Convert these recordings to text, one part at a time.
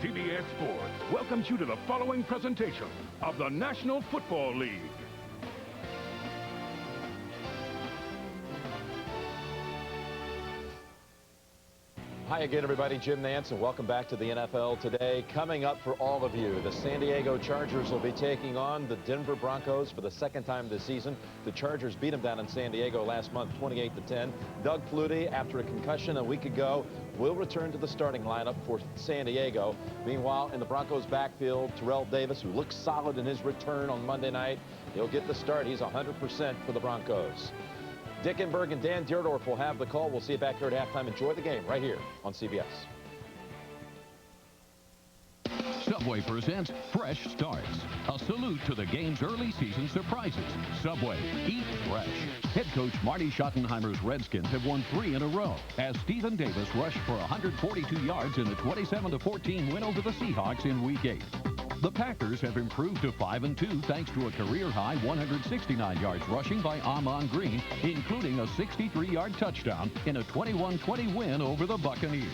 CBS Sports welcomes you to the following presentation of the National Football League. Hi again, everybody. Jim Nance, and welcome back to the NFL today. Coming up for all of you, the San Diego Chargers will be taking on the Denver Broncos for the second time this season. The Chargers beat them down in San Diego last month, 28-10. Doug Flutie, after a concussion a week ago, will return to the starting lineup for San Diego. Meanwhile, in the Broncos backfield, Terrell Davis, who looks solid in his return on Monday night, he'll get the start. He's 100% for the Broncos. Dick Enberg and Dan Dierdorf will have the call. We'll see you back here at halftime. Enjoy the game right here on CBS. Subway presents Fresh Starts. A salute to the game's early season surprises. Subway, eat fresh. Head coach Marty Schottenheimer's Redskins have won 3 in a row as Stephen Davis rushed for 142 yards in the 27-14 win over the Seahawks in Week 8. The Packers have improved to 5-2 thanks to a career-high 169 yards rushing by Ahman Green, including a 63-yard touchdown in a 21-20 win over the Buccaneers.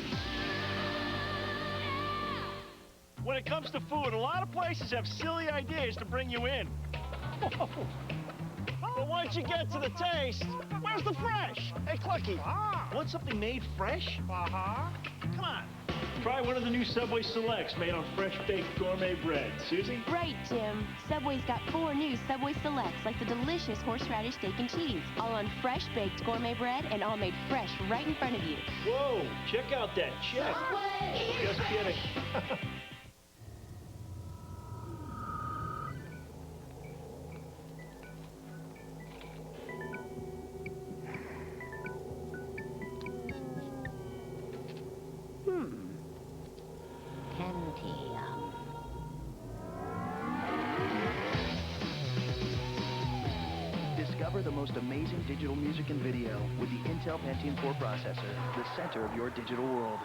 When it comes to food, a lot of places have silly ideas to bring you in. But once you get to the taste, where's the fresh? Hey, Clucky, want something made fresh? Come on. Try one of the new Subway Selects made on fresh-baked gourmet bread. Susie? Right, Jim. Subway's got 4 new Subway Selects, like the delicious horseradish steak and cheese, all on fresh-baked gourmet bread and all made fresh right in front of you. Whoa, check out that check. Subway! Just kidding. Discover the most amazing digital music and video with the Intel Pentium 4 processor, the center of your digital world.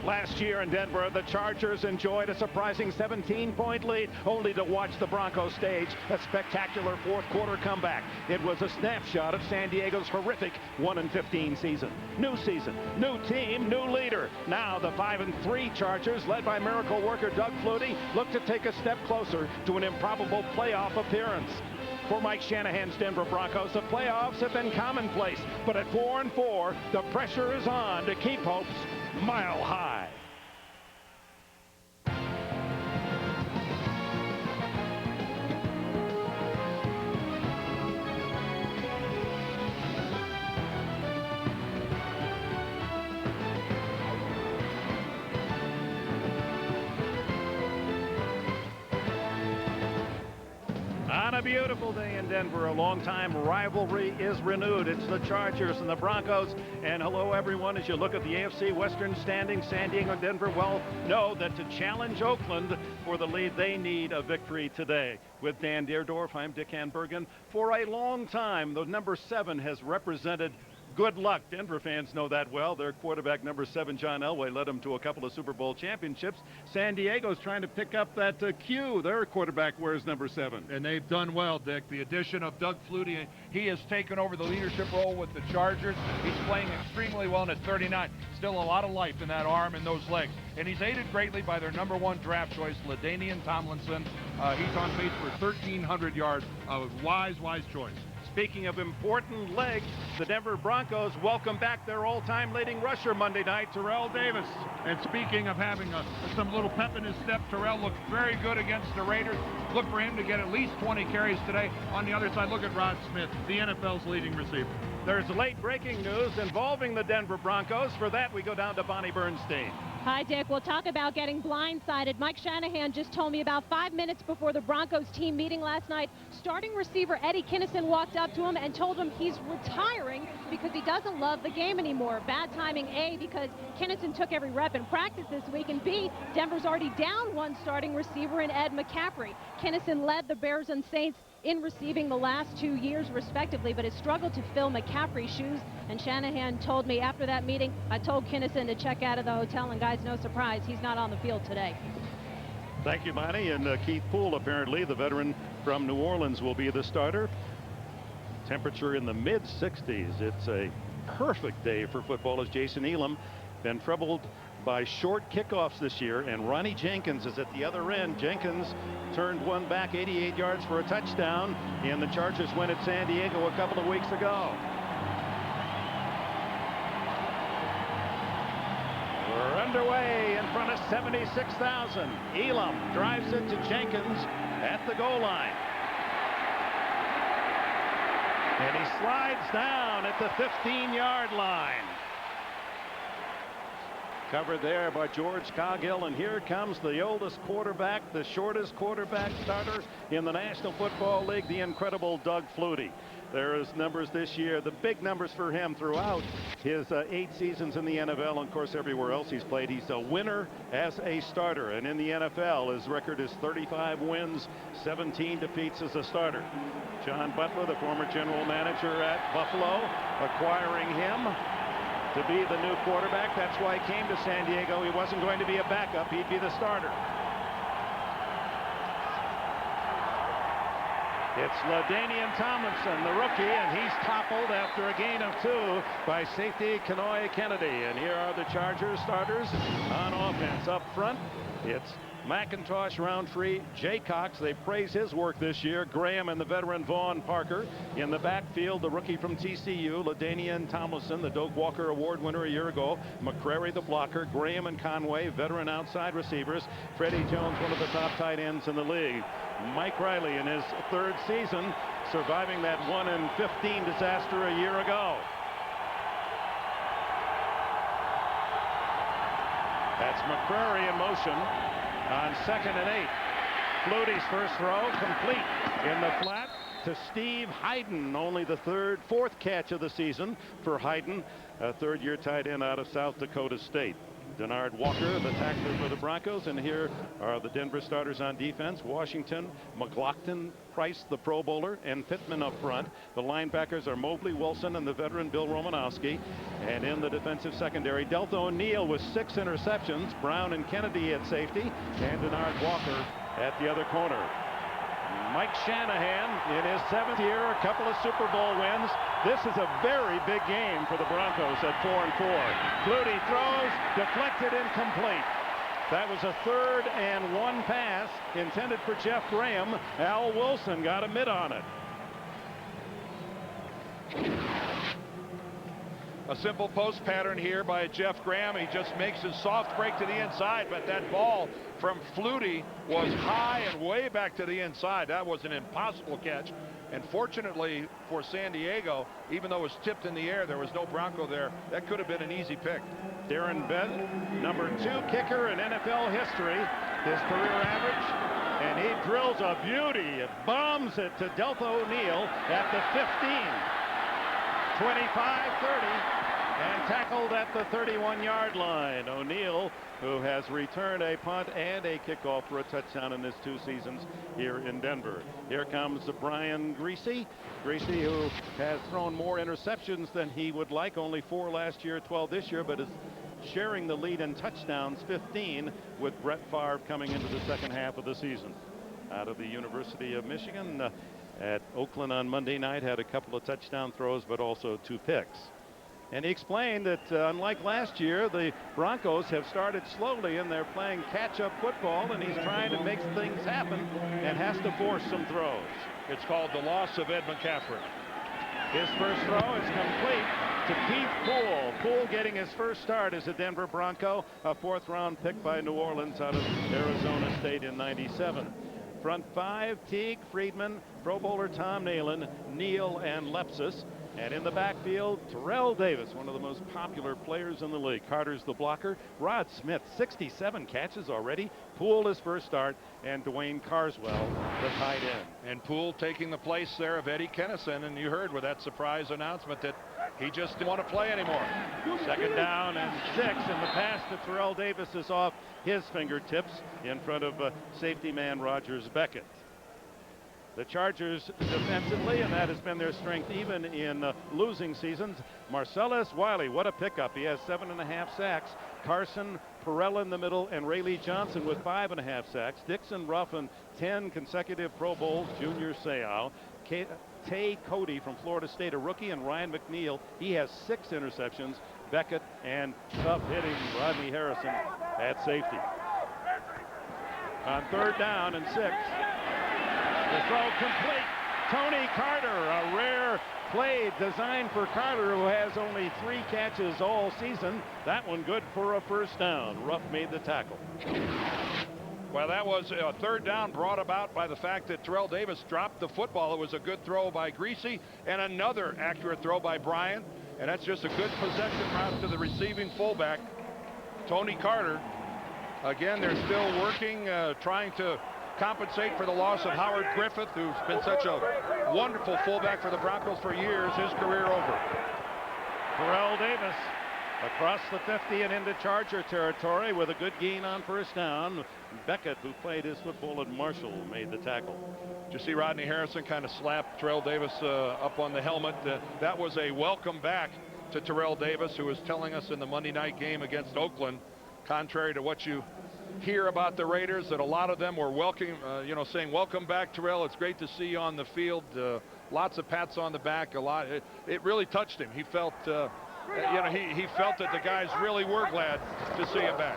Last year in Denver, the Chargers enjoyed a surprising 17-point lead, only to watch the Broncos stage a spectacular fourth-quarter comeback. It was a snapshot of San Diego's horrific 1-15 season. New season, new team, new leader. Now the 5-3 Chargers, led by miracle worker Doug Flutie, look to take a step closer to an improbable playoff appearance. For Mike Shanahan's Denver Broncos, the playoffs have been commonplace, but at 4-4, the pressure is on to keep hopes mile high. On a beautiful day in Denver, a long-time rivalry is renewed. It's the Chargers and the Broncos. And hello, everyone. As you look at the AFC Western standings, San Diego and Denver well know that to challenge Oakland for the lead, they need a victory today. With Dan Dierdorf, I'm Dick Enberg. For a long time, the number 7 has represented good luck. Denver fans know that well. Their quarterback, number 7, John Elway, led them to a couple of Super Bowl championships. San Diego's trying to pick up that Q. Their quarterback wears number 7. And they've done well, Dick. The addition of Doug Flutie, he has taken over the leadership role with the Chargers. He's playing extremely well at 39. Still a lot of life in that arm and those legs. And he's aided greatly by their number 1 draft choice, LaDainian Tomlinson. He's on pace for 1,300 yards. A wise choice. Speaking of important legs, the Denver Broncos welcome back their all-time leading rusher Monday night, Terrell Davis. And speaking of having some little pep in his step, Terrell looked very good against the Raiders. Look for him to get at least 20 carries today. On the other side, look at Rod Smith, the NFL's leading receiver. There's late breaking news involving the Denver Broncos. For that, we go down to Bonnie Bernstein. Hi, Dick. We'll talk about getting blindsided. Mike Shanahan just told me about 5 minutes before the Broncos team meeting last night, starting receiver Eddie Kinnison walked up to him and told him he's retiring because he doesn't love the game anymore. Bad timing, A, because Kinnison took every rep in practice this week, and B, Denver's already down one starting receiver in Ed McCaffrey. Kinnison led the Bears and Saints in receiving the last 2 years respectively, but has struggled to fill McCaffrey's shoes. And Shanahan told me after that meeting, I told Kinnison to check out of the hotel, and guys, no surprise, he's not on the field today. Thank you, Monty. And Keith Poole, apparently the veteran from New Orleans, will be the starter. Temperature in the mid-60s. It's a perfect day for football, as Jason Elam been troubled by short kickoffs this year, and Ronnie Jenkins is at the other end. Jenkins turned one back 88 yards for a touchdown in the Chargers win at San Diego a couple of weeks ago. We're underway in front of 76,000. Elam drives it to Jenkins at the goal line. And he slides down at the 15-yard line. Covered there by George Coghill, and here comes the oldest quarterback, the shortest quarterback starter in the National Football League, the incredible Doug Flutie. There is numbers this year, the big numbers for him throughout his 8 seasons in the NFL, and of course everywhere else he's played. He's a winner as a starter, and in the NFL his record is 35 wins, 17 defeats as a starter. John Butler, the former general manager at Buffalo, acquiring him to be the new quarterback. That's why he came to San Diego. He wasn't going to be a backup. He'd be the starter. It's LaDainian Tomlinson, the rookie, and he's toppled after a gain of 2 by safety Kenoy Kennedy. And here are the Chargers starters on offense. Up front, it's McIntosh, Roundtree, Jaycox. They praise his work this year. Graham and the veteran Vaughn Parker. In the backfield, the rookie from TCU, LaDainian Tomlinson, the Doak Walker Award winner a year ago. McCrary, the blocker. Graham and Conway, veteran outside receivers. Freddie Jones, one of the top tight ends in the league. Mike Riley in his 3rd season, surviving that 1-15 disaster a year ago. That's McCrary in motion on 2nd and 8. Flutie's first throw complete in the flat to Steve Hayden. Only the 4th catch of the season for Hayden, a 3rd-year tight end out of South Dakota State. Denard Walker, the tackler for the Broncos, and here are the Denver starters on defense. Washington, McLaughlin, Price, the Pro Bowler, and Pittman up front. The linebackers are Mobley, Wilson, and the veteran Bill Romanowski. And in the defensive secondary, Delta O'Neal with 6 interceptions, Brown and Kennedy at safety, and Denard Walker at the other corner. Mike Shanahan in his 7th year, a couple of Super Bowl wins. This is a very big game for the Broncos at 4-4. Flutie throws, deflected, incomplete. That was a 3rd and 1 pass intended for Jeff Graham. Al Wilson got a mid on it. A simple post pattern here by Jeff Graham. He just makes his soft break to the inside, but that ball from Flutie was high and way back to the inside. That was an impossible catch. And fortunately for San Diego, even though it was tipped in the air, there was no Bronco there. That could have been an easy pick. Darren Bent, number 2 kicker in NFL history, his career average, and he drills a beauty. It bombs it to Delta O'Neal at the 15. 25-30. And tackled at the 31-yard line. O'Neal, who has returned a punt and a kickoff for a touchdown in his 2 seasons here in Denver. Here comes Brian Greasy. Greasy, who has thrown more interceptions than he would like, only 4 last year, 12 this year, but is sharing the lead in touchdowns, 15, with Brett Favre coming into the second half of the season. Out of the University of Michigan, at Oakland on Monday night, had a couple of touchdown throws, but also 2 picks. And he explained that unlike last year, the Broncos have started slowly and they're playing catch-up football, and he's trying to make things happen and has to force some throws. It's called the loss of Ed McCaffrey. His first throw is complete to Keith Poole. Poole getting his first start as a Denver Bronco, a 4th-round pick by New Orleans out of Arizona State in '97. Front 5, Teague, Friedman, Pro Bowler Tom Nalen, Neal, and Lepsis. And in the backfield, Terrell Davis, one of the most popular players in the league. Carter's the blocker. Rod Smith, 67 catches already. Poole his first start, and Dwayne Carswell, the tight end. And Poole taking the place there of Eddie Kennison, and you heard with that surprise announcement that he just didn't want to play anymore. Second down and 6, and the pass to Terrell Davis is off his fingertips in front of safety man Rogers Beckett. The Chargers defensively, and that has been their strength even in losing seasons. Marcellus Wiley, what a pickup. He has 7.5 sacks. Carson, Perrella in the middle, and Rayleigh Johnson with 5.5 sacks. Dixon Ruffin, 10 consecutive Pro Bowls. Junior Seau. Tay Cody from Florida State, a rookie, and Ryan McNeil. He has 6 interceptions. Beckett and tough hitting Rodney Harrison at safety. On third down and 6. The throw complete. Tony Carter, a rare play designed for Carter, who has only 3 catches all season. That one good for a first down. Ruff made the tackle. Well, that was a third down brought about by the fact that Terrell Davis dropped the football. It was a good throw by Greasy and another accurate throw by Bryant. And that's just a good possession route to the receiving fullback, Tony Carter. Again, they're still working, trying to compensate for the loss of Howard Griffith, who's been such a wonderful fullback for the Broncos for years. His career over. Terrell Davis across the 50 and into Charger territory with a good gain on first down. Beckett, who played his football at Marshall, made the tackle. Did you see Rodney Harrison kind of slap Terrell Davis up on the helmet? That was a welcome back to Terrell Davis, who was telling us in the Monday night game against Oakland, contrary to what you hear about the Raiders, that a lot of them were saying welcome back, Terrell. It's great to see you on the field. Lots of pats on the back. It really touched him. He felt he felt that the guys really were glad to see him back.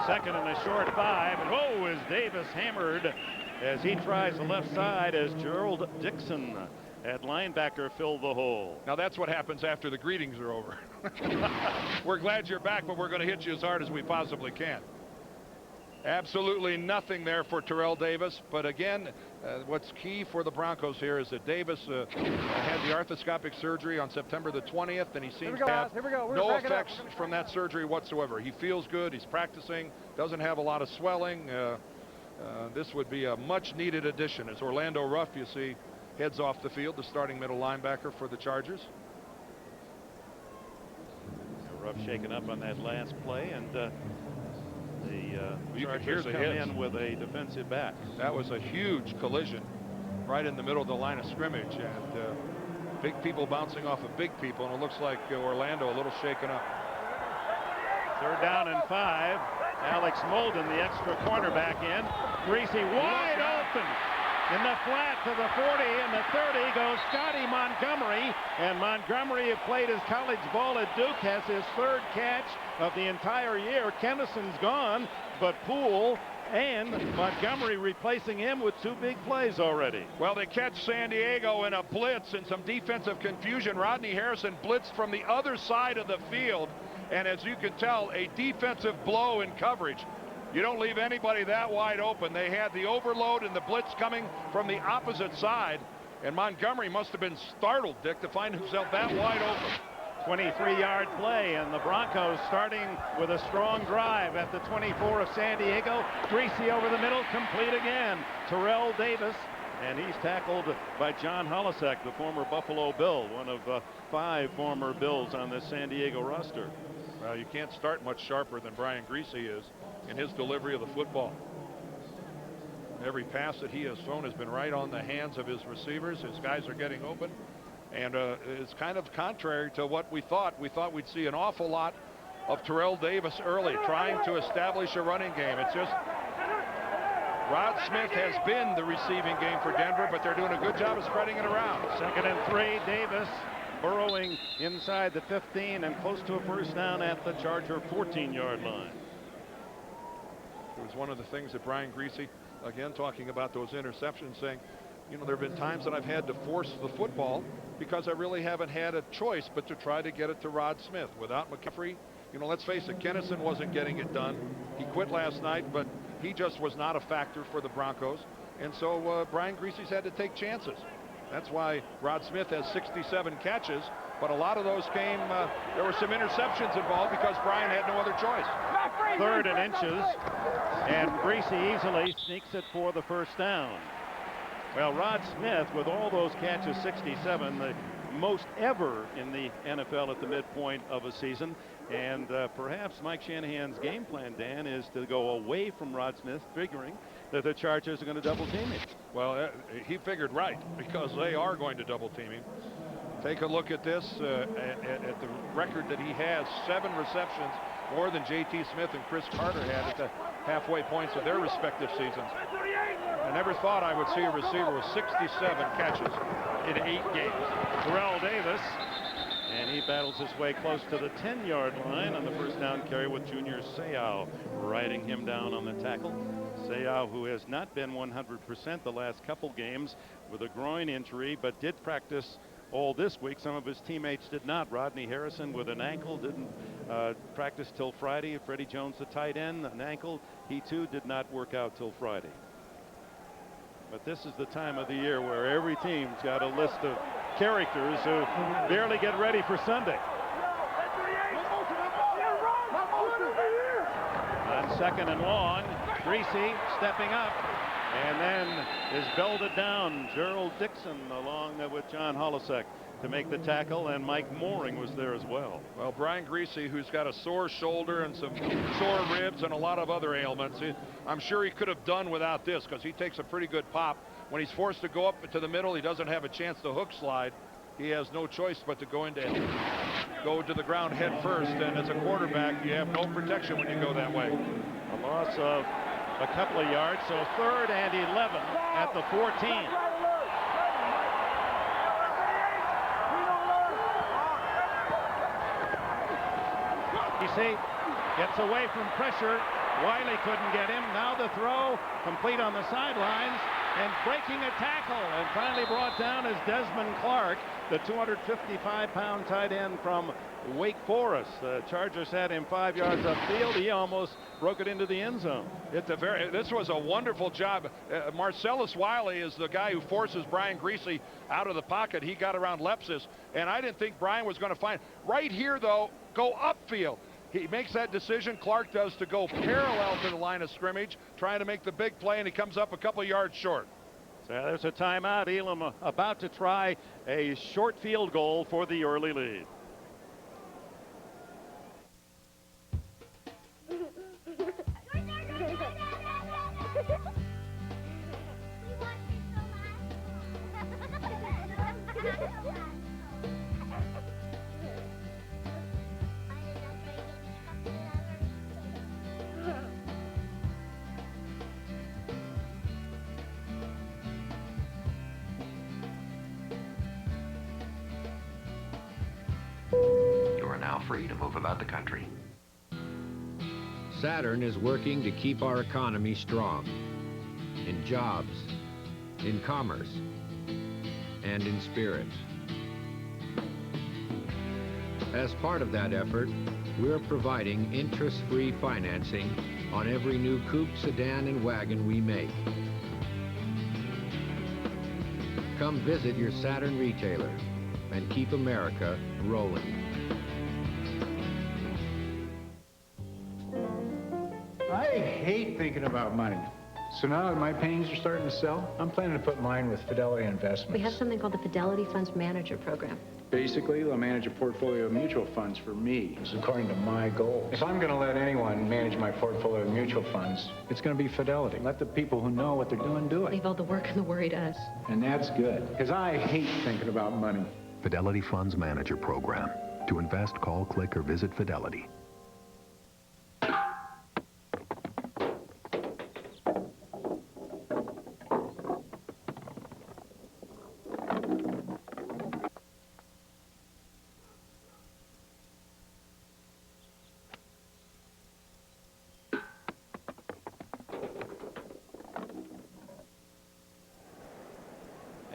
Second and a short 5, and whoa, is Davis hammered as he tries the left side as Gerald Dixon at linebacker filled the hole. Now that's what happens after the greetings are over. We're glad you're back, but we're going to hit you as hard as we possibly can. Absolutely nothing there for Terrell Davis. But again, what's key for the Broncos here is that Davis had the arthroscopic surgery on September the 20th, and he seems to have no effects from that surgery whatsoever. He feels good. He's practicing. Doesn't have a lot of swelling. This would be a much needed addition as Orlando Ruff, you see, heads off the field, the starting middle linebacker for the Chargers. Ruff shaken up on that last play, and the Chargers come in with a defensive back. That was a huge collision right in the middle of the line of scrimmage, and big people bouncing off of big people, and it looks like Orlando a little shaken up. Third down and 5. Alex Molden, the extra cornerback in. Greasy wide open. In the flat to the 40 and the 30 goes Scotty Montgomery, and Montgomery, who played his college ball at Duke, has his 3rd catch of the entire year. Kennison's gone, but Poole and Montgomery replacing him with 2 big plays already. Well, they catch San Diego in a blitz and some defensive confusion. Rodney Harrison blitzed from the other side of the field, and as you can tell, a defensive blow in coverage. You don't leave anybody that wide open. They had the overload and the blitz coming from the opposite side, and Montgomery must have been startled, Dick, to find himself that wide open. 23-yard play, and the Broncos starting with a strong drive at the 24 of San Diego. Greasy over the middle, complete again. Terrell Davis, and he's tackled by John Holisek, the former Buffalo Bill, one of 5 former Bills on this San Diego roster. Well, you can't start much sharper than Brian Greasy is in his delivery of the football. Every pass that he has thrown has been right on the hands of his receivers. His guys are getting open, and it's kind of contrary to what we thought. We thought we'd see an awful lot of Terrell Davis early, trying to establish a running game. It's just Rod Smith has been the receiving game for Denver, but they're doing a good job of spreading it around. Second and 3, Davis burrowing inside the 15 and close to a first down at the Charger 14-yard line. It was one of the things that Brian Greasy, again talking about those interceptions, saying, you know, there have been times that I've had to force the football because I really haven't had a choice but to try to get it to Rod Smith. Without McCaffrey, you know, let's face it, Kennison wasn't getting it done. He quit last night, but he just was not a factor for the Broncos. And so Brian Greasy's had to take chances. That's why Rod Smith has 67 catches But a lot of those came, there were some interceptions involved because Brian had no other choice. 3rd and inches, and Greasy easily sneaks it for the first down. Well, Rod Smith, with all those catches, 67, the most ever in the NFL at the midpoint of a season. And perhaps Mike Shanahan's game plan, Dan, is to go away from Rod Smith, figuring that the Chargers are going to double team him. Well, he figured right, because they are going to double team him. Take a look at this, at the record that he has. 7 receptions, more than J.T. Smith and Chris Carter had at the halfway points of their respective seasons. I never thought I would see a receiver with 67 catches in 8 games. Terrell Davis, and he battles his way close to the 10-yard line on the first down carry with Junior Seau riding him down on the tackle. Seau, who has not been 100% the last couple games with a groin injury, but did practice all this week. Some of his teammates did not. Rodney Harrison with an ankle didn't practice till Friday. Freddie Jones, the tight end, an ankle. He too did not work out till Friday. But this is the time of the year where every team's got a list of characters who barely get ready for Sunday. On 2nd and long, Greasy stepping up, and then is belted down. Gerald Dixon along with John Holisek to make the tackle, and Mike Mooring was there as well. Well, Brian Greasy, who's got a sore shoulder and some sore ribs and a lot of other ailments, I'm sure he could have done without this, because he takes a pretty good pop. When he's forced to go up to the middle, he doesn't have a chance to hook slide. He has no choice but to go to the ground head first, and as a quarterback, you have no protection when you go that way. A loss of a couple of yards, so 3rd and 11 at the 14. Greasy gets away from pressure. Wiley couldn't get him. Now the throw complete on the sidelines, and breaking a tackle, and finally brought down is Desmond Clark, the 255-pound tight end from Wake Forest. The Chargers had him 5 yards upfield. He almost broke it into the end zone. This was a wonderful job. Marcellus Wiley is the guy who forces Brian Greasy out of the pocket. He got around Lepsis, and I didn't think Brian was going to find. Right here, though, go upfield. He makes that decision, Clark does, to go parallel to the line of scrimmage, trying to make the big play, and he comes up a couple yards short. So there's a timeout. Elam about to try a short field goal for the early lead. Free to move about the country. Saturn is working to keep our economy strong in jobs, in commerce, and in spirit. As part of that effort, we're providing interest-free financing on every new coupe, sedan, and wagon we make. Come visit your Saturn retailer and keep America rolling. I hate thinking about money. So now that my paintings are starting to sell, I'm planning to put mine with Fidelity Investments. We have something called the Fidelity Funds Manager Program. Basically, they'll manage a portfolio of mutual funds for me, according to my goals. If I'm going to let anyone manage my portfolio of mutual funds, it's going to be Fidelity. Let the people who know what they're doing do it. Leave all the work and the worry to us. And that's good, because I hate thinking about money. Fidelity Funds Manager Program. To invest, call, click, or visit Fidelity.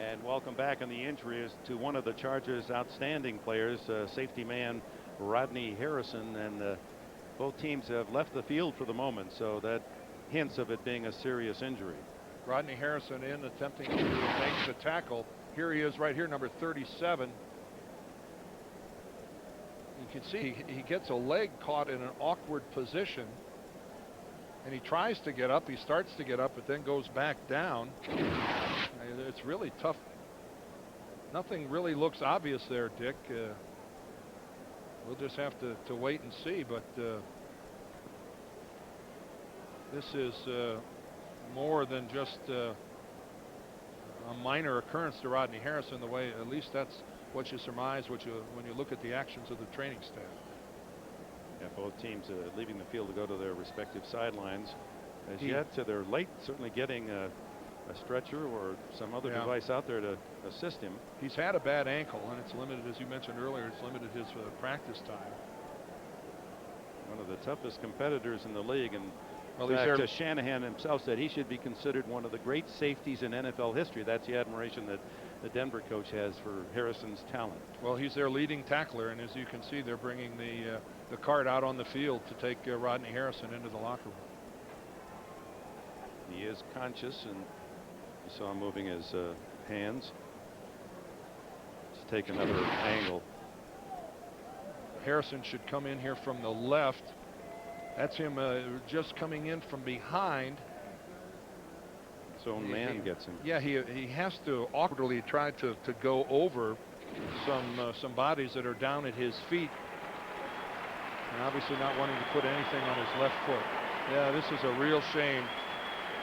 And welcome back. On the injury is to one of the Chargers' outstanding players, safety man Rodney Harrison, and both teams have left the field for the moment, so that hints of it being a serious injury. Rodney Harrison in attempting to make the tackle. Here he is right here, number 37. can see he gets a leg caught in an awkward position, and he tries to get up. He starts to get up, but then goes back down. It's really tough. Nothing really looks obvious there, Dick. We'll just have to wait and see, but this is more than just a minor occurrence to Rodney Harrison, the way, at least that's what you surmise when you look at the actions of the training staff. Yeah, both teams leaving the field to go to their respective sidelines. As yet, they're late, certainly getting a stretcher or some other device out there to assist him. He's had a bad ankle, and it's limited, as you mentioned earlier, it's limited his practice time. One of the toughest competitors in the league, and well, in fact, Shanahan himself said he should be considered one of the great safeties in NFL history. That's the admiration that the Denver coach has for Harrison's talent. Well, he's their leading tackler, and as you can see, they're bringing the cart out on the field to take Rodney Harrison into the locker room. He is conscious, and you saw him moving his hands. Let's take another angle. Harrison should come in here from the left. That's him just coming in from behind. His own man gets him. Yeah, he has to awkwardly try to go over some bodies that are down at his feet, and obviously not wanting to put anything on his left foot. Yeah, this is a real shame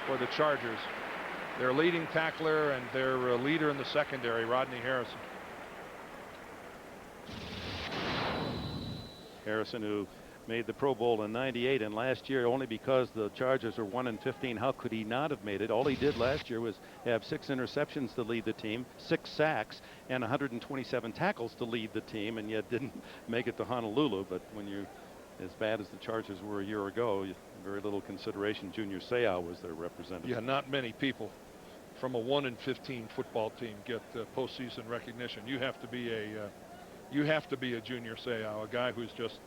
for the Chargers. Their leading tackler and their leader in the secondary, Rodney Harrison. Harrison, who made the Pro Bowl in '98, and last year, only because the Chargers are 1-15, how could he not have made it? All he did last year was have 6 interceptions to lead the team, 6 sacks, and 127 tackles to lead the team, and yet didn't make it to Honolulu. But when you're as bad as the Chargers were a year ago, very little consideration. Junior Seau was their representative. Yeah, not many people from a 1-15 football team get postseason recognition. You have to be a Junior Seau, a guy who's just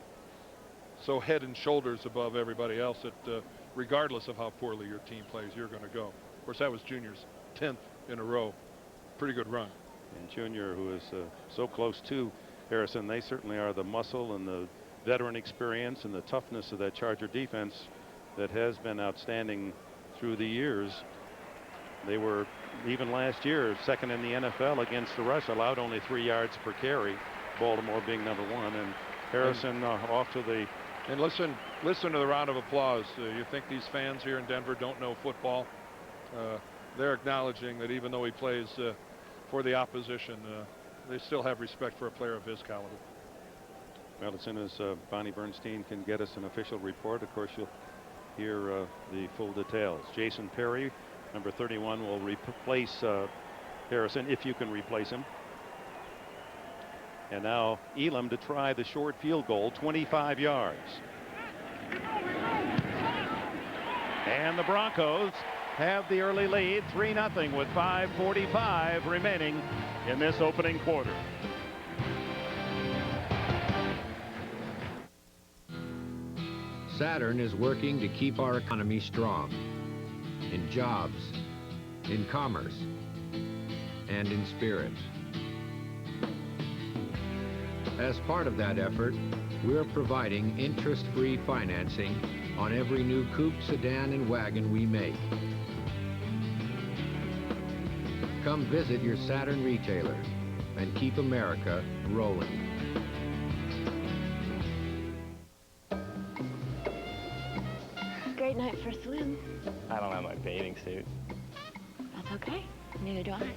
so head and shoulders above everybody else that regardless of how poorly your team plays, you're going to go. Of course, that was Junior's 10th in a row. Pretty good run. And Junior, who is so close to Harrison, they certainly are the muscle and the veteran experience and the toughness of that Charger defense that has been outstanding through the years. They were, even last year, second in the NFL against the rush, allowed only 3 yards per carry, Baltimore being number 1, and Harrison off to the... And listen to the round of applause. You think these fans here in Denver don't know football? They're acknowledging that even though he plays for the opposition, they still have respect for a player of his caliber. Well, as soon as Bonnie Bernstein can get us an official report, of course, you'll hear the full details. Jason Perry, number 31, will replace Harrison, if you can replace him. And now Elam to try the short field goal, 25 yards. And the Broncos have the early lead, 3-0, with 5:45 remaining in this opening quarter. Saturn is working to keep our economy strong in jobs, in commerce, and in spirit. As part of that effort, we're providing interest-free financing on every new coupe, sedan, and wagon we make. Come visit your Saturn retailer and keep America rolling. Great night for a swim. I don't have my bathing suit. That's okay. Neither do I.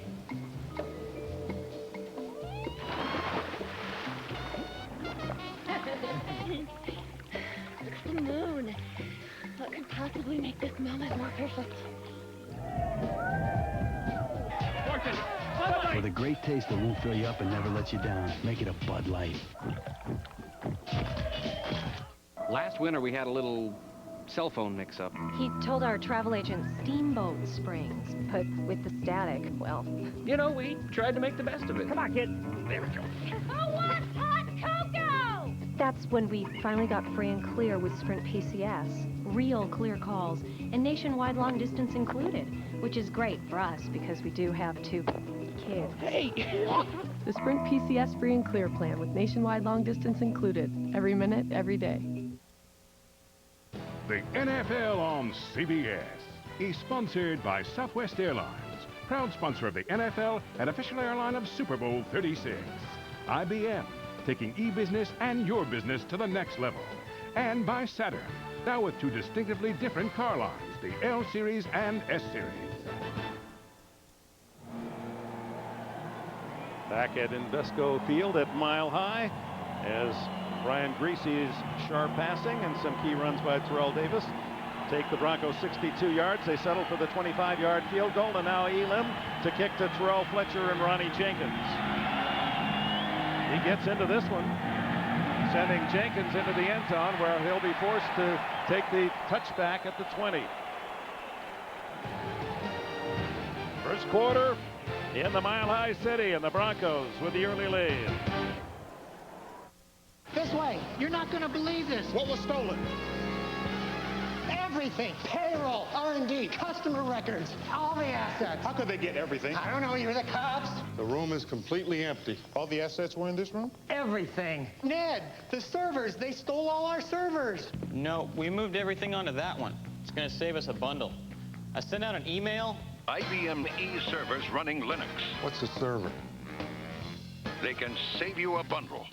It's the moon. What could possibly make this moment more perfect? With a great taste that won't fill you up and never let you down. Make it a Bud Light. Last winter we had a little cell phone mix-up. He told our travel agent Steamboat Springs, but with the static, well... You know, we tried to make the best of it. Come on, kid. There we go. Who wants hot cocoa? That's when we finally got free and clear with Sprint PCS. Real clear calls, and nationwide long distance included, which is great for us because we do have 2 kids. Hey! The Sprint PCS Free and Clear plan with nationwide long distance included. Every minute, every day. The NFL on CBS is sponsored by Southwest Airlines, proud sponsor of the NFL and official airline of Super Bowl 36. IBM, taking e-business and your business to the next level. And by Saturn, now with two distinctively different car lines, the L Series and S Series. Back at Invesco Field at Mile High as Brian Greasy's sharp passing and some key runs by Terrell Davis take the Broncos 62 yards. They settle for the 25-yard field goal, and now Elam to kick to Terrell Fletcher and Ronnie Jenkins. He gets into this one, sending Jenkins into the end zone where he'll be forced to take the touchback at the 20. First quarter in the Mile High City, and the Broncos with the early lead. This way. You're not going to believe this. What was stolen? Everything. Payroll, R&D, customer records, all the assets. How could they get everything? I don't know. You're the cops. The room is completely empty. All the assets were in this room? Everything. Ned, the servers. They stole all our servers. No, we moved everything onto that one. It's going to save us a bundle. I sent out an email. IBM e-servers running Linux. What's a server? They can save you a bundle.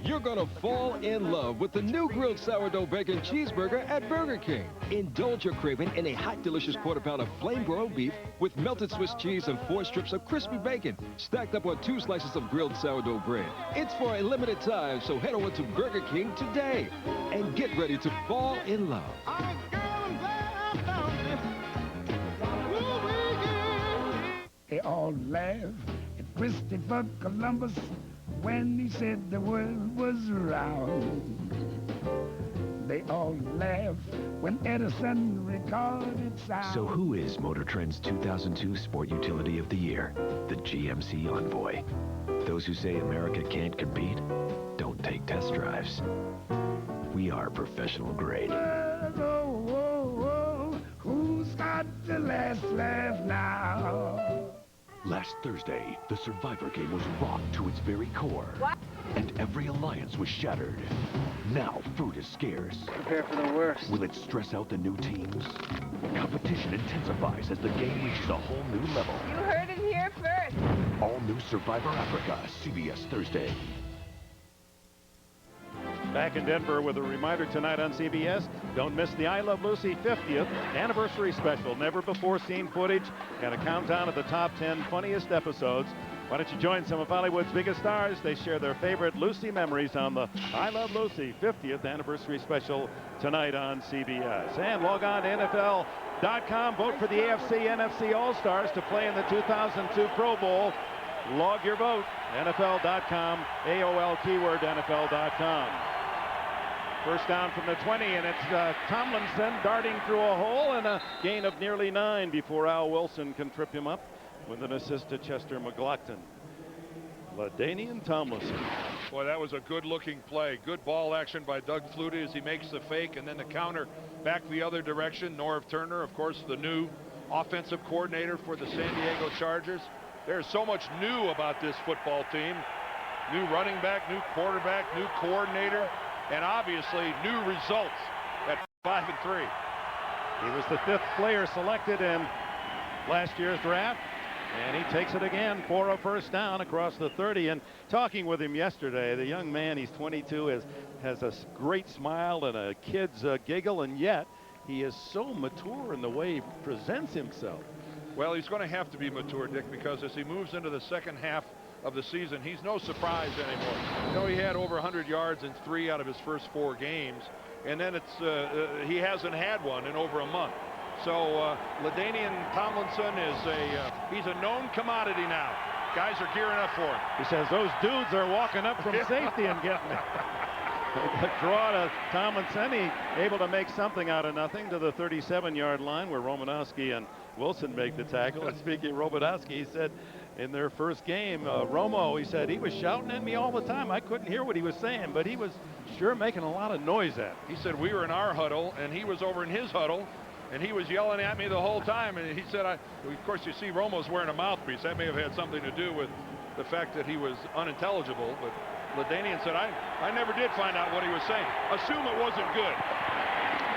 You're gonna fall in love with the new grilled sourdough bacon cheeseburger at Burger King. Indulge your craving in a hot, delicious quarter-pound of flame-broiled beef with melted Swiss cheese and 4 strips of crispy bacon, stacked up on 2 slices of grilled sourdough bread. It's for a limited time, so head over to Burger King today and get ready to fall in love. They all laughed at Christopher Columbus when he said the world was round. They all laughed when Edison recorded sound. So who is Motor Trend's 2002 Sport Utility of the Year? The GMC Envoy. Those who say America can't compete, don't take test drives. We are professional grade. Whoa, whoa, whoa, who's got the last laugh now? Last Thursday, the Survivor game was rocked to its very core. What? And every alliance was shattered. Now food is scarce. Prepare for the worst. Will it stress out the new teams? Competition intensifies as the game reaches a whole new level. You heard it here first. All new Survivor Africa, CBS Thursday. Back in Denver with a reminder tonight on CBS. Don't miss the I Love Lucy 50th anniversary special. Never before seen footage and a countdown of the top 10 funniest episodes. Why don't you join some of Hollywood's biggest stars? They share their favorite Lucy memories on the I Love Lucy 50th anniversary special tonight on CBS. And log on to NFL.com. Vote for the AFC NFC All-Stars to play in the 2002 Pro Bowl. Log your vote. NFL.com. AOL keyword NFL.com. First down from the 20, and it's Tomlinson darting through a hole, and a gain of nearly 9 before Al Wilson can trip him up with an assist to Chester McLaughlin. LaDainian Tomlinson. Boy, that was a good-looking play. Good ball action by Doug Flutie as he makes the fake, and then the counter back the other direction. Norv Turner, of course, the new offensive coordinator for the San Diego Chargers. There's so much new about this football team. New running back, new quarterback, new coordinator, and obviously new results at 5-3. He was the 5th player selected in last year's draft, and he takes it again for a first down across the 30. And talking with him yesterday, the young man, he's 22, has a great smile and a kid's giggle, and yet he is so mature in the way he presents himself. Well, he's going to have to be mature, Dick, because as he moves into the second half of the season, he's no surprise anymore. You know, he had over 100 yards in 3 out of his first 4 games, and then he hasn't had one in over a month. So LaDainian Tomlinson is he's a known commodity now. Guys are gearing up for him. He says those dudes are walking up from safety and getting it. The draw to Tomlinson, he able to make something out of nothing to the 37-yard line where Romanowski and Wilson make the tackle. And speaking of Romanowski, he said in their first game, Romo, he said he was shouting at me all the time. I couldn't hear what he was saying, but he was sure making a lot of noise at me. He said we were in our huddle and he was over in his huddle, And he was yelling at me the whole time, and he said, of course you see Romo's wearing a mouthpiece. That may have had something to do with the fact that he was unintelligible, but LaDainian said, I never did find out what he was saying. Assume it wasn't good.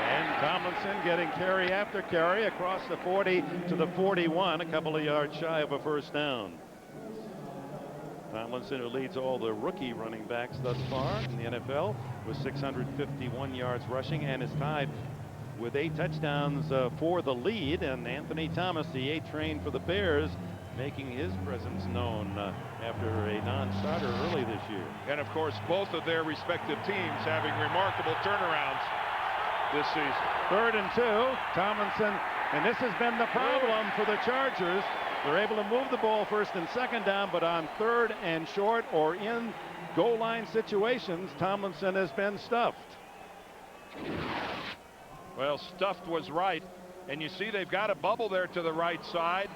And Tomlinson getting carry after carry across the 40 to the 41, a couple of yards shy of a first down. Tomlinson, who leads all the rookie running backs thus far in the NFL with 651 yards rushing, and is tied with 8 touchdowns for the lead. And Anthony Thomas, the A-train for the Bears, making his presence known after a non-starter early this year. And of course, both of their respective teams having remarkable turnarounds this season. 3rd and 2, Tomlinson, and this has been the problem for the Chargers. They're able to move the ball 1st and 2nd down, but on 3rd and short or in goal line situations, Tomlinson has been stuffed. Well, stuffed was right, and you see they've got a bubble there to the right side.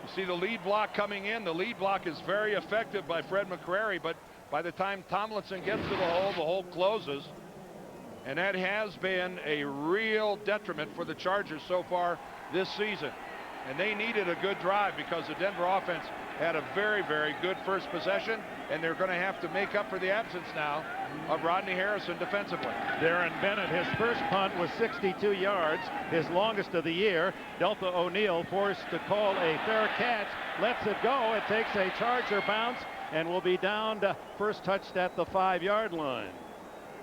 You see the lead block coming in. The lead block is very effective by Fred McCrary, but by the time Tomlinson gets to the hole closes. And that has been a real detriment for the Chargers so far this season. And they needed a good drive because the Denver offense had a very, very good first possession, and they're going to have to make up for the absence now of Rodney Harrison defensively. Darren Bennett, his first punt was 62 yards, his longest of the year. Delta O'Neal forced to call a fair catch, lets it go. It takes a Charger bounce and will be down to first touched at the 5-yard line.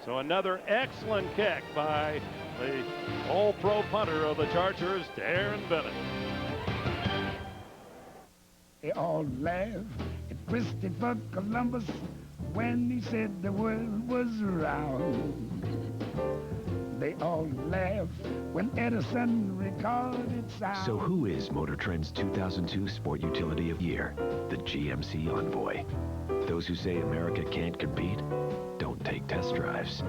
So another excellent kick by the all-pro punter of the Chargers, Darren Bennett. They all laughed at Christopher Columbus when he said the world was round. They all laughed when Edison recorded sound. So who is Motor Trend's 2002 Sport Utility of the Year? The GMC Envoy. Those who say America can't compete, don't take test drives.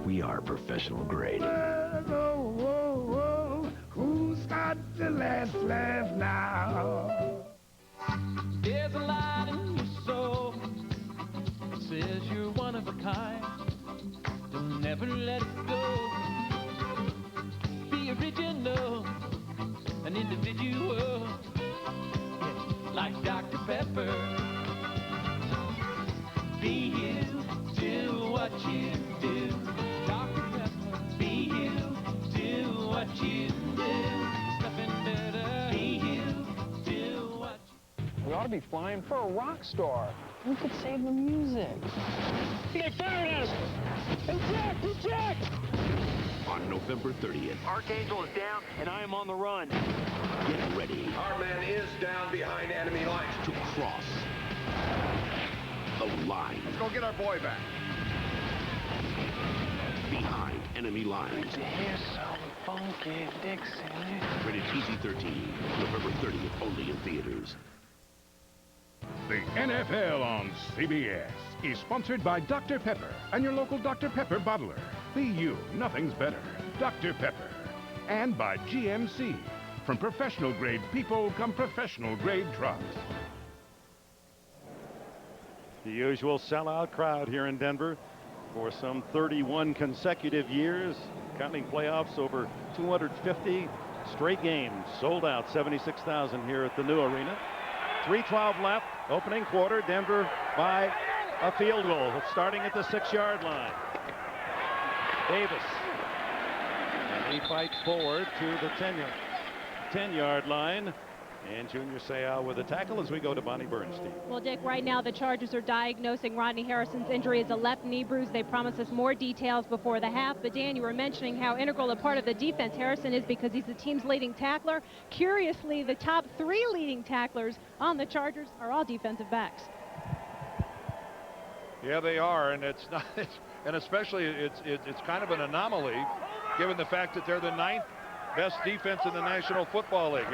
We are professional grade. Whoa, whoa, whoa, who's got the last laugh now? There's a light in your soul that says you're one of a kind. Don't never let it go. Be original, an individual, yeah, like Dr. Pepper. Be you, do what you do. Dr. Pepper. Be you, do what you do. There's nothing better. Be you, do what you do. We ought to be flying for a rock star. We could save the music. They fired us! Eject! Eject! On November 30th. Archangel is down, and I am on the run. Get ready. Our man is down behind enemy lines. To cross the line. Let's go get our boy back. Behind enemy lines. To hear some funky Dixie. Rated PG-13. November 30th, only in theaters. The NFL on CBS is sponsored by Dr. Pepper and your local Dr. Pepper bottler. Be you, nothing's better. Dr. Pepper. And by GMC. From professional grade people come professional grade trucks. The usual sellout crowd here in Denver for some 31 consecutive years, counting playoffs, over 250 straight games. Sold out, 76,000 here at the new arena. 3:12 left, opening quarter. Denver by a field goal, starting at the 6-yard line. Davis, and he fights forward to the 10-yard line. And Junior Seau with a tackle as we go to Bonnie Bernstein. Well, Dick, right now the Chargers are diagnosing Rodney Harrison's injury as a left knee bruise. They promised us more details before the half. But, Dan, you were mentioning how integral a part of the defense Harrison is because he's the team's leading tackler. Curiously, the top 3 leading tacklers on the Chargers are all defensive backs. Yeah, they are, and it's not, and especially it's kind of an anomaly given the fact that they're the 9th best defense in the National Football League.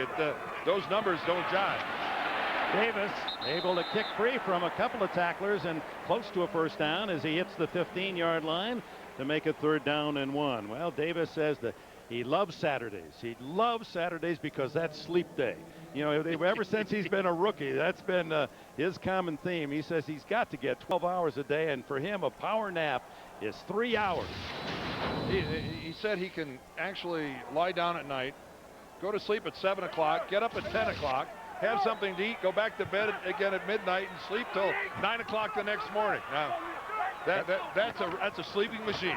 Those numbers don't jive. Davis able to kick free from a couple of tacklers and close to a first down as he hits the 15-yard line to make it 3rd down and 1. Well, Davis says that he loves Saturdays. He loves Saturdays because that's sleep day. You know, ever since he's been a rookie, that's been his common theme. He says he's got to get 12 hours a day, and for him, a power nap is 3 hours. He said he can actually lie down at night, go to sleep at 7 o'clock, get up at 10 o'clock, have something to eat, go back to bed again at midnight, and sleep till 9 o'clock the next morning. Now, that's a sleeping machine.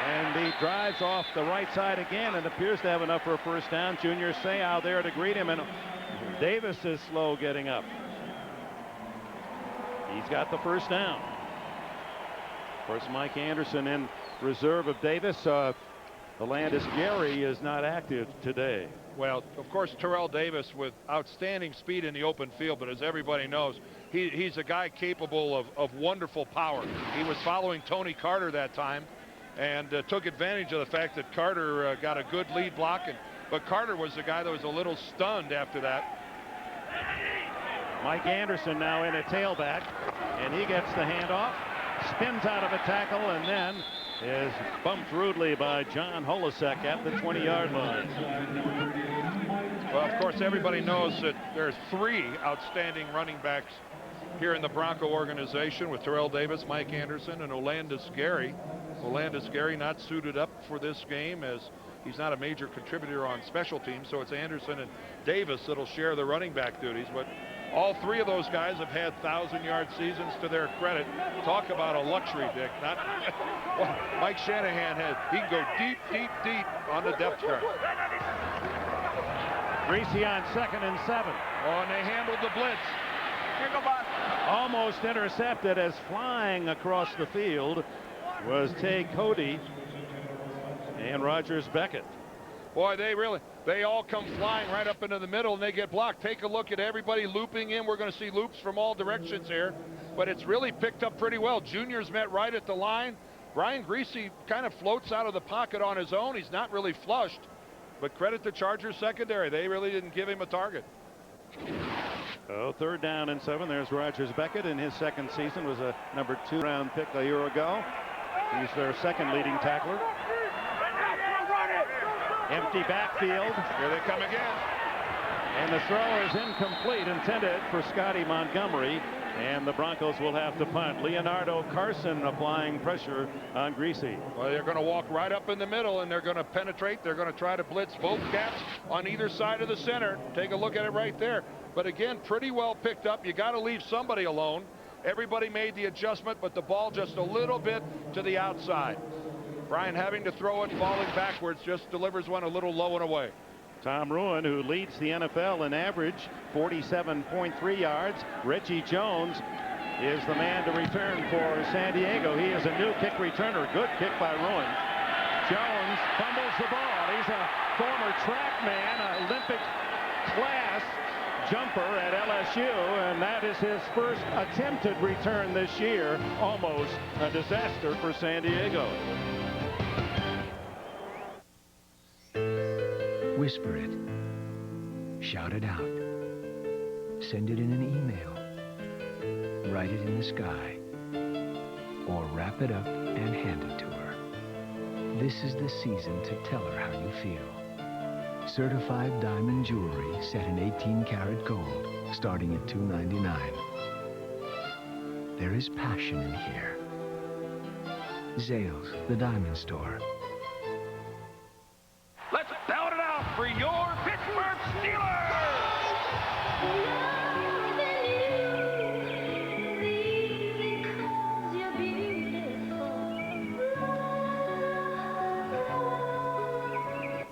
And he drives off the right side again and appears to have enough for a first down. Junior Seau there to greet him, and Davis is slow getting up. He's got the first down. Of course, Mike Anderson in reserve of Davis. Landis Gary is not active today. Well, of course, Terrell Davis with outstanding speed in the open field, but as everybody knows, he's a guy capable of wonderful power. He was following Tony Carter that time and took advantage of the fact that Carter got a good lead block, but Carter was the guy that was a little stunned after that. Mike Anderson now in a tailback, and he gets the handoff, spins out of a tackle, and then is bumped rudely by John Holisek at the 20-yard line. Well, of course, everybody knows that there's 3 outstanding running backs here in the Bronco organization with Terrell Davis, Mike Anderson, and Olandis Gary. Olandis Gary not suited up for this game as he's not a major contributor on special teams, so it's Anderson and Davis that'll share the running back duties. But all 3 of those guys have had 1,000-yard seasons to their credit. Talk about a luxury, Dick. Not well, Mike Shanahan he can go deep, deep, deep on the depth chart. Greasy on 2nd and 7. Oh, and they handled the blitz. Here go, Bob. Almost intercepted as flying across the field was Tay Cody and Rogers Beckett. Boy, they all come flying right up into the middle and they get blocked. Take a look at everybody looping in. We're going to see loops from all directions here, but it's really picked up pretty well. Junior's met right at the line. Brian Greasy kind of floats out of the pocket on his own. He's not really flushed, but credit the Chargers secondary. They really didn't give him a target. Oh, 3rd down and 7. There's Rogers Beckett. In his 2nd season was a number 2 round pick a year ago. He's their 2nd leading tackler. Empty backfield. Here they come again. And the throw is incomplete, intended for Scotty Montgomery. And the Broncos will have to punt. Leonardo Carson applying pressure on Greasy. Well, they're going to walk right up in the middle, and they're going to penetrate. They're going to try to blitz both gaps on either side of the center. Take a look at it right there. But again, pretty well picked up. You got to leave somebody alone. Everybody made the adjustment, but the ball just a little bit to the outside. Brian having to throw it, falling backwards, just delivers one a little low and away. Tom Ruin, who leads the NFL in average, 47.3 yards. Reggie Jones is the man to return for San Diego. He is a new kick returner. Good kick by Ruin. Jones fumbles the ball. He's a former track man, Olympic class jumper at LSU, and that is his first attempted return this year. Almost a disaster for San Diego. Whisper it. Shout it out. Send it in an email. Write it in the sky. Or wrap it up and hand it to her. This is the season to tell her how you feel. Certified diamond jewelry set in 18-karat gold, starting at $2.99. There is passion in here. Zales, the diamond store. Let's belt it out for your Pittsburgh Steelers!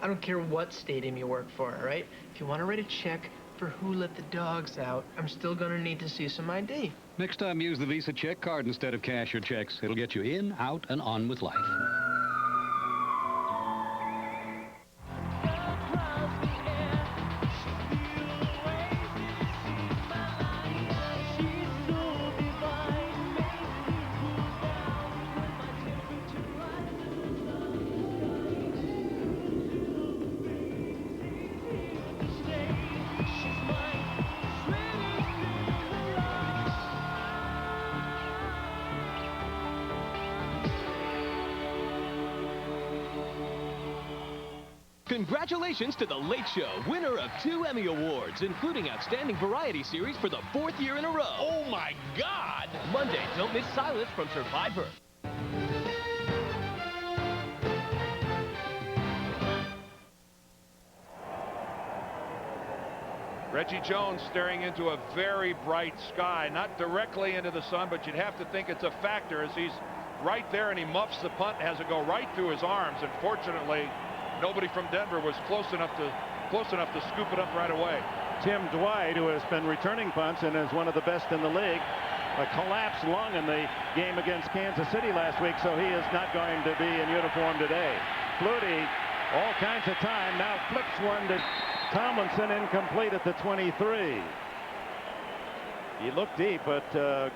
I don't care what stadium you work for, all right? If you want to write a check for who let the dogs out, I'm still going to need to see some ID. Next time, use the Visa check card instead of cash or checks. It'll get you in, out, and on with life. Congratulations to The Late Show, winner of 2 Emmy Awards, including Outstanding Variety Series for the 4th year in a row. Oh, my God! Monday, don't miss Silence from Survivor. Reggie Jones staring into a very bright sky, not directly into the sun, but you'd have to think it's a factor as he's right there and he muffs the punt, has it go right through his arms, and fortunately nobody from Denver was close enough to scoop it up right away. Tim Dwight, who has been returning punts and is one of the best in the league, a collapsed lung in the game against Kansas City last week, so he is not going to be in uniform today. Flutie, all kinds of time, now flips one to Tomlinson, incomplete at the 23. He looked deep, but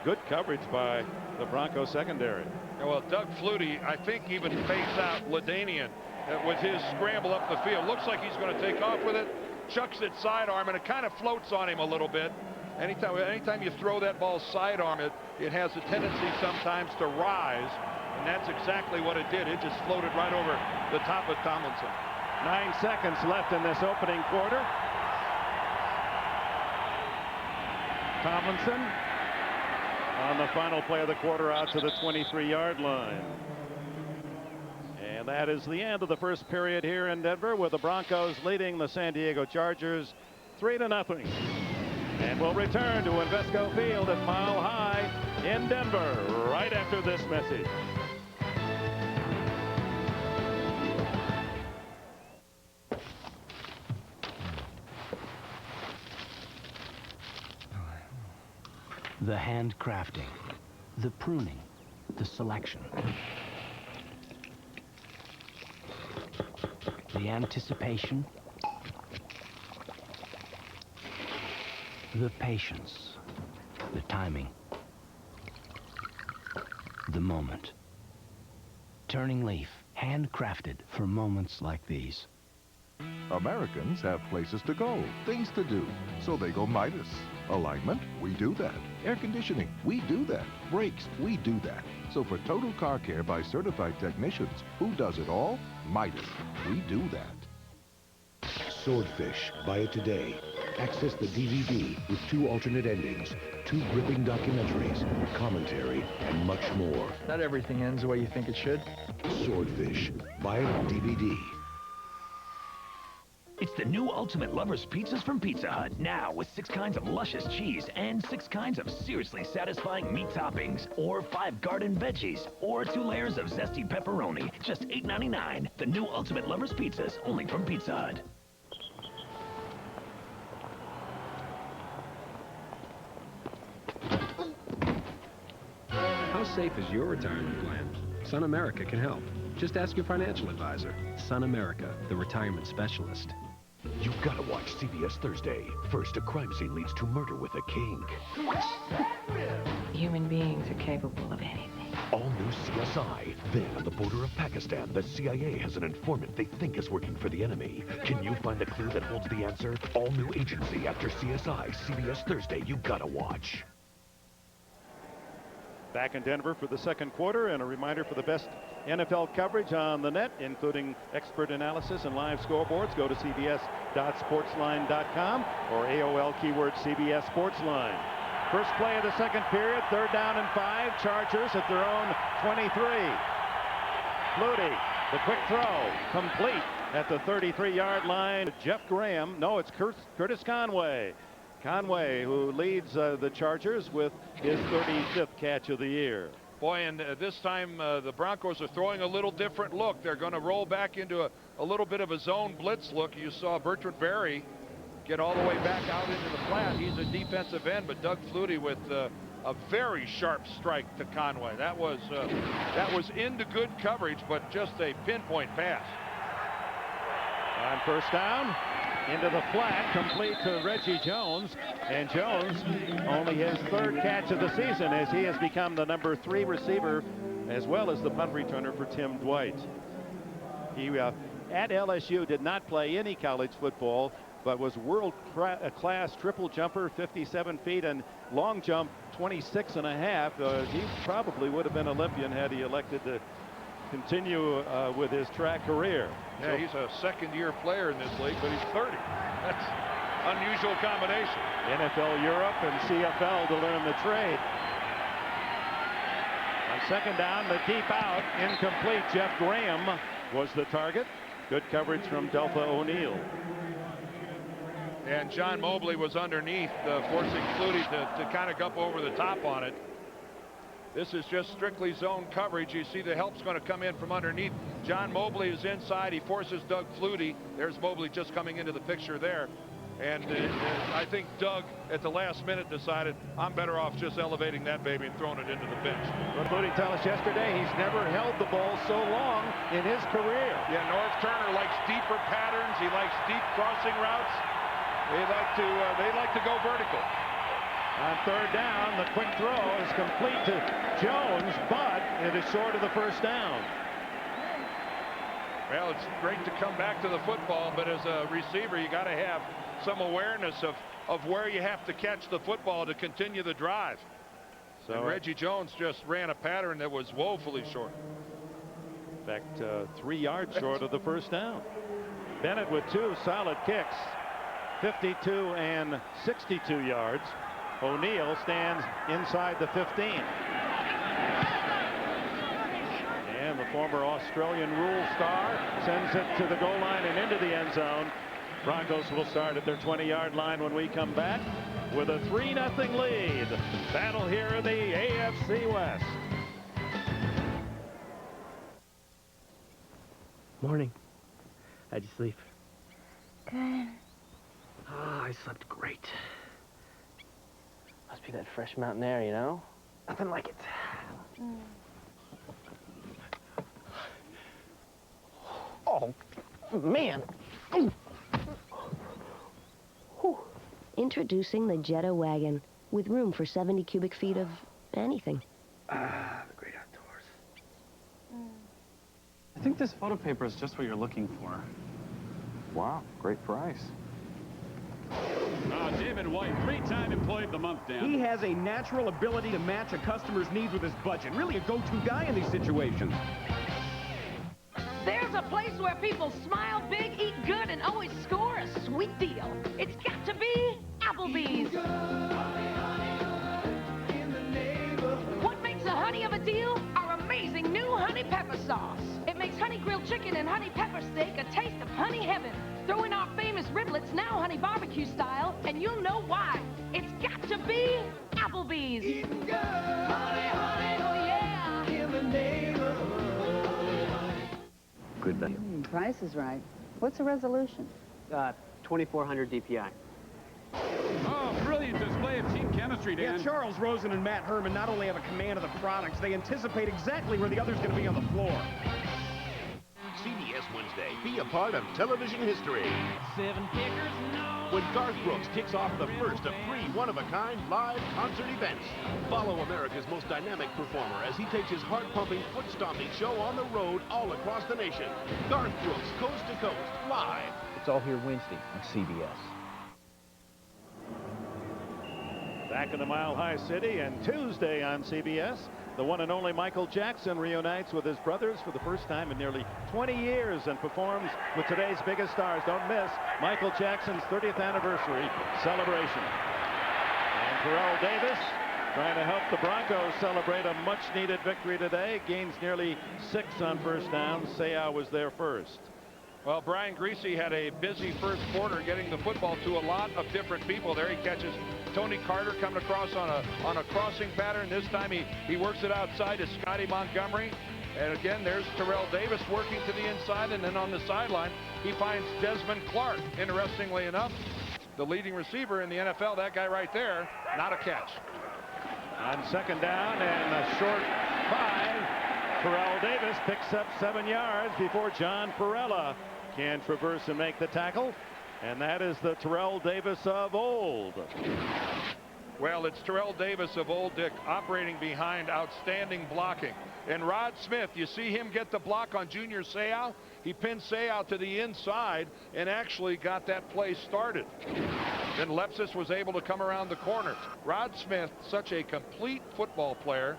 good coverage by the Broncos secondary. Yeah, well, Doug Flutie, I think, even fakes out LaDainian with his scramble up the field. Looks like he's going to take off with it, chucks it sidearm, and it kind of floats on him a little bit. Anytime you throw that ball sidearm, it has a tendency sometimes to rise, and that's exactly what it did. It just floated right over the top of Tomlinson. 9 seconds left in this opening quarter. Tomlinson on the final play of the quarter out to the 23-yard line. And that is the end of the first period here in Denver, with the Broncos leading the San Diego Chargers 3-0. And we'll return to Invesco Field at Mile High in Denver right after this message. The handcrafting, the pruning, the selection, the anticipation, the patience, the timing, the moment. Turning leaf, handcrafted for moments like these. Americans have places to go, things to do, so they go Midas. Alignment, we do that. Air conditioning, we do that. Brakes, we do that. So for total car care by certified technicians, who does it all? Midas. We do that. Swordfish. Buy it today. Access the DVD with 2 alternate endings, 2 gripping documentaries, commentary, and much more. Not everything ends the way you think it should. Swordfish. Buy it on DVD. It's the new Ultimate Lovers Pizzas from Pizza Hut, now with 6 kinds of luscious cheese and 6 kinds of seriously satisfying meat toppings, or 5 garden veggies, or 2 layers of zesty pepperoni. Just $8.99. The new Ultimate Lovers Pizzas, only from Pizza Hut. How safe is your retirement plan? Sun America can help. Just ask your financial advisor. Sun America, the retirement specialist. You've got to watch CBS Thursday. First, a crime scene leads to murder with a king. Human beings are capable of anything. All new CSI. Then, on the border of Pakistan, the CIA has an informant they think is working for the enemy. Can you find the clue that holds the answer? All new agency after CSI. CBS Thursday. You gotta watch. Back in Denver for the second quarter, and a reminder for the best NFL coverage on the net, including expert analysis and live scoreboards. Go to cbs.sportsline.com or AOL keyword CBS Sportsline. First play of the second period, 3rd down and 5. Chargers at their own 23. Flutie, the quick throw, complete at the 33-yard line. Jeff Graham, no, it's Curtis Conway. Conway, who leads the Chargers with his 35th catch of the year. Boy, and this time the Broncos are throwing a little different look. They're going to roll back into a little bit of a zone blitz look. You saw Bertrand Berry get all the way back out into the flat. He's a defensive end, but Doug Flutie with a very sharp strike to Conway. That was into good coverage, but just a pinpoint pass. On first down, into the flat, complete to Reggie Jones, and Jones only his 3rd catch of the season, as he has become the number 3 receiver as well as the punt returner for Tim Dwight. He at LSU did not play any college football, but was world-class triple jumper, 57 feet, and long jump 26.5. He probably would have been Olympian had he elected to continue with his track career. Yeah, so he's a second-year player in this league, but he's 30. That's unusual combination. NFL Europe and CFL to learn the trade. On second down, the deep out, incomplete. Jeff Graham was the target. Good coverage from Delta O'Neill. And John Mobley was underneath, forcing Flutie to kind of up over the top on it. This is just strictly zone coverage. You see the help's going to come in from underneath. John Mobley is inside. He forces Doug Flutie. There's Mobley just coming into the picture there. And I think Doug, at the last minute, decided, I'm better off just elevating that baby and throwing it into the bench. What Flutie tell us yesterday, he's never held the ball so long in his career. Yeah, Norv Turner likes deeper patterns. He likes deep crossing routes. They like to go vertical. On third down, the quick throw is complete to Jones, but it is short of the first down. Well, it's great to come back to the football, but as a receiver, you got to have some awareness of where you have to catch the football to continue the drive. So and Reggie Jones just ran a pattern that was woefully short. In fact, 3 yards short of the first down. Bennett with 2 solid kicks, 52 and 62 yards. O'Neal stands inside the 15. And the former Australian rule star sends it to the goal line and into the end zone. Broncos will start at their 20-yard line when we come back with a 3-0 lead. Battle here in the AFC West. Morning. How'd you sleep? Good. Oh, I slept great. Must be that fresh mountain air, you know? Nothing like it. Oh, man. Introducing the Jetta wagon, with room for 70 cubic feet of anything. Ah, the great outdoors. I think this photo paper is just what you're looking for. Wow, great price. David White, 3-time Employee of the Month, Dan. He has a natural ability to match a customer's needs with his budget. Really a go-to guy in these situations. There's a place where people smile big, eat good, and always score a sweet deal. It's got to be Applebee's. What makes a honey of a deal? Our amazing new honey pepper sauce. It makes honey grilled chicken and honey pepper steak a taste of honey heaven. Throw in our famous riblets, now honey barbecue style, and you'll know why. It's got to be Applebee's. Eating good. Honey, honey, oh yeah. In the neighborhood. Good night. Price is right. What's the resolution? 2400 DPI. Oh, brilliant display of team chemistry, Dan. Yeah, Charles Rosen and Matt Herman not only have a command of the products, they anticipate exactly where the other's going to be on the floor. CBS Wednesday. Be a part of television history. 7 kickers, no. When Garth Brooks kicks off the first of 3 one-of-a-kind live concert events. Follow America's most dynamic performer as he takes his heart-pumping, foot-stomping show on the road all across the nation. Garth Brooks, coast to coast, live. It's all here Wednesday on CBS. Back in the Mile High City, and Tuesday on CBS, the one and only Michael Jackson reunites with his brothers for the first time in nearly 20 years and performs with today's biggest stars. Don't miss Michael Jackson's 30th anniversary celebration. And Terrell Davis trying to help the Broncos celebrate a much-needed victory today. Gains nearly 6 on first down. Seau was there first. Well, Brian Greasy had a busy first quarter getting the football to a lot of different people. There he catches Tony Carter coming across on a crossing pattern. This time he works it outside to Scotty Montgomery. And again, there's Terrell Davis working to the inside, and then on the sideline, he finds Desmond Clark. Interestingly enough, the leading receiver in the NFL, that guy right there, not a catch. On second down and a short 5, Terrell Davis picks up 7 yards before John Perella can traverse and make the tackle. And that is the Terrell Davis of old. Well, it's Terrell Davis of old, Dick, operating behind outstanding blocking. And Rod Smith, you see him get the block on Junior Seau. He pinned Seau to the inside and actually got that play started. Then Lepsis was able to come around the corner. Rod Smith, such a complete football player,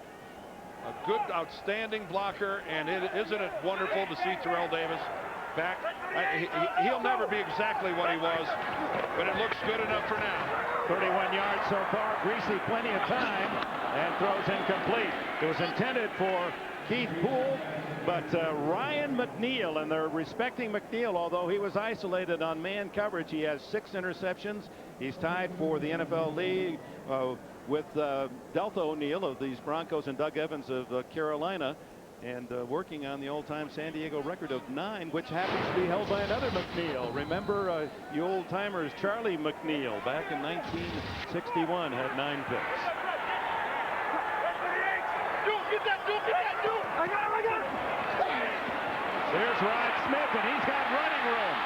a good, outstanding blocker, and isn't it wonderful to see Terrell Davis back? He'll never be exactly what he was, but it looks good enough for now. 31 yards so far. Greasy plenty of time and throws incomplete. It was intended for Keith Poole, but Ryan McNeil, and they're respecting McNeil, although he was isolated on man coverage. He has 6 interceptions. He's tied for the NFL lead with Delta O'Neal of these Broncos and Doug Evans of Carolina, and working on the old-time San Diego record of 9, which happens to be held by another McNeil. Remember, you old-timers, Charlie McNeil, back in 1961, had 9 picks. There's Rod Smith, and he's got running room.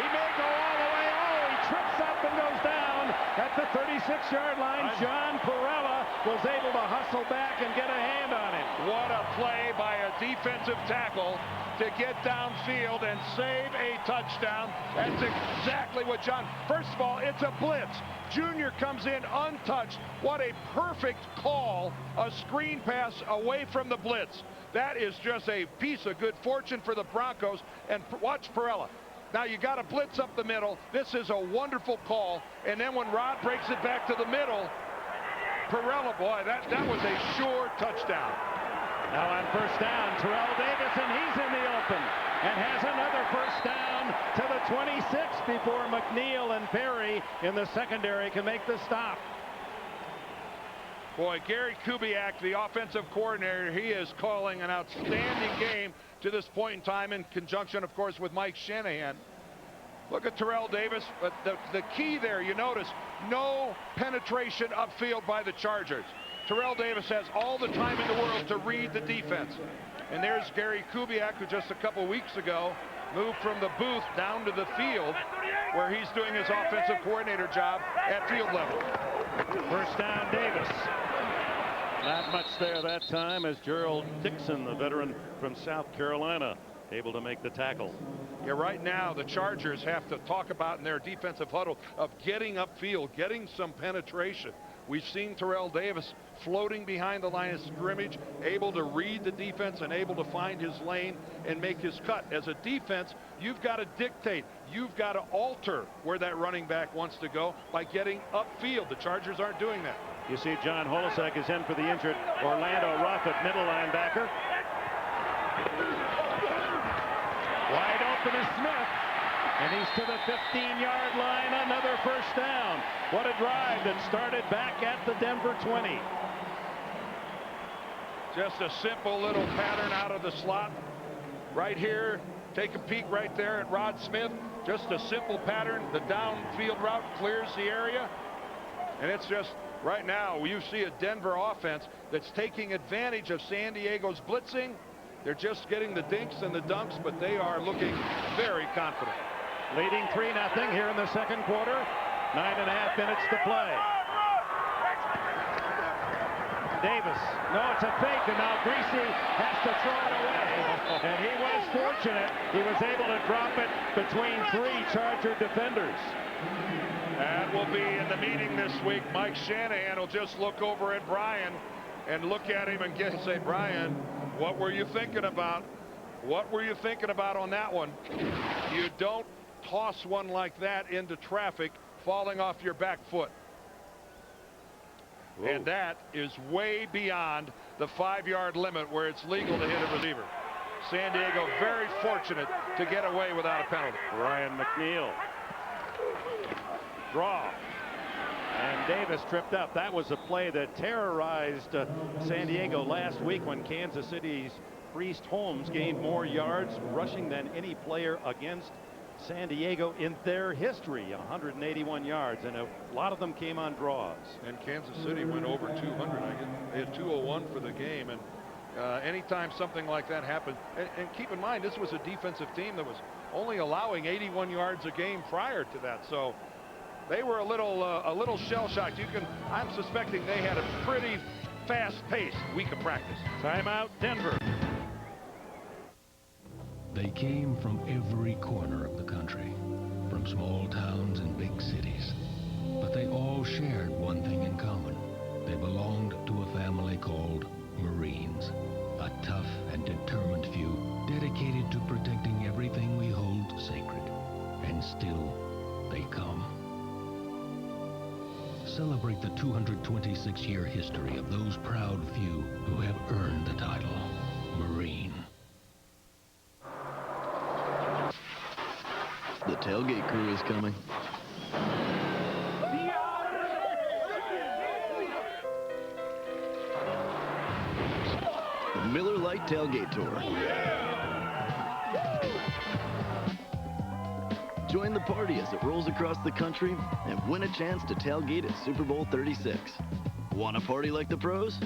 He may go all the way. Oh, he trips up and goes down at the 36-yard line. John Perella was able to hustle back and get a hand on him. What a play by a defensive tackle to get downfield and save a touchdown. That's exactly what John. First of all, it's a blitz. Junior comes in untouched. What a perfect call. A screen pass away from the blitz. That is just a piece of good fortune for the Broncos. And watch Perella. Now you got to blitz up the middle. This is a wonderful call. And then when Rod breaks it back to the middle, Perella, boy, that was a sure touchdown. Now on first down, Terrell Davis, and he's in the open and has another first down to the 26 before McNeil and Perry in the secondary can make the stop. Boy, Gary Kubiak, the offensive coordinator, he is calling an outstanding game to this point in time, in conjunction, of course, with Mike Shanahan. Look at Terrell Davis, but the key there, you notice, no penetration upfield by the Chargers. Terrell Davis has all the time in the world to read the defense. And there's Gary Kubiak, who just a couple weeks ago moved from the booth down to the field, where he's doing his offensive coordinator job at field level. First down, Davis. Not much there that time, as Gerald Dixon, the veteran from South Carolina, able to make the tackle. Yeah, right now the Chargers have to talk about in their defensive huddle of getting upfield, getting some penetration. We've seen Terrell Davis floating behind the line of scrimmage, able to read the defense and able to find his lane and make his cut. As a defense, you've got to dictate. You've got to alter where that running back wants to go by getting upfield. The Chargers aren't doing that. You see John Holisek is in for the injured Orlando Ruff at middle linebacker. Wide open is Smith. And he's to the 15-yard line, another first down. What a drive that started back at the Denver 20. Just a simple little pattern out of the slot. Right here, take a peek right there at Rod Smith. Just a simple pattern. The downfield route clears the area. And it's just, right now, you see a Denver offense that's taking advantage of San Diego's blitzing. They're just getting the dinks and the dunks, but they are looking very confident. Leading 3-0 here in the second quarter. 9.5 minutes to play. Davis. No, it's a fake, and now Greasy has to throw it away. And he was fortunate. He was able to drop it between 3 Charger defenders. That will be in the meeting this week. Mike Shanahan will just look over at Brian and look at him and say, Brian, what were you thinking about? What were you thinking about on that one? You don't toss one like that into traffic falling off your back foot. Whoa. And that is way beyond the 5-yard limit where it's legal to hit a receiver. San Diego very fortunate to get away without a penalty. Ryan McNeil. Draw. And Davis tripped up. That was a play that terrorized San Diego last week when Kansas City's Priest Holmes gained more yards rushing than any player against San Diego in their history. 181 yards, and a lot of them came on draws. And Kansas City went over 200. They had 201 for the game, and anytime something like that happened, and keep in mind this was a defensive team that was only allowing 81 yards a game prior to that, so they were a little shell-shocked. I'm suspecting they had a pretty fast-paced week of practice. Timeout, Denver. They came from every corner of the country, from small towns and big cities. But they all shared one thing in common. They belonged to a family called Marines, a tough and determined few dedicated to protecting everything we hold sacred. And still, they come. celebrate the 226-year history of those proud few who have earned the title Marine. The tailgate crew is coming. The Miller Lite Tailgate Tour. Join the party as it rolls across the country and win a chance to tailgate at Super Bowl 36. Want a party like the pros?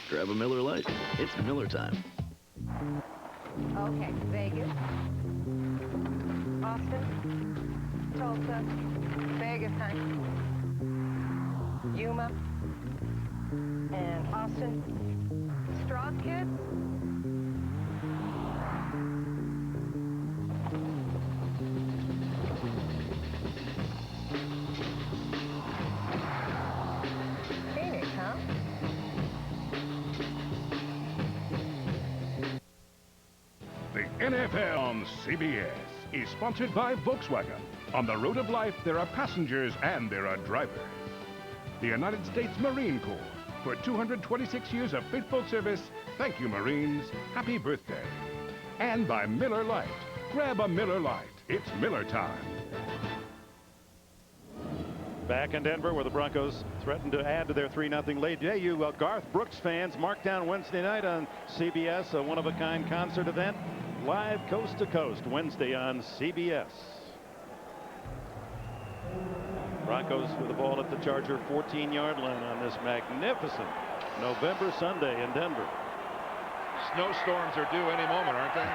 Grab a Miller Lite. It's Miller time. Okay, Vegas, Austin, Tulsa, Vegas, honey, Yuma, and Austin. Straws, kids? Phoenix, huh? The NFL on CBS is sponsored by Volkswagen. On the road of life, there are passengers and there are drivers. The United States Marine Corps. For 226 years of faithful service, thank you, Marines. Happy birthday. And by Miller Lite. Grab a Miller Lite. It's Miller time. Back in Denver, where the Broncos threatened to add to their 3-0 lead. Yeah, you Garth Brooks fans, mark down Wednesday night on CBS, a one-of-a-kind concert event, live coast to coast, Wednesday on CBS. Broncos with the ball at the Charger 14-yard line on this magnificent November Sunday in Denver. Snowstorms are due any moment, aren't they?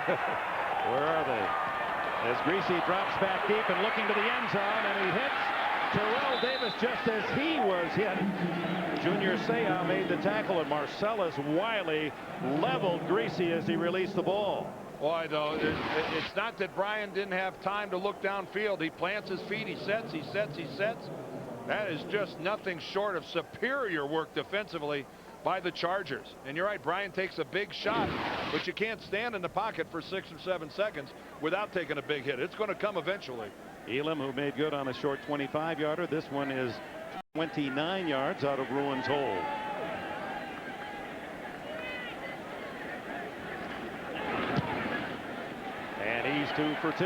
Where are they? As Greasy drops back deep and looking to the end zone, and he hits Terrell Davis just as he was hit. Junior Seau made the tackle, and Marcellus Wiley leveled Greasy as he released the ball. Boy, though, it's not that Brian didn't have time to look downfield. He plants his feet, he sets, he sets, he sets. That is just nothing short of superior work defensively by the Chargers. And you're right, Brian takes a big shot, but you can't stand in the pocket for 6 or 7 seconds without taking a big hit. It's going to come eventually. Elam, who made good on a short 25-yarder. This one is 29 yards out of Ruin's Hole. And he's 2 for 2.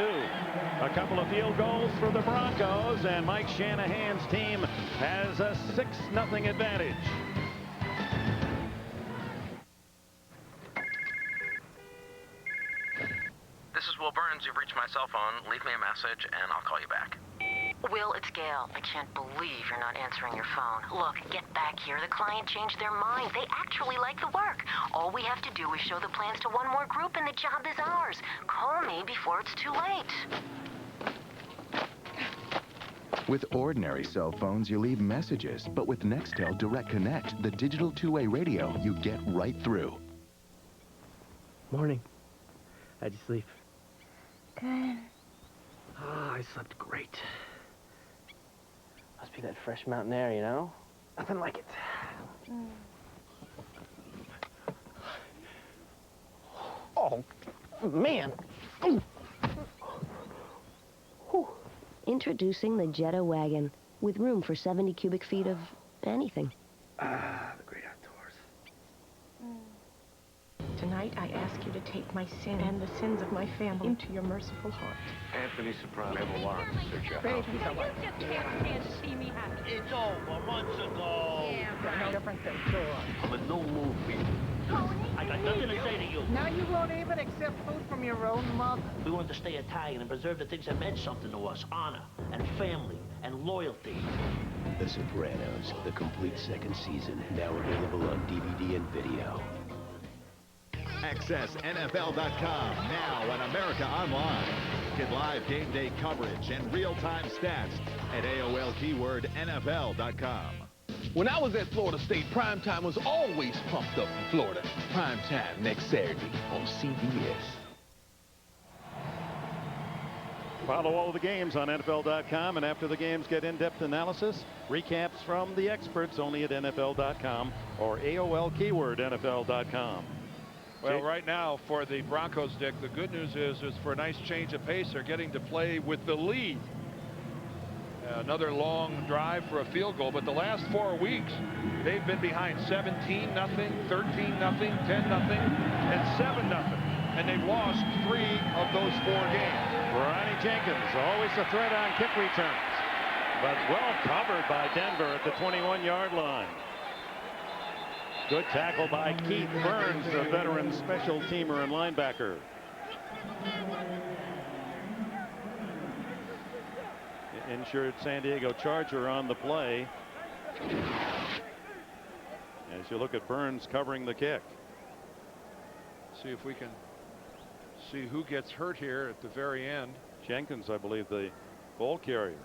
A couple of field goals for the Broncos, and Mike Shanahan's team has a 6-0 advantage. This is Will Burns. You've reached my cell phone. Leave me a message, and I'll call you back. Will, it's Gail. I can't believe you're not answering your phone. Look, get back here. The client changed their mind. They actually like the work. All we have to do is show the plans to one more group, and the job is ours. Call me before it's too late. With ordinary cell phones, you leave messages. But with Nextel Direct Connect, the digital two-way radio, you get right through. Morning. How'd you sleep? Good. Oh, I slept great. Must be that fresh mountain air, you know? Nothing like it. Oh, man. Introducing the Jetta wagon, with room for 70 cubic feet of anything. The great outdoors. Tonight, I ask you to take my sin and the sins of my family into your merciful heart. Anthony Soprano, we have a warrant to search your house. Baby, You just can't stand to see me happy. It's over months ago. Yeah, no different than yours. I'm a no movie. I got nothing to say to you. Now you won't even accept food from your own mother. We want to stay Italian and preserve the things that meant something to us. Honor and family and loyalty. The Sopranos, the complete second season, now available on DVD and video. Access NFL.com now on America Online. Get live game day coverage and real-time stats at AOL keyword NFL.com. When I was at Florida State, primetime was always pumped up in Florida. Primetime next Saturday on CBS. Follow all the games on NFL.com, and after the games get in-depth analysis, recaps from the experts only at NFL.com or AOL keyword NFL.com. Well, right now for the Broncos, Dick, the good news is for a nice change of pace, they're getting to play with the lead. Another long drive for a field goal, but the last 4 weeks, they've been behind 17-0, 13-0, 10-0, and 7-0. And they've lost 3 of those 4 games. Ronnie Jenkins, always a threat on kick returns, but well covered by Denver at the 21-yard line. Good tackle by Keith Burns, the veteran special teamer and linebacker. Injured San Diego Charger on the play. As you look at Burns covering the kick. See if we can see who gets hurt here at the very end. Jenkins, I believe, the ball carrier.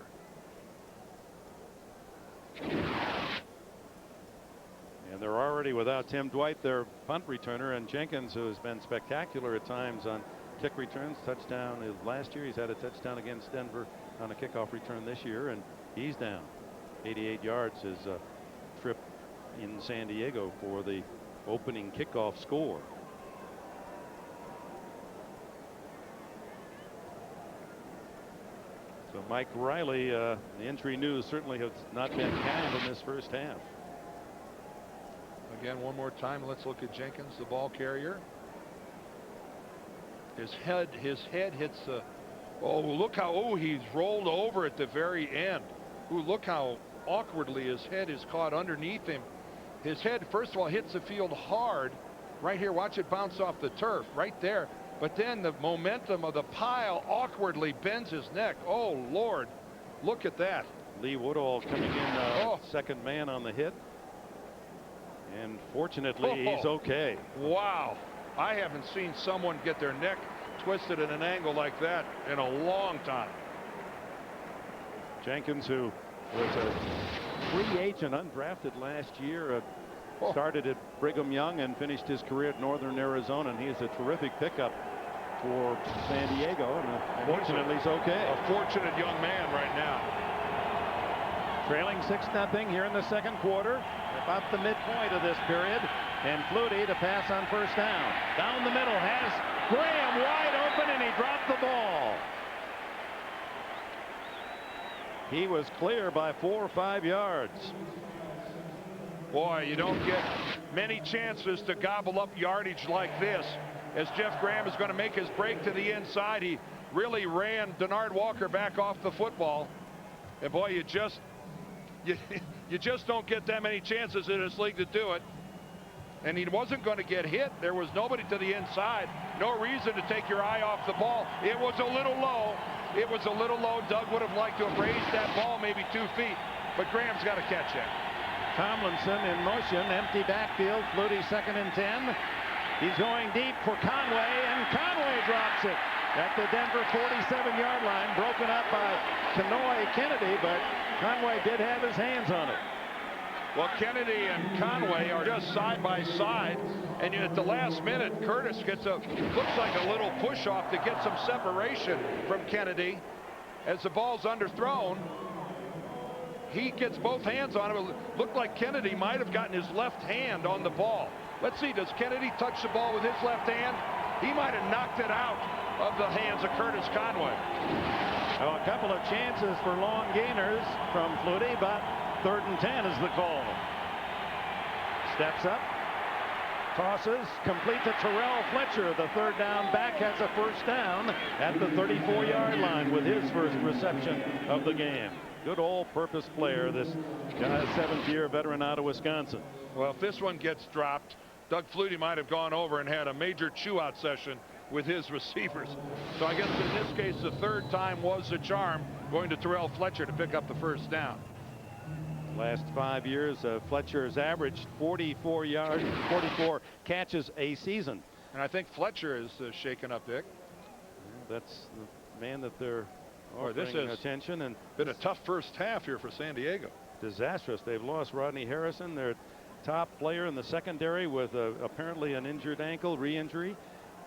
And they're already without Tim Dwight, their punt returner, and Jenkins, who has been spectacular at times on kick returns. Touchdown last year. He's had a touchdown against Denver on a kickoff return this year, and he's down. 88 yards, his trip in San Diego for the opening kickoff score. So Mike Riley, the injury news certainly has not been kind in this first half. Again, one more time, let's look at Jenkins, the ball carrier. His head hits the. Oh, look how, he's rolled over at the very end. Look how awkwardly his head is caught underneath him. His head, first of all, hits the field hard. Right here, watch it bounce off the turf, right there. But then the momentum of the pile awkwardly bends his neck. Oh, Lord, look at that. Lee Woodall coming in second man on the hit. And fortunately, he's okay. Wow. I haven't seen someone get their neck twisted at an angle like that in a long time. Jenkins, who was a free agent, undrafted last year, started at Brigham Young and finished his career at Northern Arizona, and he is a terrific pickup for San Diego. And fortunately, he's okay. A fortunate young man right now. Trailing 6-0 here in the second quarter, about the midpoint of this period. And Flutie to pass on first down. Down the middle has Graham wide open, and he dropped the ball. He was clear by 4 or 5 yards. Boy, you don't get many chances to gobble up yardage like this. As Jeff Graham is going to make his break to the inside, he really ran Denard Walker back off the football. And boy, you just don't get that many chances in this league to do it. And he wasn't going to get hit. There was nobody to the inside. No reason to take your eye off the ball. It was a little low. It was a little low. Doug would have liked to have raised that ball maybe 2 feet. But Graham's got to catch it. Tomlinson in motion. Empty backfield. Flutie 2nd and 10. He's going deep for Conway, and Conway drops it at the Denver 47-yard line. Broken up by Kenoy Kennedy, but Conway did have his hands on it. Well, Kennedy and Conway are just side by side, and at the last minute, Curtis gets looks like a little push off to get some separation from Kennedy. As the ball's underthrown, he gets both hands on it. It looked like Kennedy might have gotten his left hand on the ball. Let's see, does Kennedy touch the ball with his left hand? He might have knocked it out of the hands of Curtis Conway. Well, a couple of chances for long gainers from Flutie, but 3rd and 10 is the call. Steps up, tosses, complete to Terrell Fletcher. The 3rd down back has a first down at the 34-yard line with his first reception of the game. Good all-purpose player, this guy, 7th-year veteran out of Wisconsin. Well, if this one gets dropped, Doug Flutie might have gone over and had a major chew-out session with his receivers. So I guess in this case, the 3rd time was the charm, going to Terrell Fletcher to pick up the first down. Last 5 years, Fletcher has averaged 44 yards, 44 catches a season. And I think Fletcher is shaken up, Dick. That's the man that they're offering attention. And been a tough first half here for San Diego. Disastrous. They've lost Rodney Harrison, their top player in the secondary, with apparently an injured ankle, re-injury.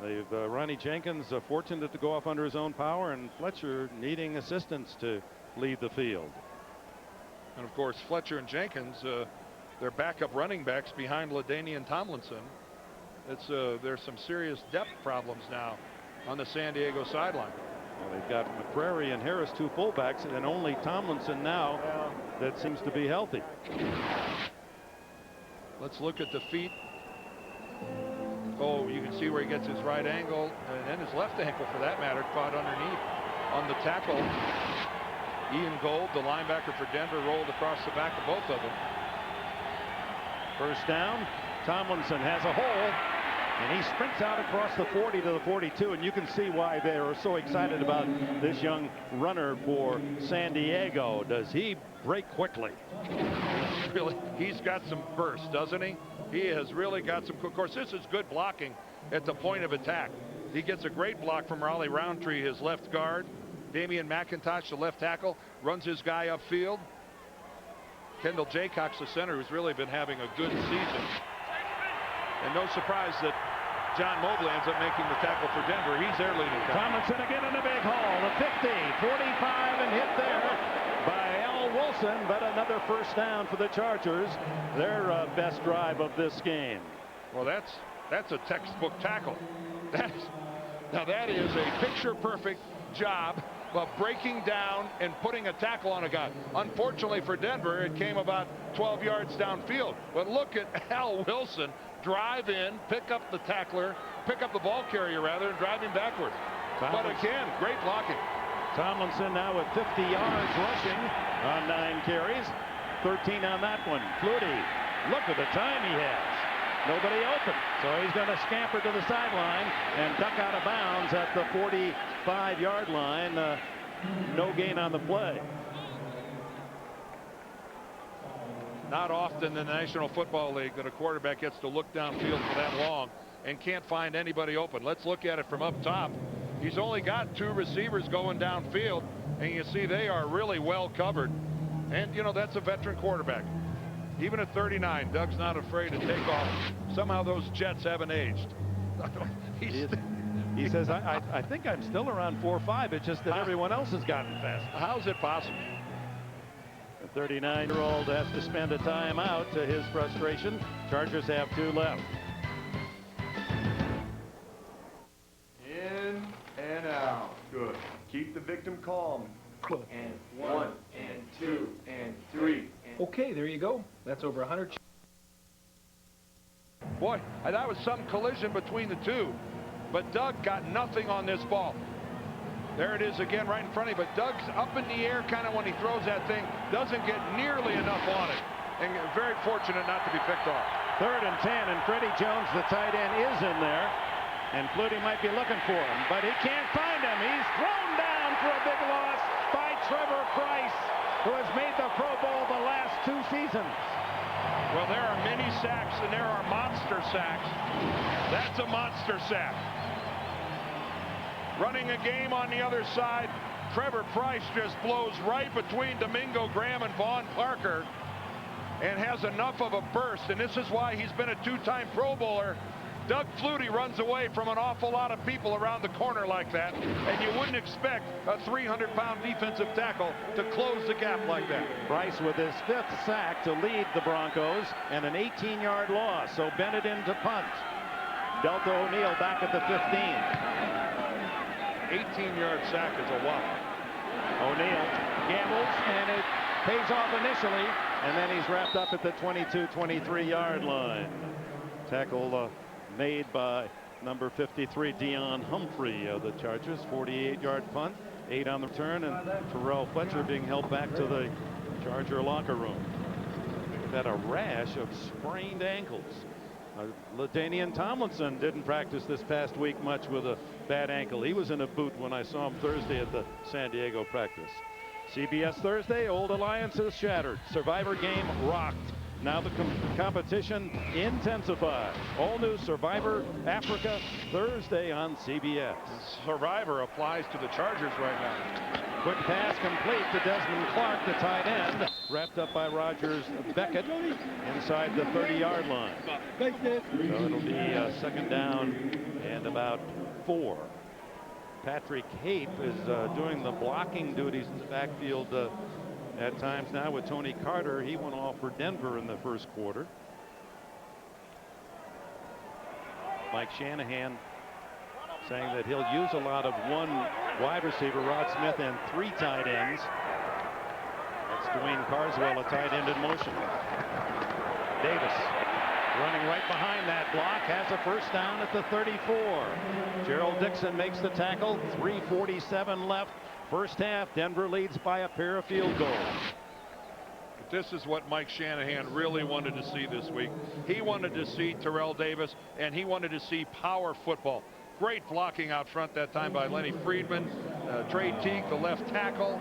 They've Ronnie Jenkins fortunate to go off under his own power, and Fletcher needing assistance to lead the field. And of course, Fletcher and Jenkins, their backup running backs behind LaDainian Tomlinson. There's some serious depth problems now on the San Diego sideline. Well, they've got McCrary and Harris, 2 fullbacks, and only Tomlinson now that seems to be healthy. Let's look at the feet. Oh, you can see where he gets his right ankle and then his left ankle, for that matter, caught underneath on the tackle. Ian Gold, the linebacker for Denver, rolled across the back of both of them. First down. Tomlinson has a hole, and he sprints out across the 40 to the 42, and you can see why they are so excited about this young runner for San Diego. Does he break quickly? He's got some burst, doesn't he? He has really got some. Of course, this is good blocking at the point of attack. He gets a great block from Raleigh Roundtree, his left guard. Damian McIntosh, the left tackle, runs his guy upfield. Kendall Jaycox, the center, who's really been having a good season. And no surprise that John Mobley ends up making the tackle for Denver. He's their leading tackle. Tomlinson again in the big hole. The 50, 45, and hit there by Al Wilson, but another first down for the Chargers. Their best drive of this game. Well, that's a textbook tackle. Now that is a picture-perfect job of breaking down and putting a tackle on a guy. Unfortunately for Denver, it came about 12 yards downfield. But look at Al Wilson drive in, pick up the tackler, pick up the ball carrier rather, and drive him backward. But again, great blocking. Tomlinson now with 50 yards rushing on 9 carries. 13 on that one. Flutie, look at the time he has. Nobody open, so he's going to scamper to the sideline and duck out of bounds at the 45-yard line. No gain on the play. Not often in the National Football League that a quarterback gets to look downfield for that long and can't find anybody open. Let's look at it from up top. He's only got 2 receivers going downfield, and you see they are really well covered. And, you know, that's a veteran quarterback. Even at 39, Doug's not afraid to take off. Somehow those Jets haven't aged. He says, I think I'm still around 4.5. It's just that everyone else has gotten faster. How's it possible? The 39-year-old has to spend a timeout to his frustration. Chargers have 2 left. In and out. Good. Keep the victim calm. And 1 and 2 and 3. Okay, there you go. That's over 100. Boy, that was some collision between the two. But Doug got nothing on this ball. There it is again right in front of him. But Doug's up in the air kind of when he throws that thing. Doesn't get nearly enough on it. And very fortunate not to be picked off. 3rd and 10, and Freddie Jones, the tight end, is in there. And Flutie might be looking for him, but he can't find him. He's thrown down for a big loss by Trevor Price, who has made the Pro Bowl the last 2 seasons. Well, there are many sacks and there are monster sacks. That's a monster sack. Running a game on the other side, Trevor Price just blows right between Domingo Graham and Vaughn Parker and has enough of a burst, and this is why he's been a 2-time Pro Bowler. Doug Flutie runs away from an awful lot of people around the corner like that, and you wouldn't expect a 300-pound defensive tackle to close the gap like that. Bryce with his 5th sack to lead the Broncos, and an 18-yard loss, so Bennett in to punt. Delta O'Neal back at the 15. 18-yard sack is a whopper. O'Neal gambles, and it pays off initially, and then he's wrapped up at the 22-23-yard line. Tackle made by number 53, Dion Humphrey of the Chargers. 48-yard punt, 8 on the return, and Terrell Fletcher being held back to the Charger locker room. They've had a rash of sprained ankles. LaDainian Tomlinson didn't practice this past week much with a bad ankle. He was in a boot when I saw him Thursday at the San Diego practice. CBS Thursday, old alliances shattered. Survivor game rocked. Now the competition intensifies. All new Survivor Africa Thursday on CBS. Survivor applies to the Chargers right now. Quick pass complete to Desmond Clark, the tight end. Wrapped up by Rogers Beckett inside the 30-yard line. So it'll be 2nd down and about 4. Patrick Hape is doing the blocking duties in the backfield at times now with Tony Carter. He went off for Denver in the first quarter. Mike Shanahan saying that he'll use a lot of one wide receiver, Rod Smith, and 3 tight ends. That's Dwayne Carswell, a tight end in motion. Davis running right behind that block, has a first down at the 34. Gerald Dixon makes the tackle. 3:47 left. First half. Denver leads by a pair of field goals. This is what Mike Shanahan really wanted to see this week. He wanted to see Terrell Davis, and he wanted to see power football. Great blocking out front that time by Lenny Friedman. Trey Teague, the left tackle.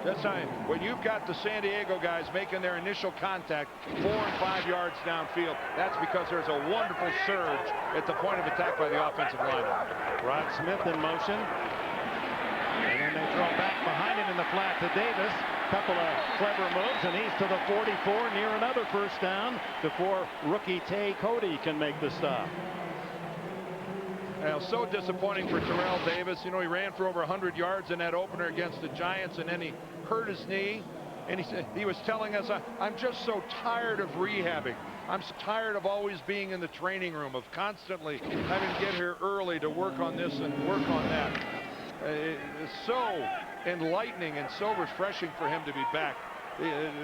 That's time when you've got the San Diego guys making their initial contact 4 and 5 yards downfield. That's because there's a wonderful surge at the point of attack by the offensive line. Rod Smith in motion. And then they throw back behind it in the flat to Davis. Couple of clever moves, and he's to the 44 near another first down before rookie Tay Cody can make the stop. Now, so disappointing for Terrell Davis. You know, he ran for over 100 yards in that opener against the Giants, and then he hurt his knee. And he was telling us, I'm just so tired of rehabbing. I'm so tired of always being in the training room, of constantly having to get here early to work on this and work on that. It's so enlightening and so refreshing for him to be back.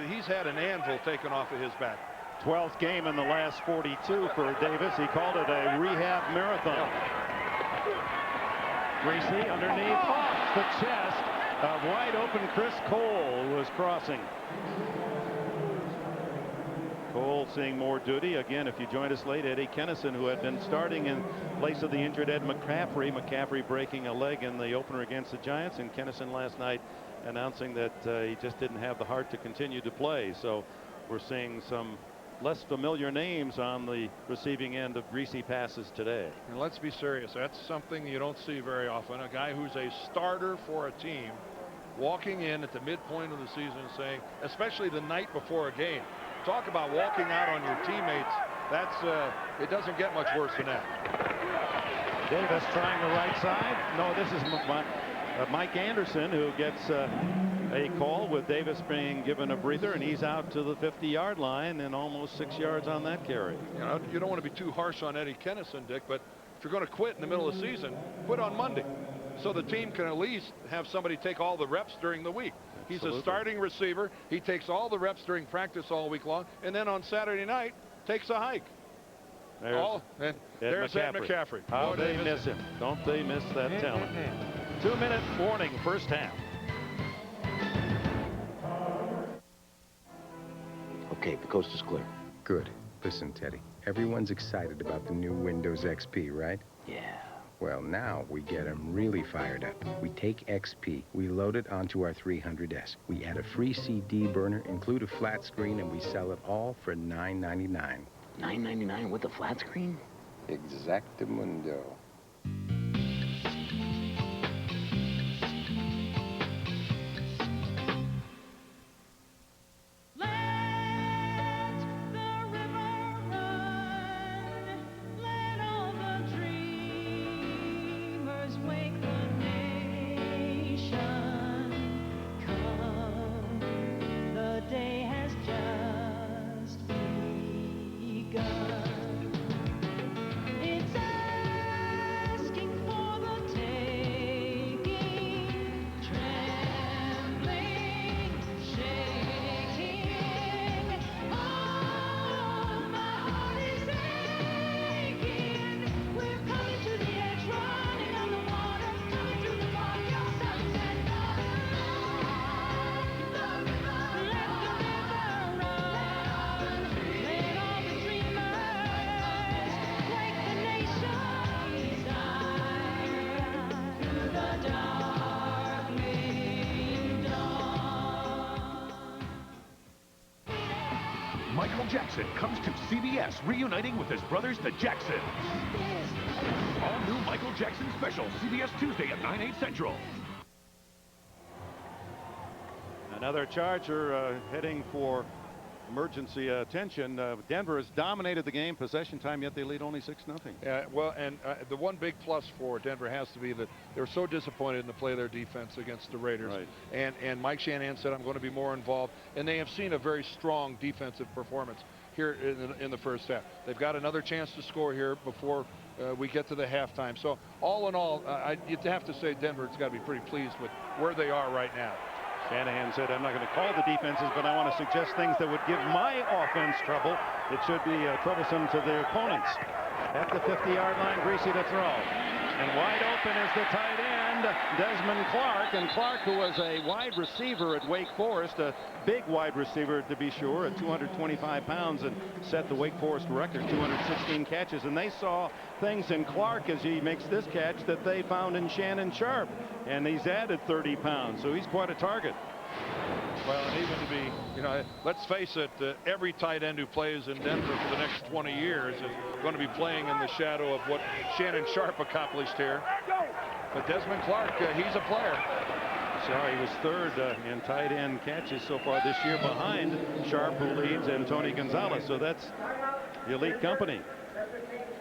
He's had an anvil taken off of his back. 12th game in the last 42 for Davis. He called it a rehab marathon. Greasy underneath, off the chest of wide open Chris Cole, who was crossing. Cole seeing more duty. Again, if you joined us late, Eddie Kennison, who had been starting in place of the injured Ed McCaffrey. McCaffrey breaking a leg in the opener against the Giants, and Kennison last night announcing that he just didn't have the heart to continue to play. So we're seeing some less familiar names on the receiving end of greasy passes today. And let's be serious, that's something you don't see very often. A guy who's a starter for a team walking in at the midpoint of the season and saying, especially the night before a game, talk about walking out on your teammates. That's it doesn't get much worse than that. Davis trying the right side. No, this is Mike Anderson, who gets a call with Davis being given a breather, and he's out to the 50-yard line and almost 6 yards on that carry. You know, you don't want to be too harsh on Eddie Kennison, Dick, but if you're going to quit in the middle of the season, quit on Monday, so the team can at least have somebody take all the reps during the week. He's a starting receiver. He takes all the reps during practice all week long, and then on Saturday night takes a hike. There's Ed McCaffrey. How they miss him. Don't they miss that talent? 2-minute warning, first half. Okay, the coast is clear. Good. Listen, Teddy, everyone's excited about the new Windows XP, right? Yeah. Well, now we get them really fired up. We take XP, we load it onto our 300S. We add a free CD burner, include a flat screen, and we sell it all for $9.99. $9.99 with a flat screen? Exactamundo. Michael Jackson comes to CBS, reuniting with his brothers, the Jacksons. All new Michael Jackson special, CBS Tuesday at 9/8 Central. Another Charger heading for emergency attention. Denver has dominated the game, possession time, yet they lead only 6-0. Yeah, well, and the one big plus for Denver has to be that they're so disappointed in the play of their defense against the Raiders. Right. And Mike Shanahan said, I'm going to be more involved. And they have seen a very strong defensive performance here in the first half. They've got another chance to score here before we get to the halftime. So all in all, you'd have to say Denver's got to be pretty pleased with where they are right now. Shanahan said, I'm not going to call the defenses, but I want to suggest things that would give my offense trouble. It should be troublesome to the opponents. At the 50-yard line, Greasy to throw. And wide open is the tight end, Desmond Clark. And Clark, who was a wide receiver at Wake Forest, a big wide receiver to be sure, at 225 pounds, and set the Wake Forest record, 216 catches. And they saw things in Clark as he makes this catch that they found in Shannon Sharp. And he's added 30 pounds, so he's quite a target. Well, and even to be, you know, let's face it, every tight end who plays in Denver for the next 20 years is going to be playing in the shadow of what Shannon Sharp accomplished here. But Desmond Clark, he's a player. So he was third in tight end catches so far this year behind Sharp, who leads, and Tony Gonzalez. So that's the elite company.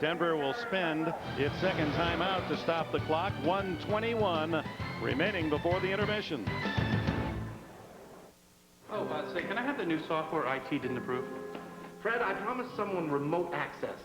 Denver will spend its second timeout to stop the clock. 1:21 remaining before the intermission. Oh, say, can I have the new software IT didn't approve? Fred, I promised someone remote access.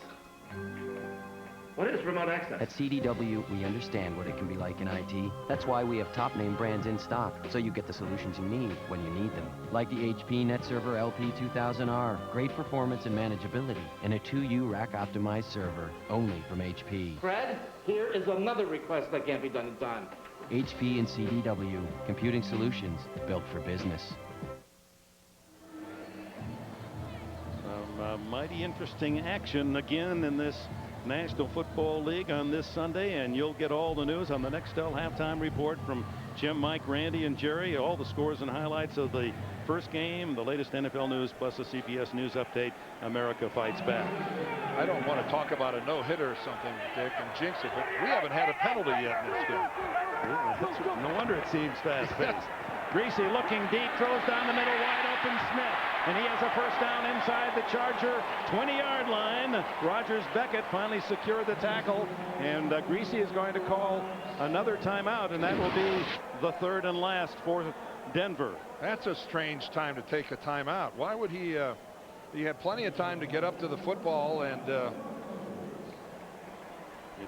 What is remote access? At CDW, we understand what it can be like in IT. That's why we have top name brands in stock, so you get the solutions you need when you need them. Like the HP NetServer LP2000R, great performance and manageability, and a 2U rack optimized server, only from HP. Fred, here is another request that can't be done in time. HP and CDW, computing solutions built for business. Some mighty interesting action again in this National Football League on this Sunday, and you'll get all the news on the Nextel halftime report from Jim, Mike, Randy, and Jerry. All the scores and highlights of the first game, the latest NFL news, plus a CBS News update. America fights back. I don't want to talk about a no-hitter or something, Dick, and jinx it, but we haven't had a penalty yet in this game. No wonder it seems fast-paced. Greasy looking deep, throws down the middle, wide open Smith. And he has a first down inside the Charger 20-yard line. Rogers Beckett finally secured the tackle, and Greasy is going to call another timeout, and that will be the third and last for Denver. That's a strange time to take a timeout. Why would he? He had plenty of time to get up to the football, and did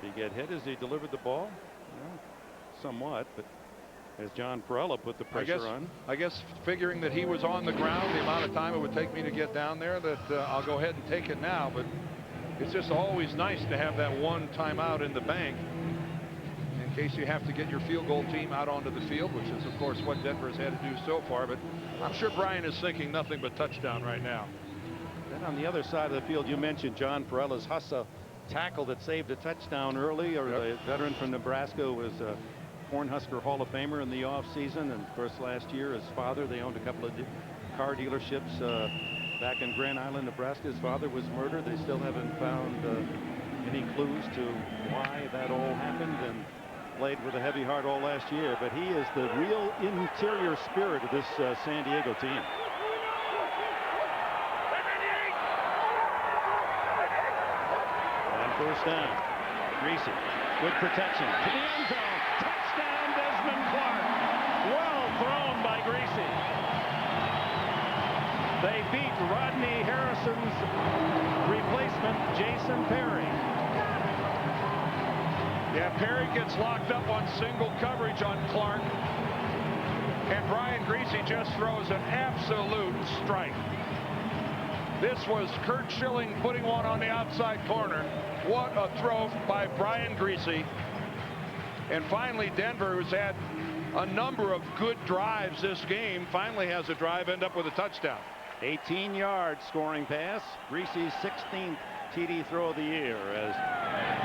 he get hit as he delivered the ball? Well, somewhat, but as John Perella put the pressure on. I guess figuring that he was on the ground, the amount of time it would take me to get down there, that I'll go ahead and take it now. But it's just always nice to have that one timeout in the bank in case you have to get your field goal team out onto the field, which is, of course, what Denver has had to do so far. But I'm sure Brian is thinking nothing but touchdown right now. Then on the other side of the field, you mentioned John Perella's Hussa tackle that saved a touchdown early, or the veteran from Nebraska was Cornhusker Hall of Famer in the offseason. And of course last year his father, they owned a couple of car dealerships back in Grand Island, Nebraska. His father was murdered. They still haven't found any clues to why that all happened, and played with a heavy heart all last year. But he is the real interior spirit of this San Diego team. And first down. Greasy, good protection to the end zone. Touchdown, Desmond Clark. Well thrown by Greasy. They beat Rodney Harrison's replacement, Jason Perry. Yeah, Perry gets locked up on single coverage on Clark. And Brian Greasy just throws an absolute strike. This was Kurt Schilling putting one on the outside corner. What a throw by Brian Greasy. And finally, Denver, who's had a number of good drives this game, finally has a drive, end up with a touchdown. 18-yard scoring pass. Greasy's 16th TD throw of the year as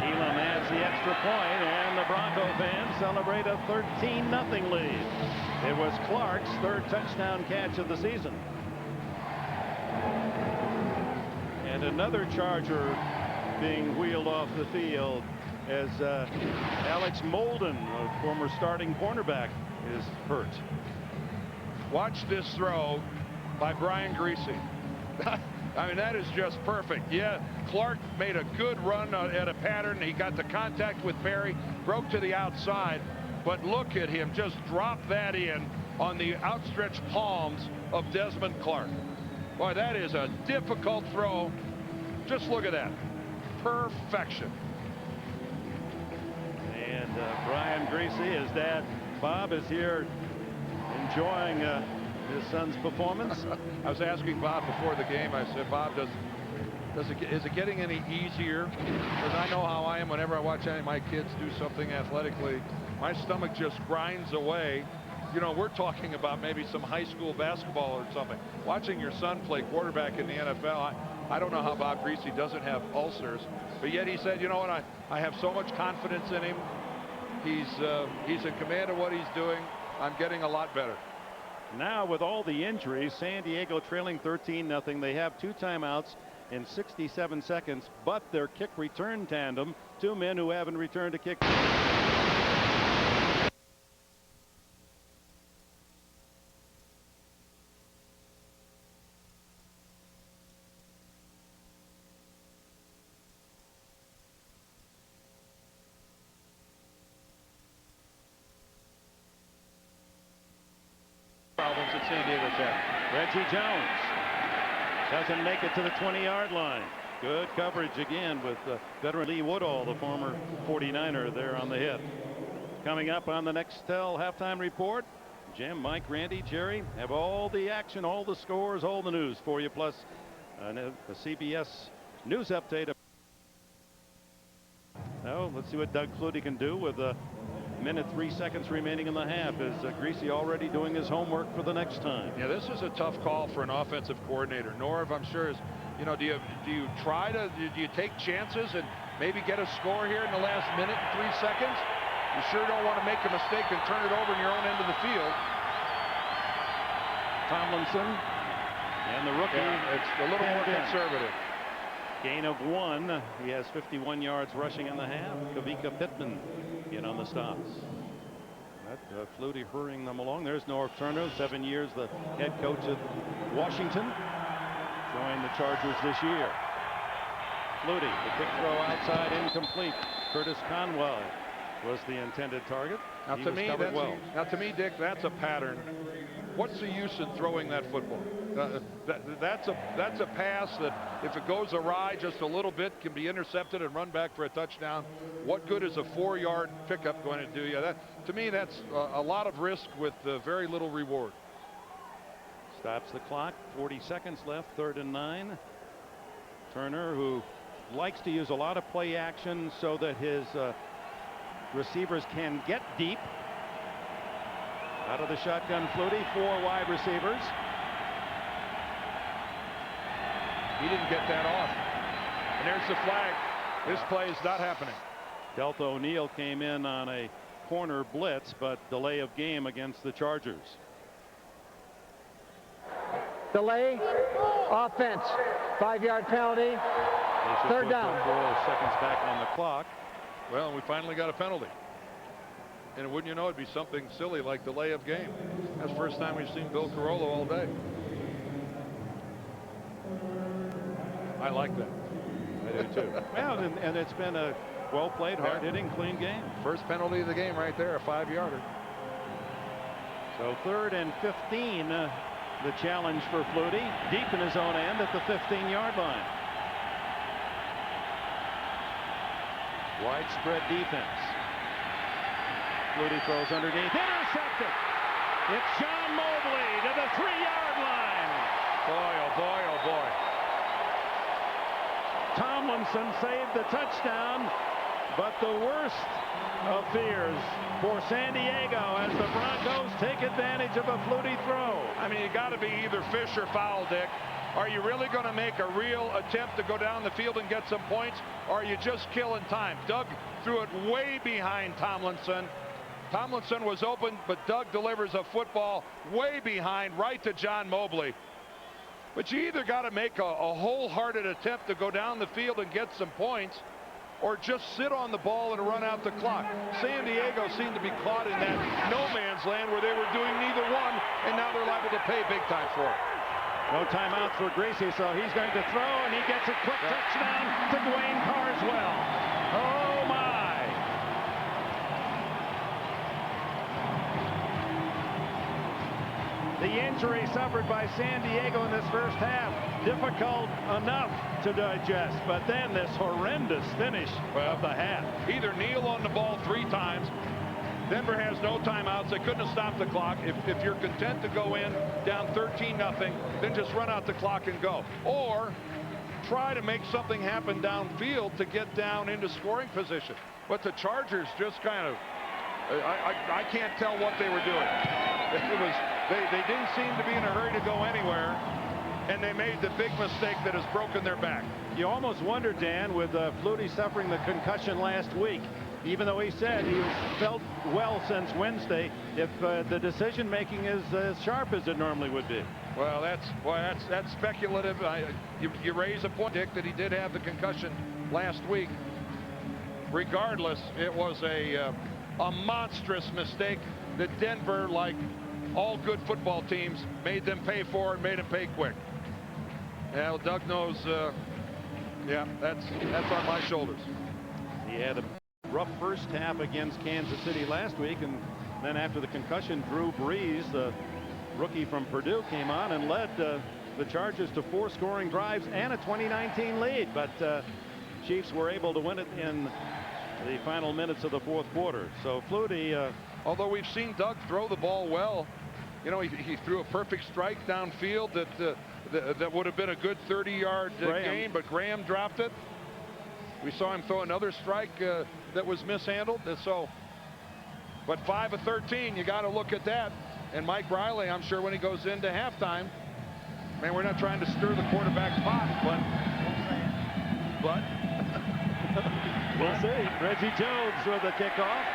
Elam adds the extra point, and the Bronco fans celebrate a 13-0 lead. It was Clark's third touchdown catch of the season. And another Charger being wheeled off the field as Alex Molden, a former starting cornerback, is hurt. Watch this throw by Brian Greasy. I mean, that is just perfect. Yeah, Clark made a good run at a pattern. He got the contact with Perry, broke to the outside, but look at him just drop that in on the outstretched palms of Desmond Clark. Boy, that is a difficult throw. Just look at that. Perfection. Brian Greasy, his dad, Bob, is here enjoying his son's performance. I was asking Bob before the game. I said, Bob, is it getting any easier? Because I know how I am whenever I watch any of my kids do something athletically. My stomach just grinds away. You know, we're talking about maybe some high school basketball or something. Watching your son play quarterback in the NFL, I don't know how Bob Greasy doesn't have ulcers. But yet he said, you know what, I have so much confidence in him. He's in command of what he's doing. I'm getting a lot better. Now with all the injuries, San Diego trailing 13-0. They have 2 timeouts in 67 seconds, but their kick return tandem, 2 men who haven't returned a kick. Problems at San Diego Tech. Reggie Jones doesn't make it to the 20-yard line. Good coverage again with veteran Lee Woodall, the former 49er, there on the hit. Coming up on the Nextel halftime report, Jim, Mike, Randy, Jerry have all the action, all the scores, all the news for you, plus a CBS news update. Now let's see what Doug Flutie can do with a minute 3 seconds remaining in the half. Is Greasy already doing his homework for the next time? Yeah, this is a tough call for an offensive coordinator. Norv, I'm sure, is, you know, do you try to, do you take chances and maybe get a score here in the last minute and 3 seconds? You sure don't want to make a mistake and turn it over in your own end of the field. Tomlinson and the rookie. Yeah, it's a little more conservative. Gain of 1. He has 51 yards rushing in the half. Kavika Pittman in on the stops. That Flutie hurrying them along. There's Norv Turner, 7 years the head coach of Washington. Joined the Chargers this year. Flutie, the quick throw outside, incomplete. Curtis Conwell was the intended target. Now to me, Dick, that's a pattern. What's the use in throwing that football? That's a pass that, if it goes awry just a little bit, can be intercepted and run back for a touchdown. What good is a 4-yard pickup going to do you? To me, that's a lot of risk with very little reward. Stops the clock. 40 seconds left. 3rd and 9. Turner, who likes to use a lot of play action so that his receivers can get deep. Out of the shotgun, Flutie, 4 wide receivers. He didn't get that off. And there's the flag. This play is not happening. Delta O'Neal came in on a corner blitz, but delay of game against the Chargers. Delay, offense, 5-yard penalty, 3rd down. 4 seconds back on the clock. Well, we finally got a penalty. And wouldn't you know, it'd be something silly like delay of game. That's the first time we've seen Bill Carollo all day. I like that. I do too. Well, and it's been a well-played, hard-hitting, clean game. First penalty of the game right there, a 5-yarder. So 3rd and 15, the challenge for Flutie, deep in his own end at the 15-yard line. Widespread defense. Flutie throws underneath, intercepted. It's John Mobley to the 3-yard line. Boy, oh boy, oh boy. Tomlinson saved the touchdown, but the worst of fears for San Diego as the Broncos take advantage of a Flutie throw. I mean, you got to be either fish or foul, Dick. Are you really going to make a real attempt to go down the field and get some points, or are you just killing time? Doug threw it way behind Tomlinson. Tomlinson was open, but Doug delivers a football way behind, right to John Mobley. But you either got to make a wholehearted attempt to go down the field and get some points, or just sit on the ball and run out the clock. San Diego seemed to be caught in that no man's land where they were doing neither one, and now they're liable to pay big time for it. No timeout for Greasy, so he's going to throw, and he gets a quick touchdown to Dwayne Carswell. Oh, my. The injury suffered by San Diego in this first half, difficult enough to digest, but then this horrendous finish of the half. Either kneel on the ball 3 times. Denver has no timeouts. They couldn't have stopped the clock. If you're content to go in down 13-0, then just run out the clock and go. Or try to make something happen downfield to get down into scoring position. But the Chargers just kind of, I can't tell what they were doing. They didn't seem to be in a hurry to go anywhere, and they made the big mistake that has broken their back. You almost wonder, Dan, with Flutie suffering the concussion last week, even though he said he felt well since Wednesday, if the decision making is as sharp as it normally would be. Well, that's speculative. You raise a point, Dick, that he did have the concussion last week. Regardless, it was a monstrous mistake that Denver, like all good football teams, made them pay for and made them pay quick. Well, Doug knows, yeah, that's on my shoulders. He had a rough first half against Kansas City last week, and then after the concussion, Drew Brees, the rookie from Purdue, came on and led the Chargers to 4 scoring drives and a 2019 lead, but Chiefs were able to win it in the final minutes of the fourth quarter. So Flutie, although we've seen Doug throw the ball well, you know, he threw a perfect strike downfield that would have been a good 30-yard gain, but Graham dropped it. We saw him throw another strike that was mishandled. So, but 5 of 13, you got to look at that. And Mike Riley, I'm sure when he goes into halftime, man, we're not trying to stir the quarterback's pot, but we'll see. Reggie Jones with the kickoff,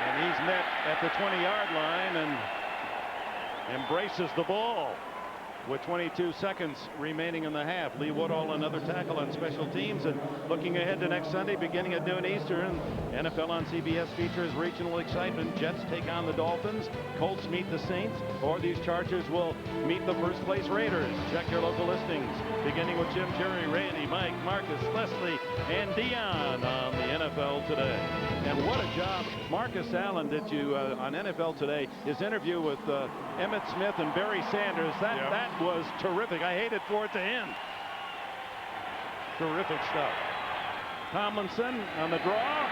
and he's met at the 20-yard line and embraces the ball with 22 seconds remaining in the half. Lee Woodall another tackle on special teams. And looking ahead to next Sunday beginning at noon Eastern, NFL on CBS features regional excitement. Jets take on the Dolphins, Colts meet the Saints, or these Chargers will meet the first place Raiders. Check your local listings beginning with Jim, Jerry, Randy, Mike, Marcus, Leslie, and Dion on the NFL Today. And what a job Marcus Allen did you on NFL Today. His interview with Emmitt Smith and Barry Sanders, that was terrific. I hated for it to end. Terrific stuff. Tomlinson on the draw,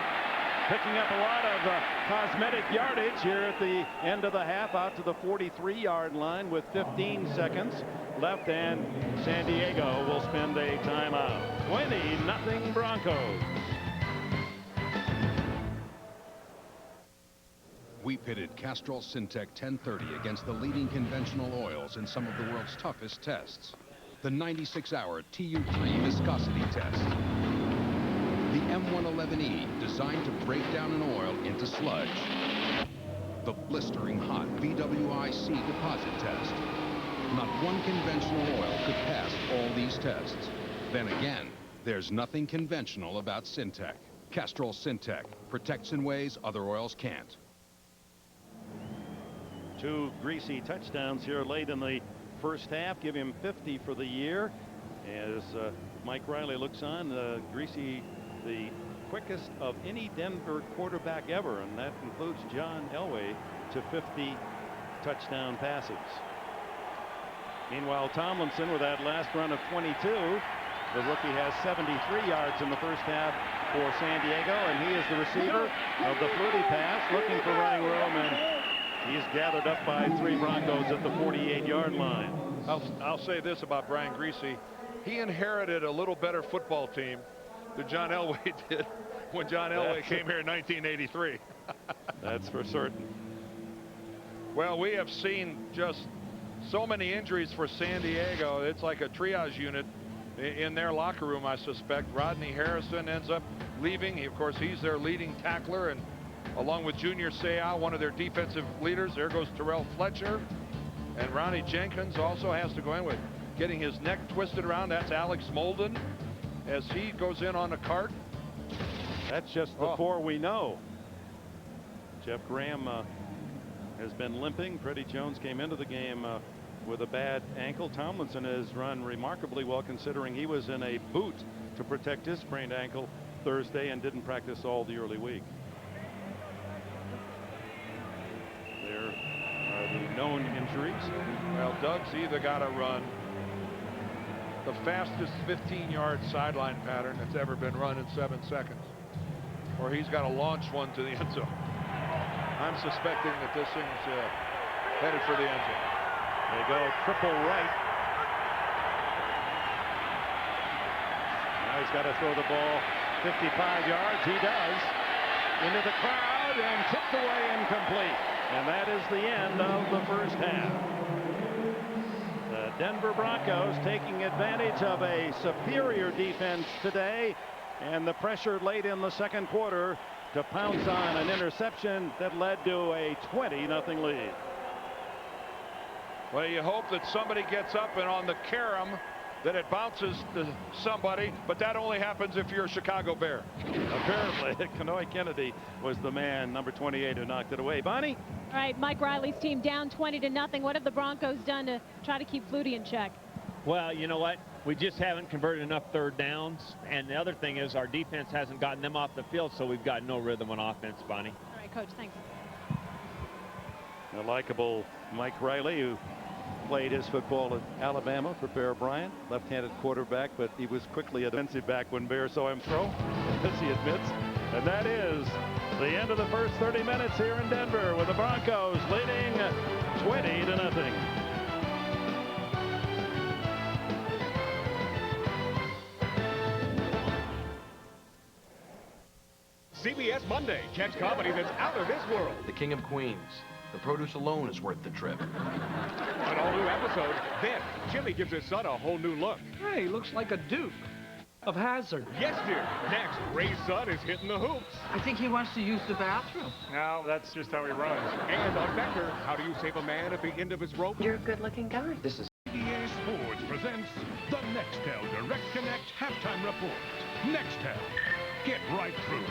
picking up a lot of cosmetic yardage here at the end of the half, out to the 43-yard line with 15 seconds left, and San Diego will spend a timeout. 20-0 Broncos. We pitted Castrol Syntec 1030 against the leading conventional oils in some of the world's toughest tests. The 96-hour TU3 viscosity test. The M111E, designed to break down an oil into sludge. The blistering hot BWIC deposit test. Not one conventional oil could pass all these tests. Then again, there's nothing conventional about Syntec. Castrol Syntec protects in ways other oils can't. 2 greasy touchdowns here late in the first half, give him 50 for the year. As Mike Riley looks on, Greasy, the quickest of any Denver quarterback ever, and that includes John Elway, to 50 touchdown passes. Meanwhile, Tomlinson, with that last run of 22, the rookie has 73 yards in the first half for San Diego, and he is the receiver of the Flutie pass, looking for running room, and he's gathered up by 3 Broncos at the 48-yard line. I'll say this about Brian Greasy. He inherited a little better football team than John Elway did when John Elway came here in 1983. That's for certain. Well, we have seen just so many injuries for San Diego. It's like a triage unit in their locker room, I suspect. Rodney Harrison ends up leaving. Of course, he's their leading tackler, and along with Junior Seau, one of their defensive leaders. There goes Terrell Fletcher. And Ronnie Jenkins also has to go in with getting his neck twisted around. That's Alex Molden as he goes in on a cart. That's just the 4 we know. Jeff Graham has been limping. Freddie Jones came into the game with a bad ankle. Tomlinson has run remarkably well, considering he was in a boot to protect his sprained ankle Thursday and didn't practice all the early week. There are known injuries. Well, Doug's either got to run the fastest 15-yard sideline pattern that's ever been run in 7 seconds, or he's got to launch one to the end zone. I'm suspecting that this thing's headed for the end zone. They go triple right. Now he's got to throw the ball 55 yards. He does. Into the crowd and tipped away incomplete. And that is the end of the first half. The Denver Broncos taking advantage of a superior defense today and the pressure late in the second quarter to pounce on an interception that led to a 20-0 lead. Well, you hope that somebody gets up and on the carom that it bounces to somebody, but that only happens if you're a Chicago Bear. Apparently, Kanoy Kennedy was the man, number 28, who knocked it away. Bonnie? All right, Mike Riley's team down 20-0. What have the Broncos done to try to keep Flutie in check? Well, you know what? We just haven't converted enough third downs. And the other thing is our defense hasn't gotten them off the field, so we've got no rhythm on offense, Bonnie. All right, Coach, thanks. A likable Mike Riley, who played his football at Alabama for Bear Bryant, left-handed quarterback, but he was quickly a defensive back when Bear saw him throw, as he admits. And that is the end of the first 30 minutes here in Denver, with the Broncos leading 20-0. CBS Monday. Catch comedy that's out of this world. The King of Queens. The produce alone is worth the trip. An all-new episode. Then, Jimmy gives his son a whole new look. Hey, looks like a Duke of Hazzard. Yes, dear. Next, Ray's son is hitting the hoops. I think he wants to use the bathroom. No, that's just how he runs. And on Becker, how do you save a man at the end of his rope? You're a good-looking guy. This is EA Sports presents the Nextel Direct Connect Halftime Report. Nextel. Get right through.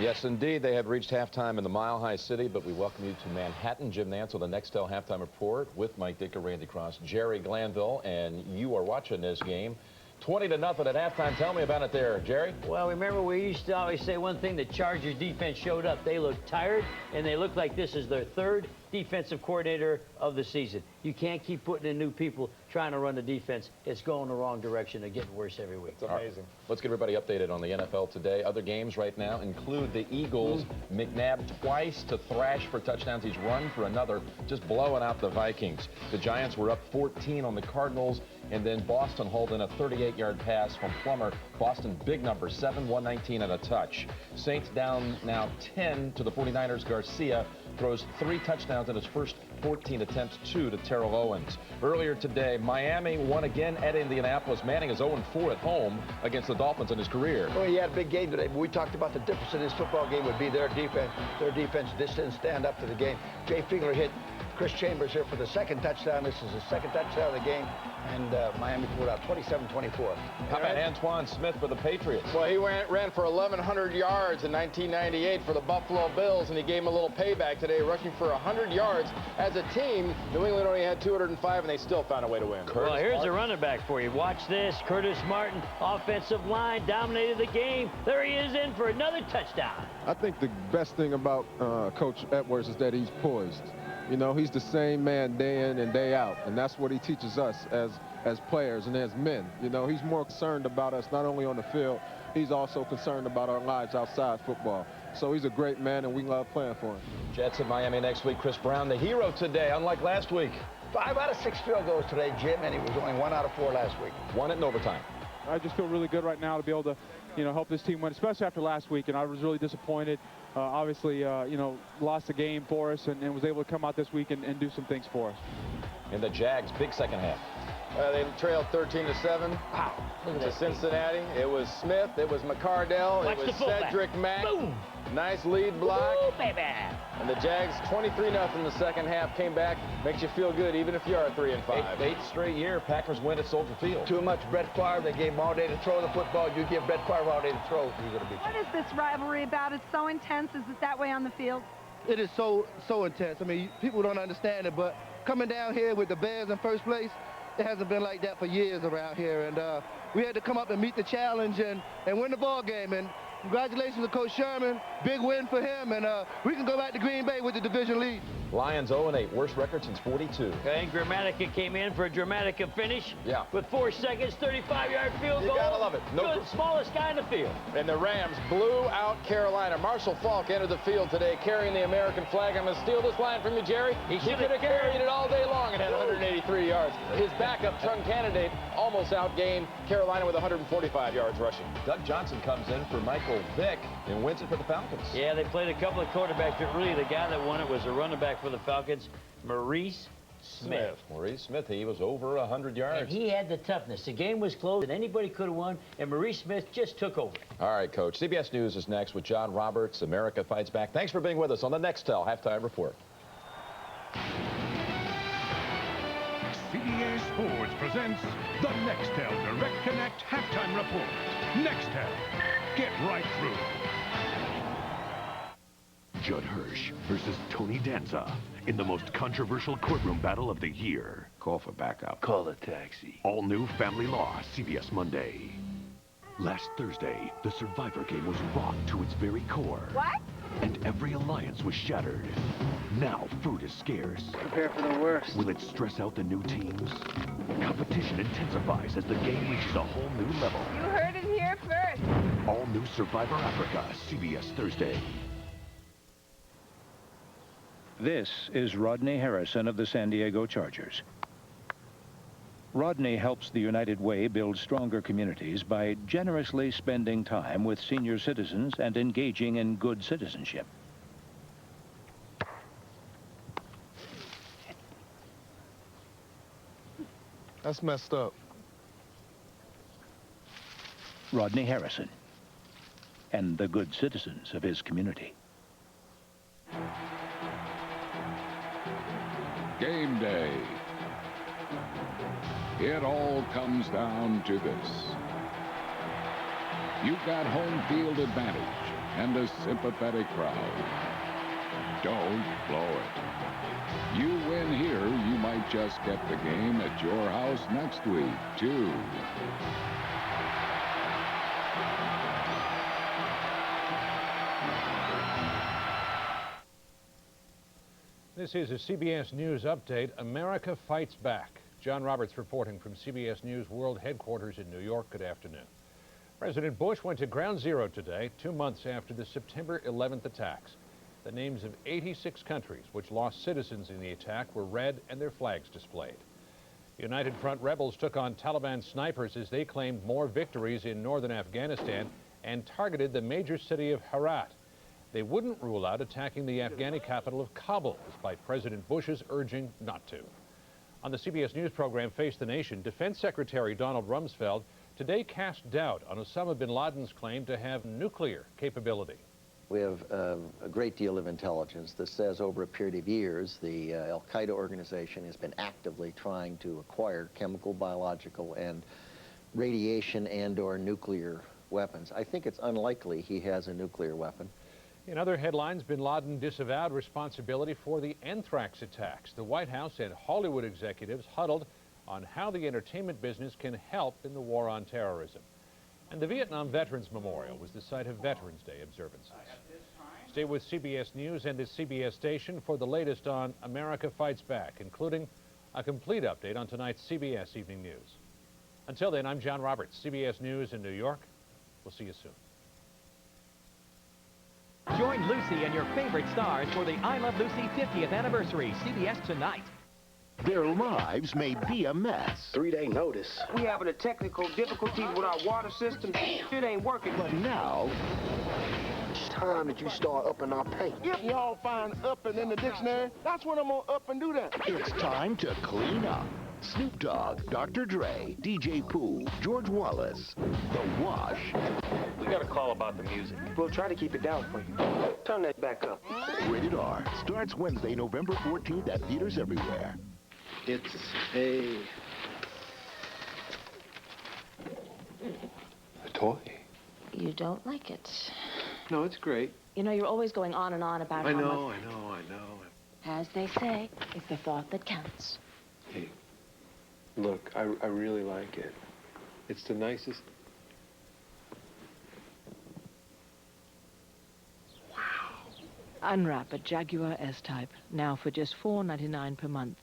Yes, indeed. They had reached halftime in the Mile High City, but we welcome you to Manhattan. Jim Nance with the Nextel Halftime Report with Mike Dicker, Randy Cross, Jerry Glanville, and you are watching this game. 20-0 at halftime. Tell me about it there, Jerry. Well, remember we used to always say one thing, the Chargers defense showed up. They looked tired, and they look like this is their third defensive coordinator of the season. You can't keep putting in new people trying to run the defense. It's going the wrong direction. They're getting worse every week. It's amazing. Let's get everybody updated on the NFL today. Other games right now include the Eagles. McNabb twice to thrash for touchdowns. He's run for another, just blowing out the Vikings. The Giants were up 14 on the Cardinals, and then Boston hauled in a 38-yard pass from Plummer. Boston, big number, 7-119 and a touch. Saints down now 10 to the 49ers. Garcia throws 3 touchdowns in his first 14 attempts, 2 to Terrell Owens. Earlier today, Miami won again at Indianapolis. Manning is 0-4 at home against the Dolphins in his career. Well, he had a big game today, but we talked about the difference in this football game would be their defense. Their defense just didn't stand up to the game. Jay Fiedler hit Chris Chambers here for the second touchdown. This is the second touchdown of the game, and Miami pulled out 27-24. How about Antoine Smith for the Patriots? Well, he ran for 1,100 yards in 1998 for the Buffalo Bills, and he gave him a little payback today, rushing for 100 yards. As a team, New England only had 205, and they still found a way to win. Well, here's a running back for you. Watch this. Curtis Martin, offensive line, dominated the game. There he is in for another touchdown. I think the best thing about Coach Edwards is that he's poised. You know, he's the same man day in and day out, and that's what he teaches us as players and as men. You know, he's more concerned about us not only on the field, he's also concerned about our lives outside football. So he's a great man, and we love playing for him. Jets in Miami next week. Chris Brown, the hero today, unlike last week. 5 out of 6 field goals today, Jim, and he was only 1 out of 4 last week. Won it in overtime. I just feel really good right now to be able to, help this team win, especially after last week, and I was really disappointed. Obviously, lost the game for us and was able to come out this week and do some things for us. And the Jags, big second half. They trailed 13-7 to Cincinnati. It was Smith, it was McCardell, it was Cedric Mack. Boom. Nice lead block. Ooh, baby. And the Jags 23-0 in the second half came back. Makes you feel good even if you are 3-5. Eighth straight year, Packers win at Soldier Field. Too much Brett Favre. They gave him all day to throw the football. You give Brett Favre all day to throw, he's going to beat you. What is this rivalry about? It's so intense. Is it that way on the field? It is so intense. I mean, people don't understand it, but coming down here with the Bears in first place, it hasn't been like that for years around here. And we had to come up and meet the challenge and win the ball game. And congratulations to Coach Sherman. Big win for him. And we can go back to Green Bay with the division lead. Lions 0-8, worst record since 42. Okay, Gramatica came in for a Dramatica finish. Yeah. With 4 seconds, 35-yard field goal. You gotta love it. Good, smallest guy in the field. And the Rams blew out Carolina. Marshall Faulk entered the field today carrying the American flag. I'm going to steal this line from you, Jerry. He could have carried it all day long and had 183 yards. His backup, Trung Candidate, almost outgained Carolina with 145 yards rushing. Doug Johnson comes in for Michael Vick and wins it for the Falcons. Yeah, they played a couple of quarterbacks, but really the guy that won it was a running back for the Falcons, Maurice Smith. Maurice Smith, he was over 100 yards. And he had the toughness. The game was close, and anybody could have won, and Maurice Smith just took over. All right, Coach. CBS News is next with John Roberts. America Fights Back. Thanks for being with us on the Nextel Halftime Report. CBS Sports presents the Nextel Direct Connect Halftime Report. Nextel. Get right through. Judd Hirsch versus Tony Danza in the most controversial courtroom battle of the year. Call for backup. Call a taxi. All new Family Law, CBS Monday. Last Thursday, the Survivor game was rocked to its very core. What? And every alliance was shattered. Now food is scarce. Prepare for the worst. Will it stress out the new teams? Competition intensifies as the game reaches a whole new level. You heard it here first. All new Survivor Africa, CBS Thursday. This is Rodney Harrison of the San Diego Chargers. Rodney helps the United Way build stronger communities by generously spending time with senior citizens and engaging in good citizenship. That's messed up. Rodney Harrison and the good citizens of his community. Game day. It all comes down to this. You've got home field advantage and a sympathetic crowd. Don't blow it. You win here, you might just get the game at your house next week, too. This is a CBS News update. America fights back. John Roberts reporting from CBS News World Headquarters in New York. Good afternoon. President Bush went to ground zero today, 2 months after the September 11th attacks. The names of 86 countries which lost citizens in the attack were read and their flags displayed. United Front rebels took on Taliban snipers as they claimed more victories in northern Afghanistan and targeted the major city of Herat. They wouldn't rule out attacking the Afghani capital of Kabul, despite President Bush's urging not to. On the CBS News program Face the Nation, Defense Secretary Donald Rumsfeld today cast doubt on Osama bin Laden's claim to have nuclear capability. We have a great deal of intelligence that says over a period of years, the Al-Qaeda organization has been actively trying to acquire chemical, biological, and radiation and/or nuclear weapons. I think it's unlikely he has a nuclear weapon. In other headlines, bin Laden disavowed responsibility for the anthrax attacks. The White House and Hollywood executives huddled on how the entertainment business can help in the war on terrorism. And the Vietnam Veterans Memorial was the site of Veterans Day observances. Stay with CBS News and this CBS station for the latest on America Fights Back, including a complete update on tonight's CBS Evening News. Until then, I'm John Roberts, CBS News in New York. We'll see you soon. Join Lucy and your favorite stars for the I Love Lucy 50th anniversary, CBS tonight. Their lives may be a mess. 3-day notice. We having a technical difficulties with our water system. It ain't working. But now, it's time that you start upping our pay. If y'all find upping in the dictionary, that's when I'm gonna up and do that. it's time to clean up. Snoop Dogg, Dr. Dre, DJ Pooh, George Wallace, The Wash. We got a call about the music. We'll try to keep it down for you. Turn that back up. Rated R starts Wednesday, November 14th at theaters everywhere. It's a toy. You don't like it. No, it's great. You know, you're always going on and on about I how know, much... I know. As they say, it's the thought that counts. Hey, look, I really like it. It's the nicest. Unwrap a Jaguar S-Type, now for just $4.99 per month.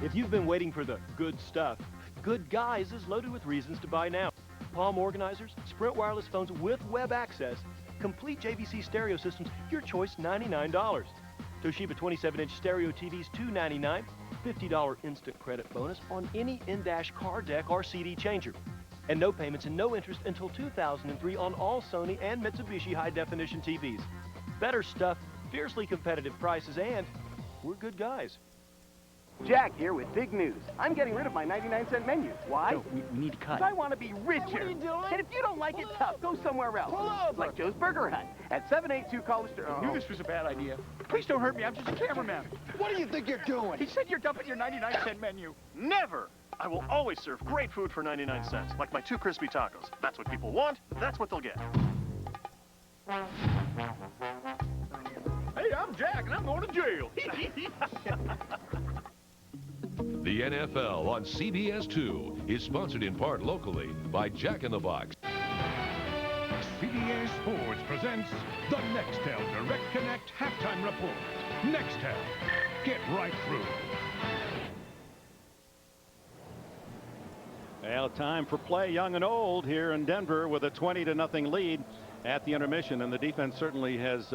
If you've been waiting for the good stuff, Good Guys is loaded with reasons to buy now. Palm organizers, Sprint wireless phones with web access, complete JVC stereo systems, your choice $99. Toshiba 27-inch stereo TVs $299, $50 instant credit bonus on any in-dash car deck or CD changer. And no payments and no interest until 2003 on all Sony and Mitsubishi high-definition TVs. Better stuff, fiercely competitive prices, and we're good guys. Jack here with big news. I'm getting rid of my 99-cent menu. Why? Joe, we need to cut. 'Cause I want to be richer. Hey, what are you doing? And if you don't like it, tough. Go somewhere else. Pull over. Like Joe's Burger Hut at 782 College Street. I knew this was a bad idea. Please don't hurt me. I'm just a cameraman. What do you think you're doing? He said you're dumping your 99-cent menu. Never! I will always serve great food for 99 cents, like my 2 crispy tacos. That's what people want. That's what they'll get. Hey, I'm Jack, and I'm going to jail. The NFL on CBS 2 is sponsored in part locally by Jack in the Box. CBS Sports presents the Nextel Direct Connect Halftime Report. Nextel, get right through. Well, time for play, young and old, here in Denver with a 20-0 lead at the intermission, and the defense certainly has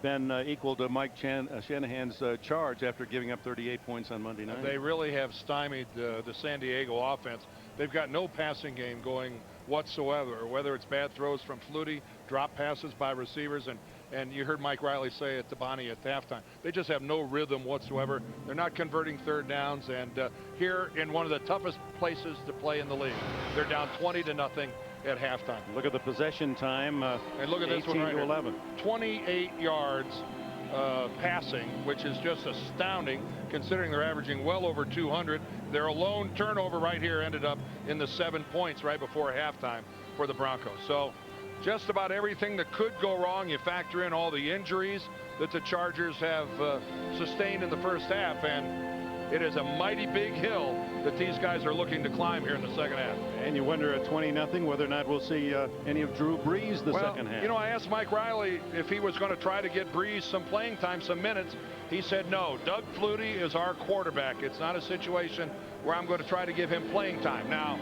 been equal to Mike Shanahan's charge after giving up 38 points on Monday night. They really have stymied the San Diego offense. They've got no passing game going whatsoever, whether it's bad throws from Flutie, drop passes by receivers, and you heard Mike Riley say it to Bonnie at halftime. They just have no rhythm whatsoever. They're not converting third downs, and here in one of the toughest places to play in the league, they're down 20-0 at halftime. Look at the possession time, and look at this one right here. 11. 28 yards passing, which is just astounding considering they're averaging well over 200. Their lone turnover right here ended up in the 7 points right before halftime for the Broncos. So just about everything that could go wrong. You factor in all the injuries that the Chargers have sustained in the first half, and it is a mighty big hill that these guys are looking to climb here in the second half. And you wonder at 20-0 whether or not we'll see any of Drew Brees the well, second half. You know, I asked Mike Riley if he was going to try to get Brees some playing time, some minutes. He said no. Doug Flutie is our quarterback. It's not a situation where I'm going to try to give him playing time. Now,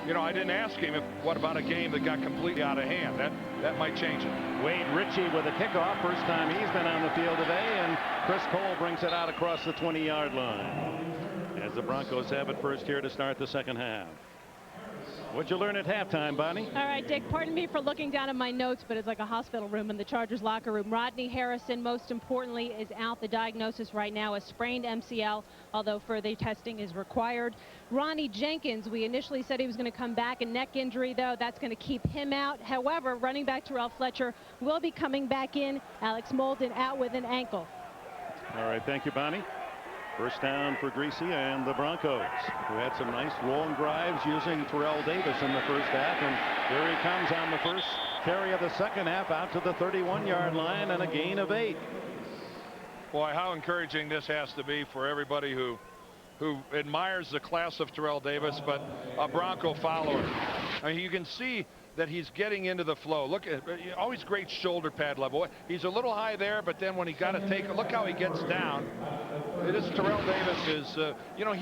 you know, I didn't ask him what about a game that got completely out of hand. That might change it. Wade Ritchie with a kickoff. First time he's been on the field today, and Chris Cole brings it out across the 20-yard line as the Broncos have it first here to start the second half. What'd you learn at halftime, Bonnie? All right, Dick, pardon me for looking down at my notes, but it's like a hospital room in the Chargers locker room. Rodney Harrison, most importantly, is out. The diagnosis right now is sprained MCL, although further testing is required. Ronnie Jenkins, we initially said he was going to come back. A neck injury, though, that's going to keep him out. However, running back Terrell Fletcher will be coming back in. Alex Molden out with an ankle. All right, thank you, Bonnie. First down for Greasy and the Broncos, who had some nice long drives using Terrell Davis in the first half. And here he comes on the first carry of the second half out to the 31-yard line and a gain of 8. Boy, how encouraging this has to be for everybody who admires the class of Terrell Davis, but a Bronco follower. I mean, you can see that he's getting into the flow. Look at always great shoulder pad level. He's a little high there, but then when he got to take, look how he gets down. This Terrell Davis is, you know,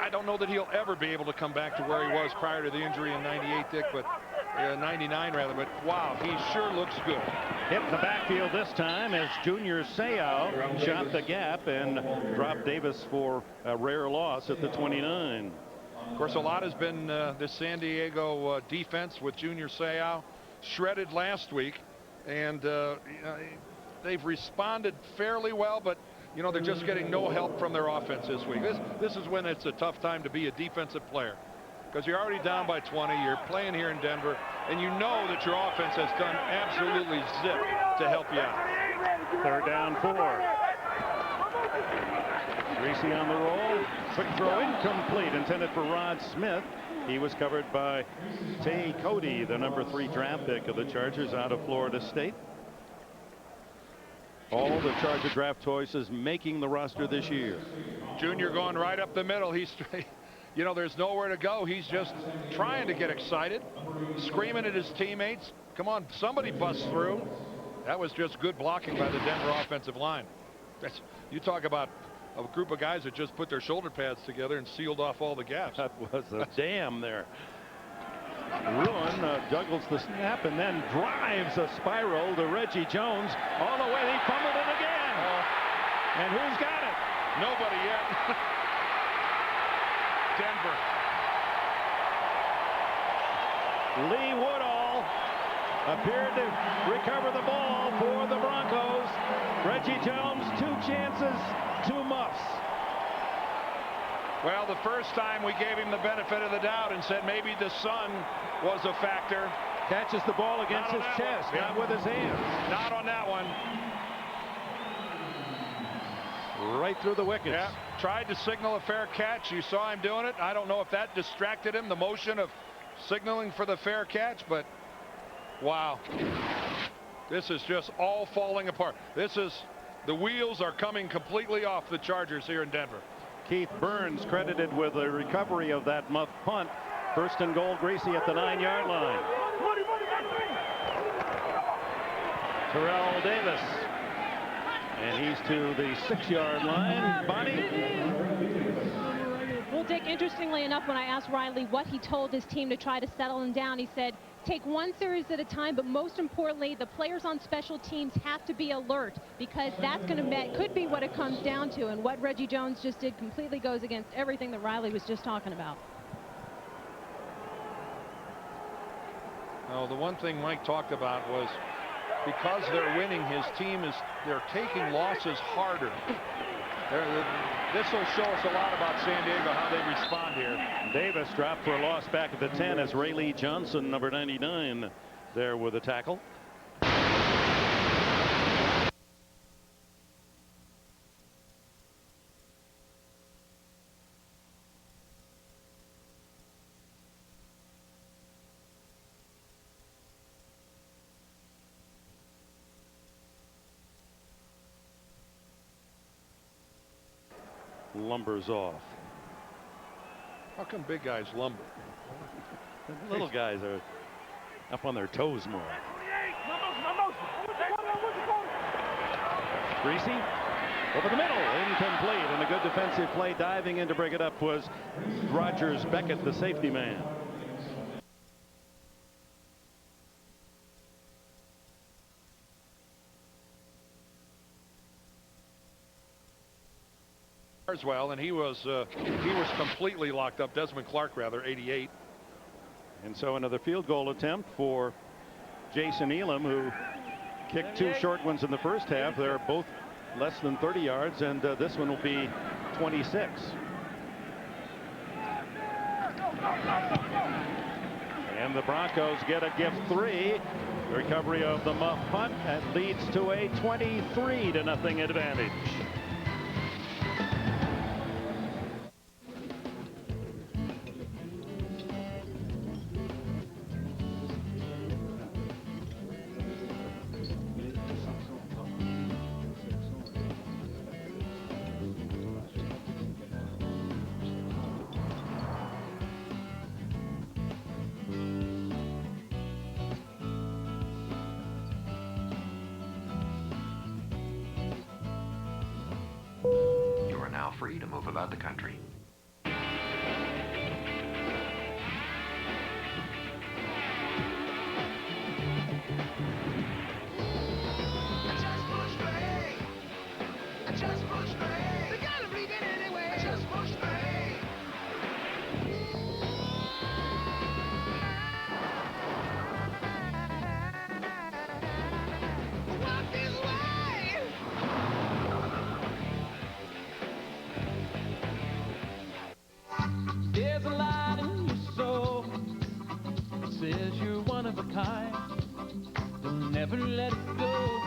I don't know that he'll ever be able to come back to where he was prior to the injury in 98, Dick, but 99 rather, but wow, he sure looks good. Hit the backfield this time as Junior Seau shot the gap and dropped Davis for a rare loss at the 29. Of course, a lot has been this San Diego defense with Junior Seau shredded last week, and they've responded fairly well, but you know, they're just getting no help from their offense this week. This is when it's a tough time to be a defensive player, because you're already down by 20. You're playing here in Denver, and you know that your offense has done absolutely zip to help you out. Third down 4. Greasy on the roll. Quick throw incomplete, intended for Rod Smith. He was covered by Tay Cody, the number 3 draft pick of the Chargers out of Florida State. All the Charger draft choices making the roster this year. Junior going right up the middle. He's, you know, there's nowhere to go. He's just trying to get excited, screaming at his teammates. Come on, somebody bust through. That was just good blocking by the Denver offensive line. You talk about a group of guys that just put their shoulder pads together and sealed off all the gaps. That was a dam there. Ruin juggles the snap and then drives a spiral to Reggie Jones all the way. He fumbled it again. And who's got it? Nobody yet. Denver. Lee Woodall appeared to recover the ball for the Broncos. Reggie Jones, 2 chances, 2 muffs. Well, the first time we gave him the benefit of the doubt and said maybe the sun was a factor. Catches the ball against his chest, not with his hands. Not on that one. Right through the wickets. Yeah, tried to signal a fair catch. You saw him doing it. I don't know if that distracted him, the motion of signaling for the fair catch, but wow. This is just all falling apart. The wheels are coming completely off the Chargers here in Denver. Keith Burns credited with the recovery of that muff punt. First and goal, Greasy at the 9-yard line. Terrell Davis. And he's to the 6-yard line. Bonnie. Well, Dick, interestingly enough, when I asked Riley what he told his team to try to settle him down, he said, take one series at a time, but most importantly, the players on special teams have to be alert, because that's going to could be what it comes down to. And what Reggie Jones just did completely goes against everything that Riley was just talking about. No, the one thing Mike talked about was because they're winning, his team they're taking losses harder. This will show us a lot about San Diego, how they respond here. Davis dropped for a loss back at the 10 as Ray Lee Johnson, number 99, there with a tackle. Lumbers off. How come big guys lumber? The little guys are up on their toes more. Greasy over the middle, incomplete, and a good defensive play diving in to break it up was Rogers Beckett, the safety man. Well, and he was completely locked up. Desmond Clark, rather, 88. And so another field goal attempt for Jason Elam, who kicked 2 short ones in the first half. They're both less than 30 yards, and this one will be 26. And the Broncos get a gift 3. The recovery of the muff punt that leads to a 23-0 advantage. Free to move about the country. There's a light in your soul that says you're one of a kind. Don't never let it go.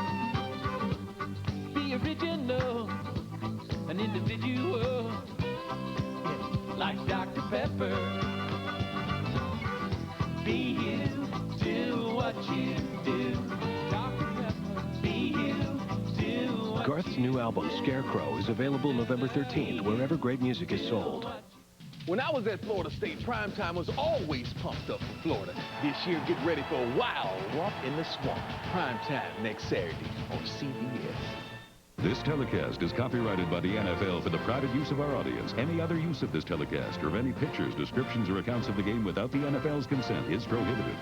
Be original, an individual, like Dr. Pepper. Be you, do what you do. Dr. Pepper, be you, do what Garth's new album, Scarecrow, is available November 13th, wherever great music is sold. When I was at Florida State, primetime was always pumped up for Florida. This year, get ready for a wild romp in the swamp. Primetime next Saturday on CBS. This telecast is copyrighted by the NFL for the private use of our audience. Any other use of this telecast or of any pictures, descriptions, or accounts of the game without the NFL's consent is prohibited.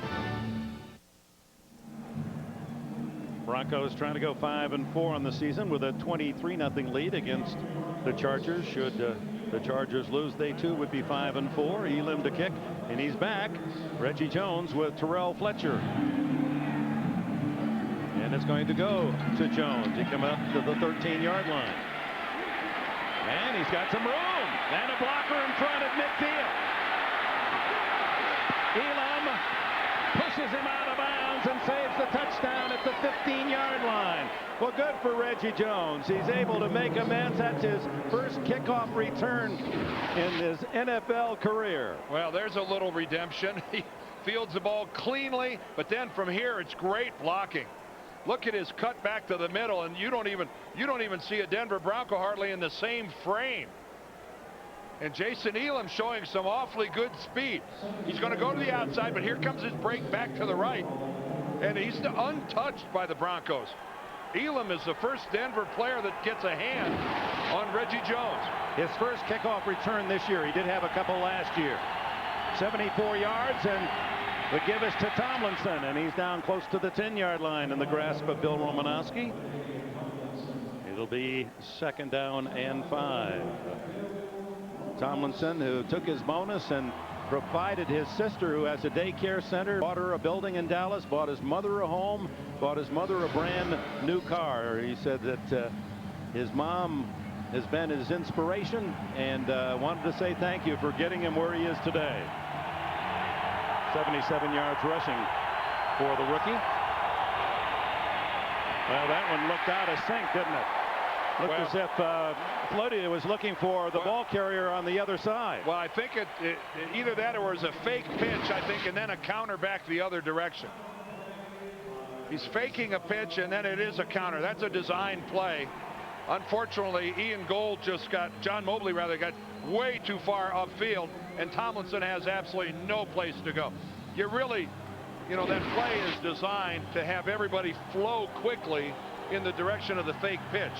Broncos trying to go 5-4 on the season with a 23-0 lead against the Chargers. Should the Chargers lose, they too would be 5-4. Elam to kick, and he's back. Reggie Jones with Terrell Fletcher. And it's going to go to Jones. He come up to the 13-yard line. And he's got some room. And a blocker in front at midfield. Elam pushes him out of bounds and saves the touchdown at the 15-yard line. Well, good for Reggie Jones. He's able to make amends. That's his first kickoff return in his NFL career. Well, there's a little redemption. He fields the ball cleanly, but then from here it's great blocking. Look at his cut back to the middle, and you don't even see a Denver Bronco hardly in the same frame. And Jason Elam showing some awfully good speed. He's going to go to the outside, but here comes his break back to the right. And he's untouched by the Broncos. Elam is the first Denver player that gets a hand on Reggie Jones. His first kickoff return this year. He did have a couple last year. 74 yards, and the give is to Tomlinson, and he's down close to the 10-yard line in the grasp of Bill Romanowski. It'll be 2nd down and 5. Tomlinson, who took his bonus and provided his sister, who has a daycare center, bought her a building in Dallas, bought his mother a home, bought his mother a brand new car. He said that his mom has been his inspiration, and wanted to say thank you for getting him where he is today. 77 yards rushing for the rookie. Well, that one looked out of sync, didn't it? Looked as if Flutie was looking for the ball carrier on the other side. Well, I think either that or it was a fake pitch, I think, and then a counter back the other direction. He's faking a pitch, and then it is a counter. That's a design play. Unfortunately, John Mobley got way too far upfield, and Tomlinson has absolutely no place to go. You really, that play is designed to have everybody flow quickly in the direction of the fake pitch.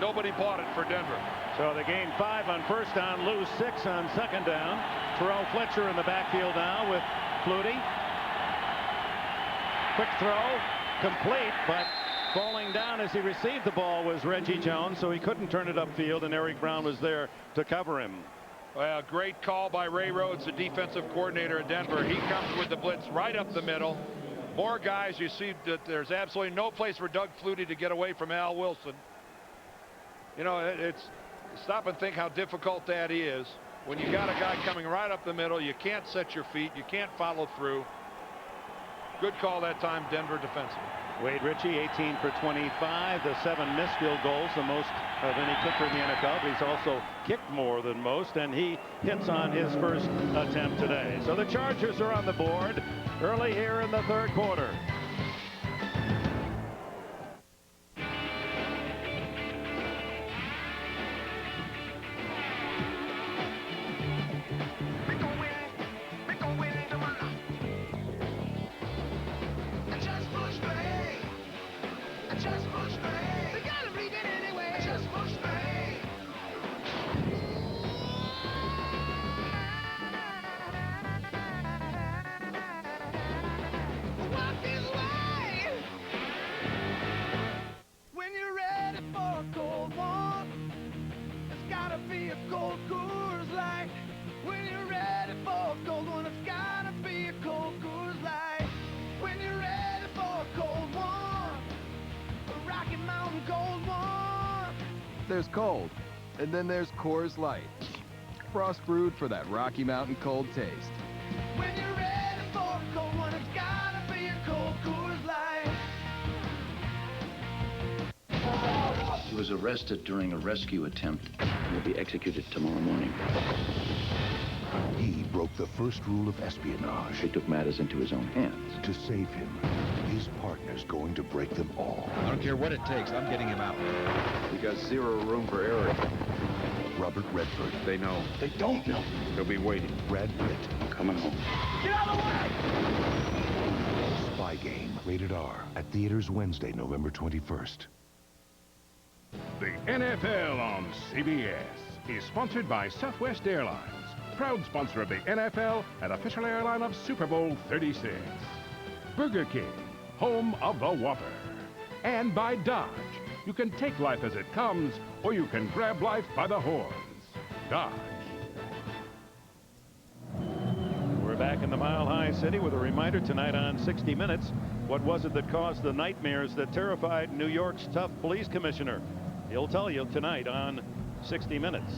Nobody bought it for Denver. So they gain 5 on first down, lose 6 on second down. Terrell Fletcher in the backfield now with Flutie. Quick throw, complete, but falling down as he received the ball was Reggie Jones, so he couldn't turn it upfield, and Eric Brown was there to cover him. Well, great call by Ray Rhodes, the defensive coordinator at Denver. He comes with the blitz right up the middle. More guys. You see that there's absolutely no place for Doug Flutie to get away from Al Wilson. It's stop and think how difficult that is. When you got a guy coming right up the middle, you can't set your feet, you can't follow through. Good call that time, Denver defensively. Wade Ritchie, 18 for 25, the 7 missed field goals, the most of any kicker in the NFL, but he's also kicked more than most, and he hits on his first attempt today. So the Chargers are on the board early here in the third quarter. There's cold, and then there's Coors Light. Frost brewed for that Rocky Mountain cold taste. When you're ready for a cold one, it's gotta be a cold Coors Light. He was arrested during a rescue attempt. He'll be executed tomorrow morning. He broke the first rule of espionage. He took matters into his own hands. To save him, his partner's going to break them all. I don't care what it takes. I'm getting him out. We got zero room for error. Robert Redford. They know. They don't know. They'll be waiting. Brad Pitt. I'm coming home. Get out of the way! Spy Game. Rated R. At theaters Wednesday, November 21st. The NFL on CBS is sponsored by Southwest Airlines, proud sponsor of the NFL and official airline of Super Bowl 36. Burger King, home of the Whopper. And by Dodge. You can take life as it comes, or you can grab life by the horns. Dodge. We're back in the Mile High City with a reminder tonight on 60 Minutes. What was it that caused the nightmares that terrified New York's tough police commissioner? He'll tell you tonight on 60 Minutes.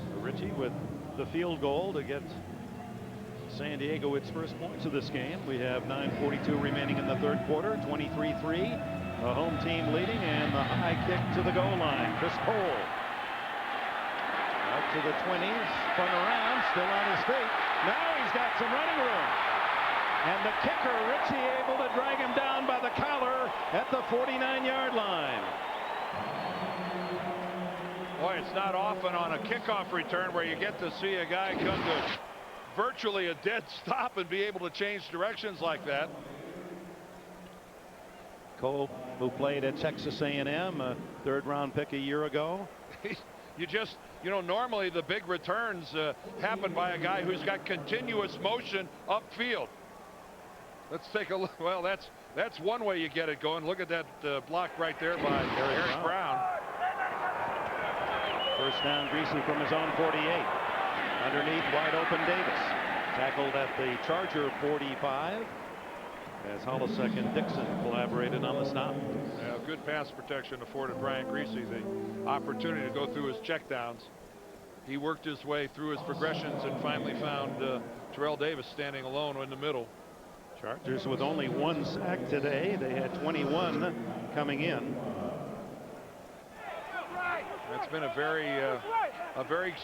So Richie with the field goal to get San Diego its first points of this game. We have 9:42 remaining in the third quarter. 23-3. The home team leading, and the high kick to the goal line. Chris Cole out to the 20s, spun around, still on his feet. Now he's got some running room. And the kicker, Richie, able to drag him down by the collar at the 49-yard line. Boy, it's not often on a kickoff return where you get to see a guy come to virtually a dead stop and be able to change directions like that. Cole, who played at Texas A&M, a third-round pick a year ago. You know, normally the big returns happen by a guy who's got continuous motion upfield. Let's take a look. Well, that's one way you get it going. Look at that block right there by Eric Brown. First down, Greasy from his own 48. Underneath, wide open Davis. Tackled at the Charger 45. As Holosek and Dixon collaborated on the stop. Yeah, good pass protection afforded Brian Greasy the opportunity to go through his checkdowns. He worked his way through his progressions and finally found Terrell Davis standing alone in the middle. Chargers with only one sack today. They had 21 coming in. It's been a very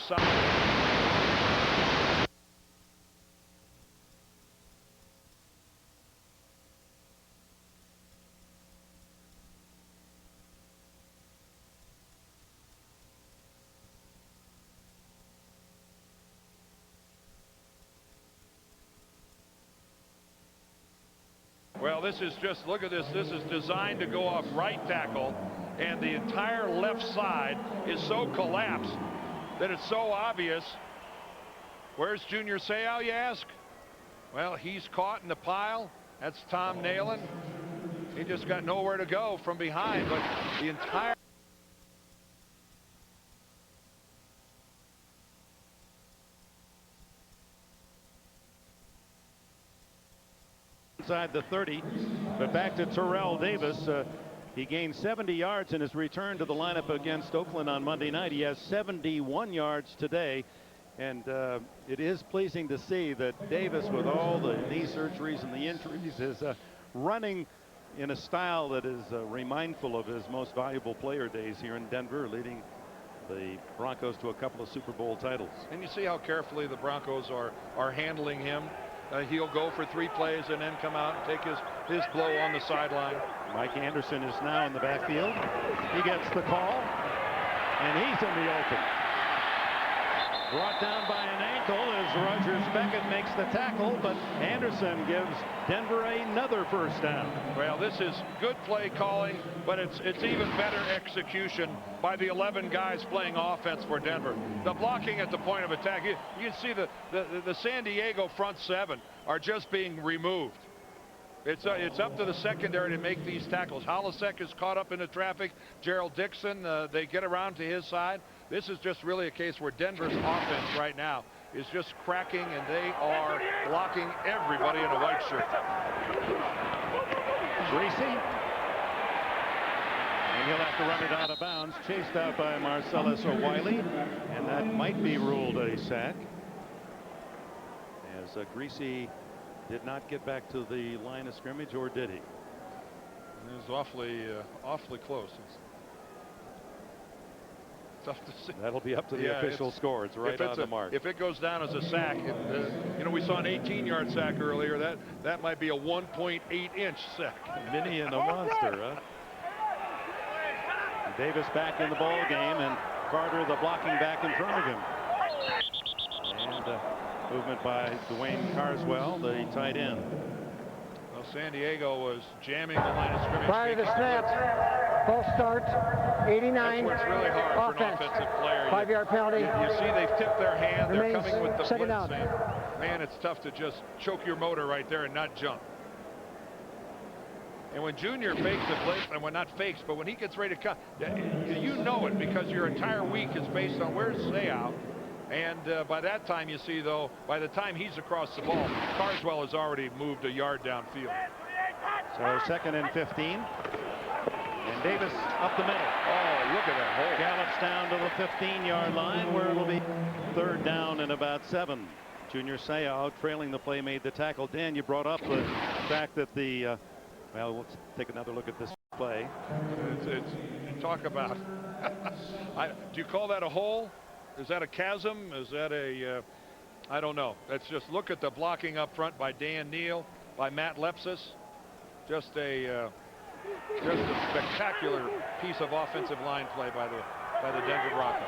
solid. Well, this is just, look at this. This is designed to go off right tackle, and the entire left side is so collapsed that it's so obvious. Where's Junior Seau, you ask? Well, he's caught in the pile. That's Tom Nalen. He just got nowhere to go from behind, but the entire inside the 30, but back to Terrell Davis. He gained 70 yards in his return to the lineup against Oakland on Monday night. He has 71 yards today, and it is pleasing to see that Davis, with all the knee surgeries and the injuries, is running in a style that is remindful of his most valuable player days here in Denver, leading the Broncos to a couple of Super Bowl titles. And you see how carefully the Broncos are handling him. He'll go for 3 plays and then come out and take his blow on the sideline. Mike Anderson is now in the backfield. He gets the call, and he's in the open. Brought down by an ankle as Rogers Beckett makes the tackle, but Anderson gives Denver another first down. Well, this is good play calling, but it's even better execution by the 11 guys playing offense for Denver. The blocking at the point of attack, you can see the San Diego front 7 are just being removed. It's up to the secondary to make these tackles. Holosek is caught up in the traffic. Gerald Dixon, they get around to his side. This is just really a case where Denver's offense right now is just cracking, and they are blocking everybody in a white shirt. Greasy. And he'll have to run it out of bounds, chased out by Marcellus O'Wiley, and that might be ruled a sack. As Greasy did not get back to the line of scrimmage, or did he? It was awfully close. It's tough to see. That'll be up to the official score. It's right on the mark. If it goes down as a sack, you know, we saw an 18-yard sack earlier. That might be a 1.8-inch sack. Mini and a monster, huh? Davis back in the ball game, and Carter, the blocking back in front of him. And movement by Dwayne Carswell, the tight end. Well, San Diego was jamming the line of scrimmage. Prior to snap, false start, 89. That's what's really hard offense. for an offensive player. 5-yard penalty. You see they've tipped their hand. Remains They're coming with the second blitz. down. Man, it's tough to just choke your motor right there and not jump. And when Junior fakes a blitz, and when not fakes, but when he gets ready to cut, you know it because your entire week is based on where's Say out. And by that time, you see, though, by the time he's across the ball, Carswell has already moved a yard downfield. So 2nd and 15. And Davis up the middle. Oh, look at that hole. Gallops down to the 15-yard line where it'll be 3rd down and about 7. Junior Seau trailing the play made the tackle. Dan, you brought up the fact that the well, let's take another look at this play. It's talk about. Do you call that a hole? Is that a chasm? Is that a? I don't know. Let's just look at the blocking up front by Dan Neal, by Matt Lepsis. Just a spectacular piece of offensive line play by the Denver Broncos.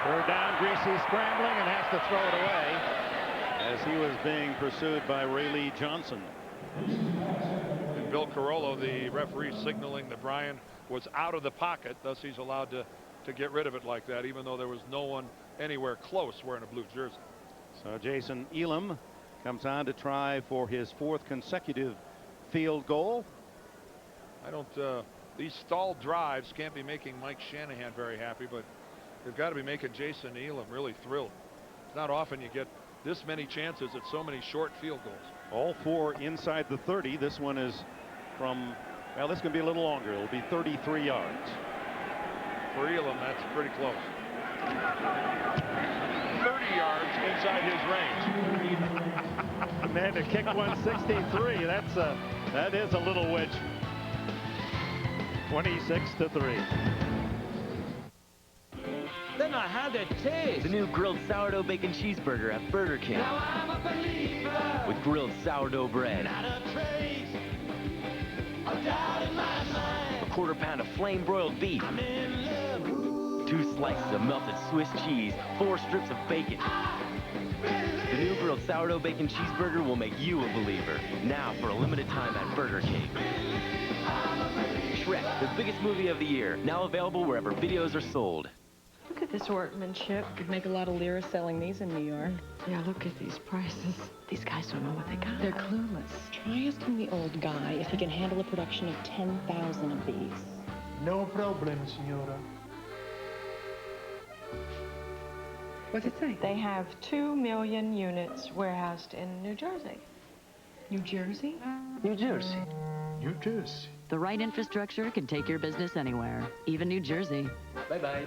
3rd down, Greasy scrambling and has to throw it away as he was being pursued by Rayleigh Johnson. And Bill Carollo, the referee, signaling that Brian was out of the pocket, thus he's allowed to get rid of it like that, even though there was no one anywhere close wearing a blue jersey. So Jason Elam comes on to try for his 4th consecutive field goal. I don't these stalled drives can't be making Mike Shanahan very happy, but they've got to be making Jason Elam really thrilled. It's not often you get this many chances at so many short field goals. All 4 inside the 30. This one is from, well, this can be a little longer. It'll be 33 yards. For Elam, that's pretty close. 30 yards inside his range. Man, to kick 163, that is a little wedge. 26-3. Then I had to taste the new grilled sourdough bacon cheeseburger at Burger King. Now I'm a believer. With grilled sourdough bread. Not a trace of doubt in my mind. A quarter pound of flame broiled beef. I'm in love. 2 slices of melted Swiss cheese. 4 strips of bacon. The new grilled sourdough bacon cheeseburger will make you a believer. Now for a limited time at Burger King. Shrek, the biggest movie of the year. Now available wherever videos are sold. Look at this workmanship. Could make a lot of lira selling these in New York. Yeah, look at these prices. These guys don't know what they got. They're clueless. Try asking the old guy if he can handle a production of 10,000 of these. No problem, senora. What's it say? They have 2 million units warehoused in New Jersey. New Jersey? New Jersey. New Jersey. The right infrastructure can take your business anywhere, even New Jersey. Bye-bye.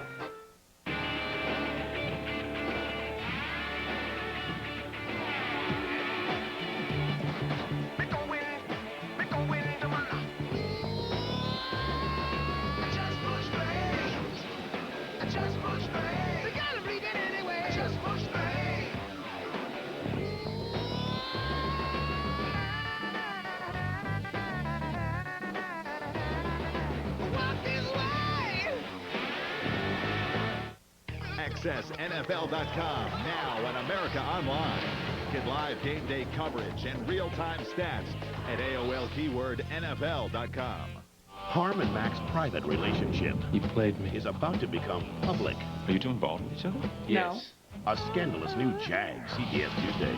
Access NFL.com now on America Online. Get live game day coverage and real-time stats at AOL keyword NFL.com. Harm and Mac's private relationship, You played me. is about to become public. Are you two involved with each other? Yes. A scandalous new Jag, CBS Tuesday.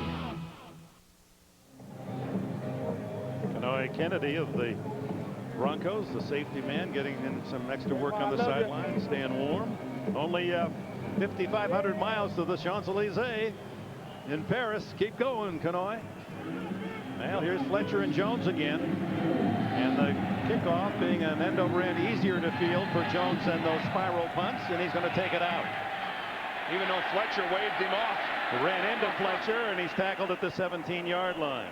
Kanoy Kennedy of the Broncos, the safety man, getting in some extra work on the sideline, staying warm. Only 5,500 miles to the Champs-Elysees in Paris. Keep going, Kanoy. Well, here's Fletcher and Jones again. And the kickoff being an end-over-end easier to field for Jones than those spiral punts, and he's going to take it out. Even though Fletcher waved him off. Ran into Fletcher, and he's tackled at the 17-yard line.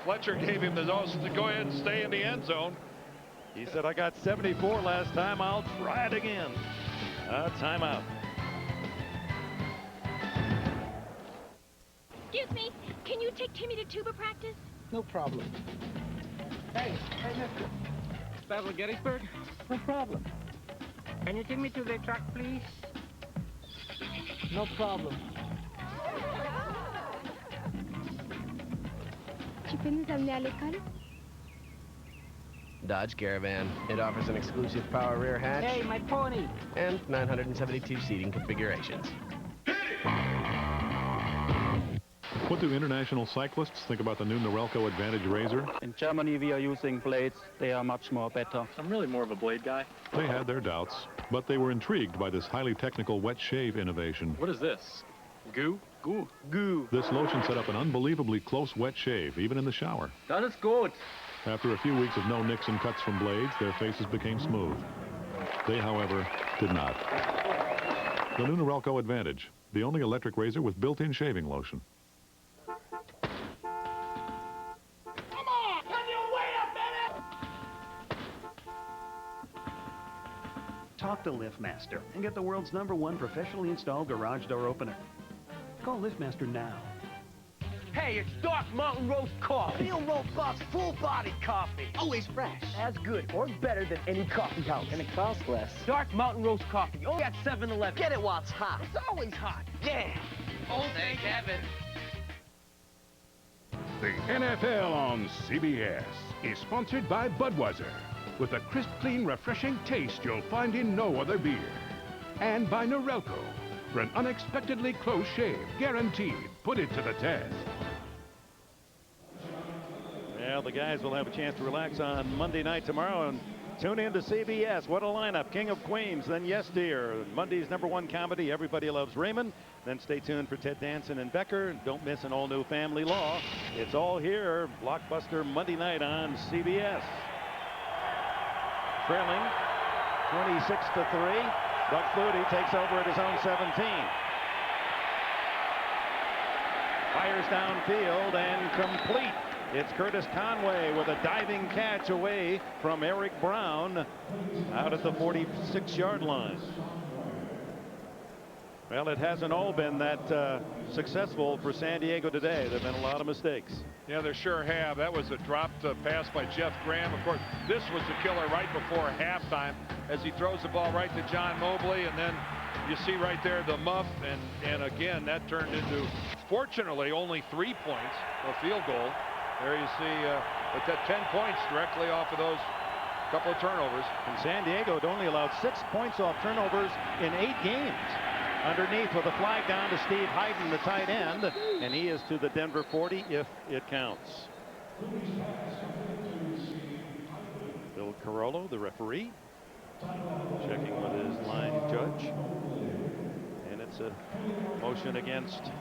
Fletcher gave him the nose to go ahead and stay in the end zone. He said, I got 74 last time. I'll try it again. Timeout. Excuse me, can you take Timmy to tuba practice? No problem. Hey, mister. Battle of Gettysburg? No problem. Can you take me to the truck, please? No problem. Tu peux nous amener à l'école? Dodge Caravan. It offers an exclusive power rear hatch. Hey, my pony! And 972 seating configurations. What do international cyclists think about the new Norelco Advantage Razor? In Germany, we are using blades. They are much more better. I'm really more of a blade guy. They had their doubts, but they were intrigued by this highly technical wet shave innovation. What is this? Goo? Goo. Goo. This lotion set up an unbelievably close wet shave, even in the shower. That is good. After a few weeks of no nicks and cuts from blades, their faces became smooth. They, however, did not. The new Norelco Advantage, the only electric razor with built-in shaving lotion. Talk to LiftMaster and get the world's #1 professionally installed garage door opener. Call LiftMaster now. Hey, it's Dark Mountain Roast Coffee. Real robust, full-body coffee. Always fresh. As good or better than any coffee house. And it costs less. Dark Mountain Roast Coffee. Only at 7-Eleven. Get it while it's hot. It's always hot. Yeah. Old day, Kevin. The NFL on CBS is sponsored by Budweiser, with a crisp, clean, refreshing taste you'll find in no other beer. And by Norelco, for an unexpectedly close shave, guaranteed. Put it to the test. Well, the guys will have a chance to relax on Monday night tomorrow and tune in to CBS. What a lineup. King of Queens, then Yes Dear. Monday's #1 comedy, Everybody Loves Raymond. Then stay tuned for Ted Danson and Becker. Don't miss an all-new Family Law. It's all here. Blockbuster Monday night on CBS. Trailing 26-3. Doug Flutie takes over at his own 17. Fires downfield and complete. It's Curtis Conway with a diving catch away from Eric Brown out at the 46-yard line. Well, it hasn't all been that successful for San Diego today. There have been a lot of mistakes. Yeah, there sure have. That was a dropped pass by Jeff Graham. Of course, this was the killer right before halftime as he throws the ball right to John Mobley, and then you see right there the muff, and again, that turned into, fortunately, only 3 points, a field goal. There you see that 10 points directly off of those couple of turnovers. And San Diego had only allowed 6 points off turnovers in 8 games. Underneath with a flag down to Steve Hayden, the tight end, and he is to the Denver 40 if it counts. Bill Carollo, the referee, checking with his line judge, and it's a motion against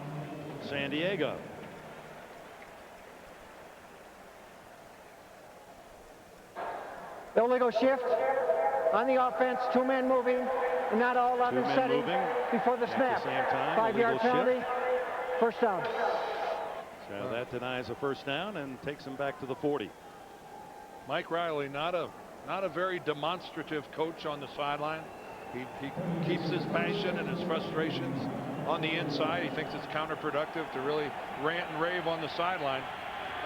San Diego. Illegal shift on the offense, 2-man moving. Not all on the setting before the snap. 5-yard penalty, first down. So that denies a first down and takes him back to the 40. Mike Riley, not a very demonstrative coach on the sideline. He keeps his passion and his frustrations on the inside. He thinks it's counterproductive to really rant and rave on the sideline.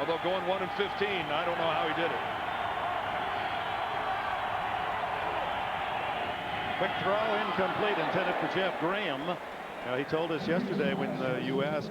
Although going 1 and 15, I don't know how he did it. Quick throw, incomplete, intended for Jeff Graham. He told us yesterday when you asked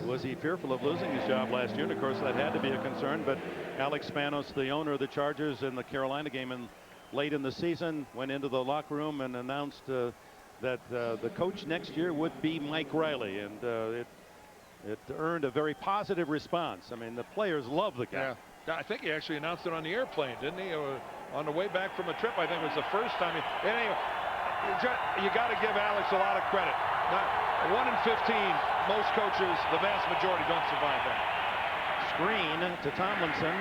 was he fearful of losing his job last year, and of course that had to be a concern, but Alex Spanos, the owner of the Chargers in the Carolina game late in the season, went into the locker room and announced that the coach next year would be Mike Riley, and it earned a very positive response. I mean, the players love the guy. Yeah, I think he actually announced it on the airplane, didn't he? On the way back from a trip, I think it was the first time. Anyway, you got to give Alex a lot of credit. 1 in 15, most coaches, the vast majority, don't survive that. Screen to Tomlinson.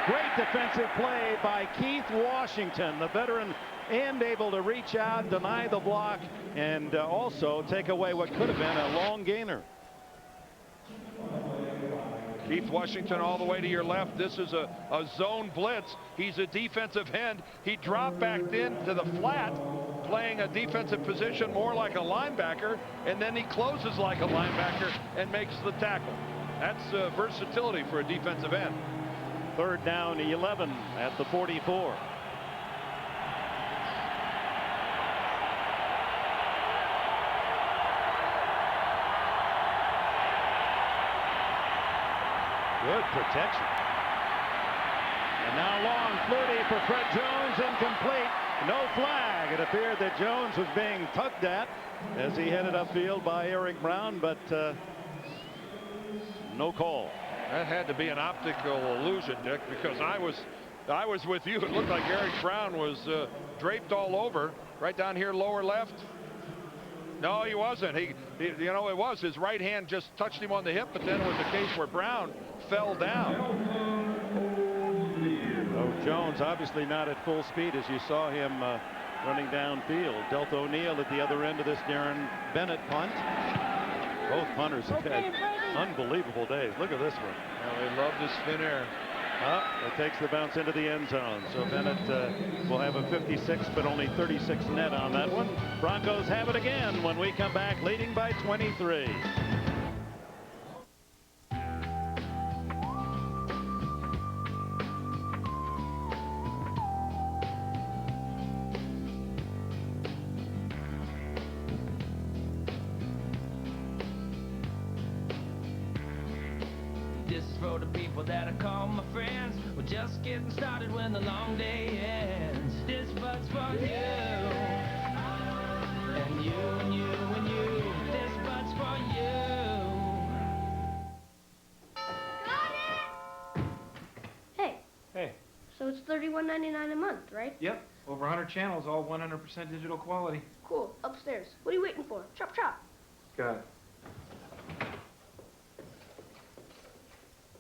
Great defensive play by Keith Washington, the veteran, and able to reach out, deny the block, and also take away what could have been a long gainer. Keith Washington all the way to your left. This is a zone blitz. He's a defensive end. He dropped back into the flat, playing a defensive position more like a linebacker, and then he closes like a linebacker and makes the tackle. That's versatility for a defensive end. 3rd down 11 at the 44. Good protection. And now long flirty for Fred Jones, incomplete. No flag. It appeared that Jones was being tugged at as he headed upfield by Eric Brown, but no call. That had to be an optical illusion, Dick, because I was with you. It looked like Eric Brown was draped all over, right down here, lower left. No, he wasn't. He you know, it was his right hand just touched him on the hip, but then it was a case where Brown fell down. Oh, Jones obviously not at full speed as you saw him running downfield. Delta O'Neill at the other end of this Darren Bennett punt. Both punters have had unbelievable days. Look at this one. Well, they love this thin air. It takes the bounce into the end zone. So Bennett will have a 56, but only 36 net on that one. Broncos have it again when we come back, leading by 23. This is for the people that I call my friends. We're just getting started when the long day ends. This but's for you. And you and you and you. This but's for you. Hey, Hey. so it's $31.99 a month, right? Yep. Over 100 channels, all 100% digital quality. Cool. Upstairs. What are you waiting for? Chop chop. Got it.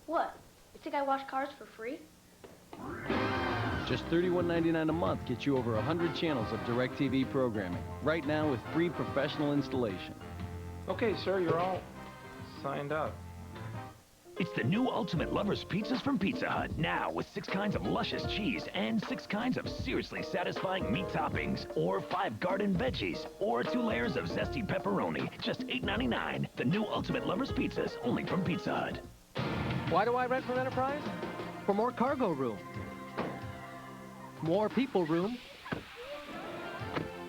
What? You think I wash cars for free? Just $31.99 a month gets you over 100 channels of DirecTV programming. Right now with free professional installation. Okay, sir, you're all signed up. It's the new Ultimate Lovers Pizzas from Pizza Hut. Now with 6 kinds of luscious cheese and 6 kinds of seriously satisfying meat toppings. Or 5 garden veggies. Or 2 layers of zesty pepperoni. Just $8.99. The new Ultimate Lovers Pizzas, only from Pizza Hut. Why do I rent from Enterprise? For more cargo room. More people room.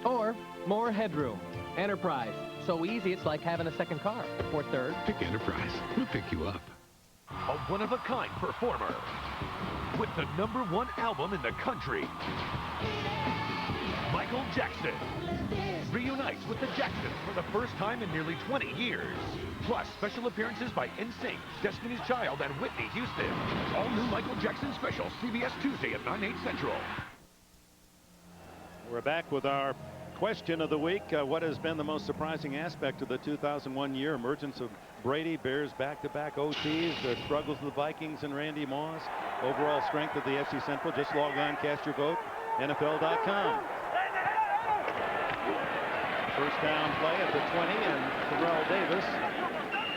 Or more headroom. Enterprise. So easy it's like having a second car. Or third. Pick Enterprise. We'll pick you up. A one-of-a-kind performer with the #1 album in the country. Michael Jackson reunites with the Jacksons for the first time in nearly 20 years. Plus, special appearances by NSYNC, Destiny's Child, and Whitney Houston. All new Michael Jackson special, CBS Tuesday at 9/8 Central. We're back with our question of the week. What has been the most surprising aspect of the 2001 year? Emergence of Brady, Bears back-to-back OTs, the struggles of the Vikings and Randy Moss, overall strength of the FC Central. Just log on, cast your vote, NFL.com. First down play at the 20, and Terrell Davis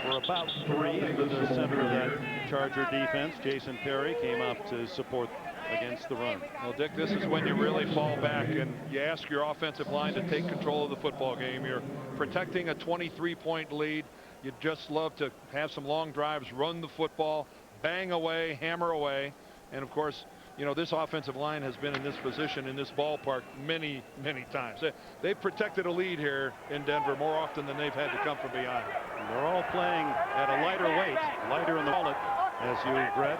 for about 3 into the center of that Charger defense. Jason Perry came up to support against the run. Well, Dick, this is when you really fall back and you ask your offensive line to take control of the football game. You're protecting a 23-point lead. You'd just love to have some long drives, run the football, bang away, hammer away. And of course, you know, this offensive line has been in this position in this ballpark many, many times. They've protected a lead here in Denver more often than they've had to come from behind. They're all playing at a lighter weight, lighter in the wallet, as you read.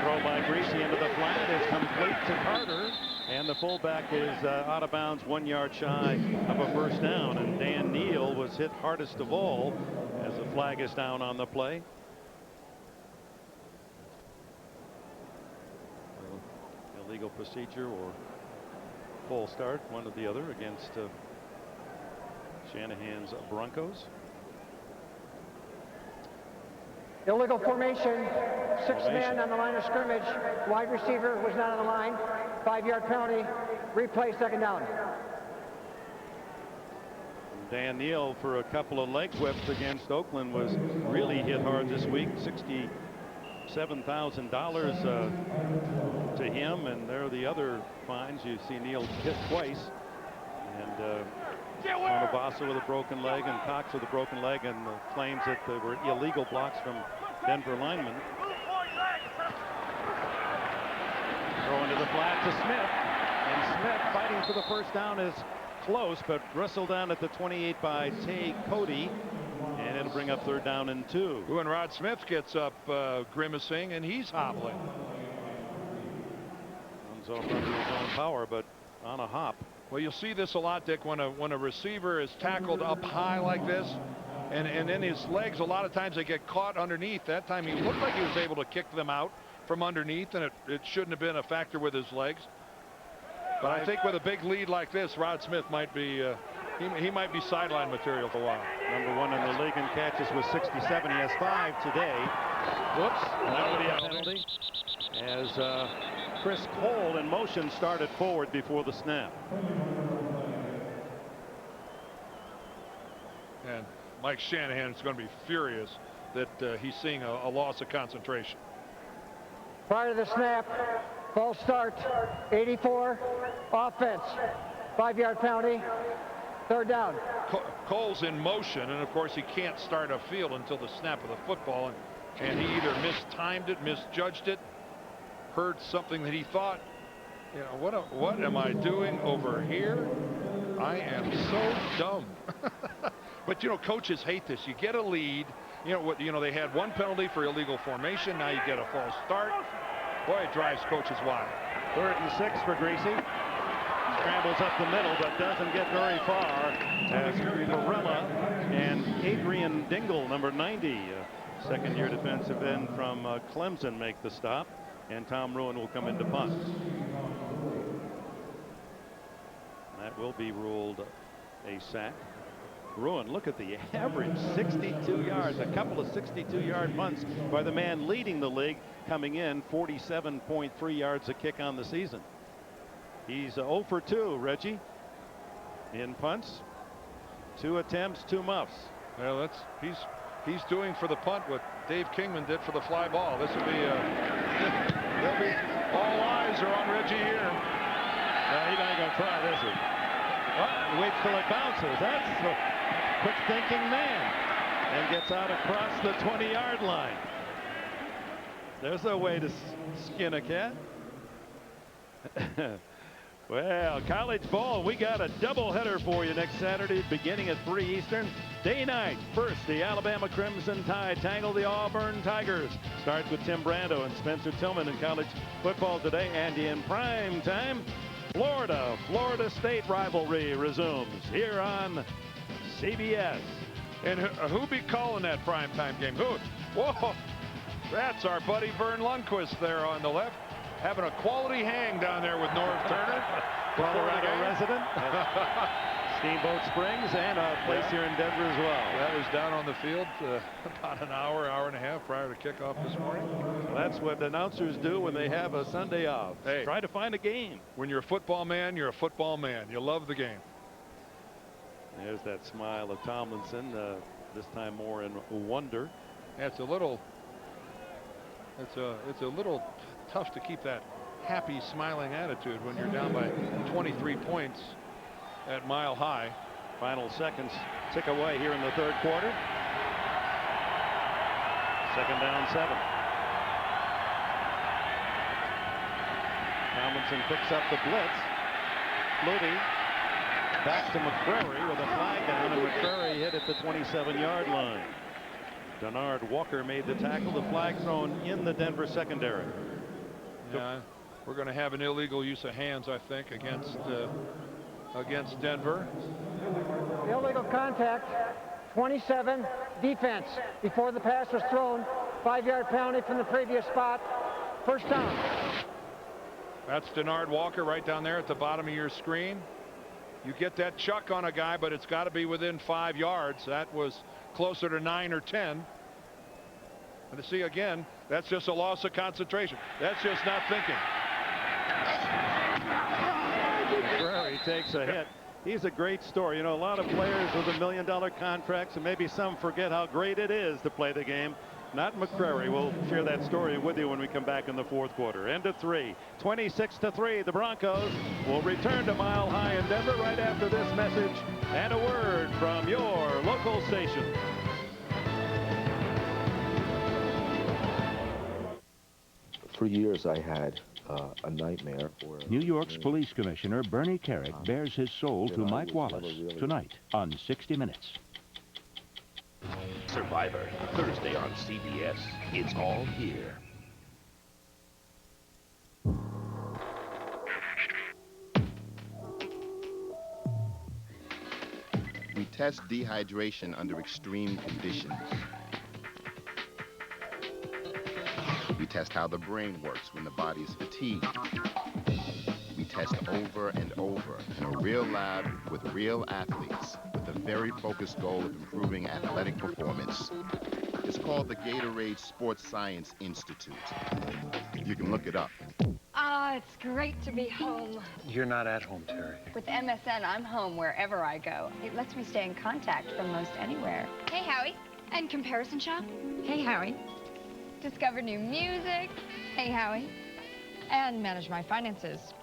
Throw by Greasy into the flat is complete to Carter, and the fullback is out of bounds 1 yard shy of a first down, and Dan Neal was hit hardest of all as the flag is down on the play. Illegal procedure or full start, one or the other, against Shanahan's Broncos. Illegal formation, 6 men on the line of scrimmage. Wide receiver was not on the line. 5-yard penalty. Replay, second down. Dan Neal, for a couple of leg whips against Oakland, was really hit hard this week. $67,000 to him, and there are the other fines. You see Neal hit twice, and Onabasa with a broken leg and Cox with a broken leg, and the claims that there were illegal blocks from Denver linemen. into the flat to Smith. And Smith fighting for the first down is close, but wrestled down at the 28 by Tay Cody. And it'll bring up 3rd down and 2. When Rod Smith gets up grimacing, and he's hobbling. Runs off under his own power, but on a hop. Well, you'll see this a lot, Dick, when a receiver is tackled up high like this, and then his legs, a lot of times they get caught underneath. That time he looked like he was able to kick them out from underneath, and it shouldn't have been a factor with his legs. But I think with a big lead like this, Rod Smith might be he might be sideline material for a while. Number 1 in the league in catches with 67. He has 5 today. Whoops. That would be a penalty. As Chris Cole in motion started forward before the snap. And Mike Shanahan is going to be furious that he's seeing a loss of concentration. Prior to the snap, false start, 84, offense, 5-yard penalty, 3rd down. Cole's in motion, and of course he can't start a field until the snap of the football, and he either mistimed it, misjudged it, heard something that he thought, you know, what am I doing over here? I am so dumb. But you know, coaches hate this. You get a lead. You know they had 1 penalty for illegal formation. Now you get a false start. Boy, it drives coaches wild. 3rd and 6 for Greasy. Scrambles up the middle, but doesn't get very far as Varela and Adrian Dingle, number 90, second-year defensive end from Clemson, make the stop, and Tom Ruin will come into punt. That will be ruled a sack. Ruin, look at the average, 62 yards, a couple of 62-yard punts by the man leading the league, coming in 47.3 yards a kick on the season. He's 0 for 2, Reggie, in punts. 2 attempts, 2 muffs. Well, he's doing for the punt what Dave Kingman did for the fly ball. This will be there'll be all eyes are on Reggie here. He's not going to try this. He waits till it bounces. That's the quick thinking man, and gets out across the 20-yard line. There's a way to skin a cat. Well, college ball, we got a doubleheader for you next Saturday beginning at 3 Eastern. Day night, first the Alabama Crimson Tide tangle the Auburn Tigers. Starts with Tim Brando and Spencer Tillman in college football today. And in prime time, Florida State rivalry resumes here on CBS. And who be calling that primetime game? Who? Whoa, that's our buddy Vern Lundquist there on the left, having a quality hang down there with Norv Turner. Colorado resident. Steamboat Springs, and a place here in Denver as well. That was down on the field about an hour and a half prior to kickoff this morning. Well, that's what announcers do when they have a Sunday off. Hey, try to find a game. When you're a football man, you're a football man. You love the game. There's that smile of Tomlinson, this time more in wonder. Yeah, it's a little tough to keep that happy, smiling attitude when you're down by 23 points at Mile High. Final seconds tick away here in the 3rd quarter. 2nd down, 7. Tomlinson picks up the blitz. Flutie back to McCrary with a flag down, and McCrary hit at the 27-yard line. Denard Walker made the tackle. The flag thrown in the Denver secondary. Yeah, we're going to have an illegal use of hands, I think, against Denver. Illegal contact, 27, defense. Before the pass was thrown, 5-yard penalty from the previous spot. First down. That's Denard Walker right down there at the bottom of your screen. You get that chuck on a guy, but it's got to be within 5 yards. That was closer to 9 or 10. And to see again, that's just a loss of concentration. That's just not thinking. McCrary takes a hit. He's a great story. You know, a lot of players with $1 million contracts, and maybe some forget how great it is to play the game. Not McCrary. We'll share that story with you when we come back in the 4th quarter. End of 3. 26-3. The Broncos will return to Mile High in Denver right after this message and a word from your local station. For years I had a nightmare. New York's Police Commissioner Bernie Carrick bears his soul to Mike Wallace tonight on 60 Minutes. Survivor, Thursday on CBS. It's all here. We test dehydration under extreme conditions. We test how the brain works when the body is fatigued. We test over and over in a real lab with real athletes with the very focused goal of improving athletic performance. It's called the Gatorade Sports Science Institute. You can look it up. It's great to be home. You're not at home, Terry. With MSN, I'm home wherever I go. It lets me stay in contact from most anywhere. Hey, Howie. And comparison shop? Hey, Howie. Discover new music? Hey, Howie. And manage my finances.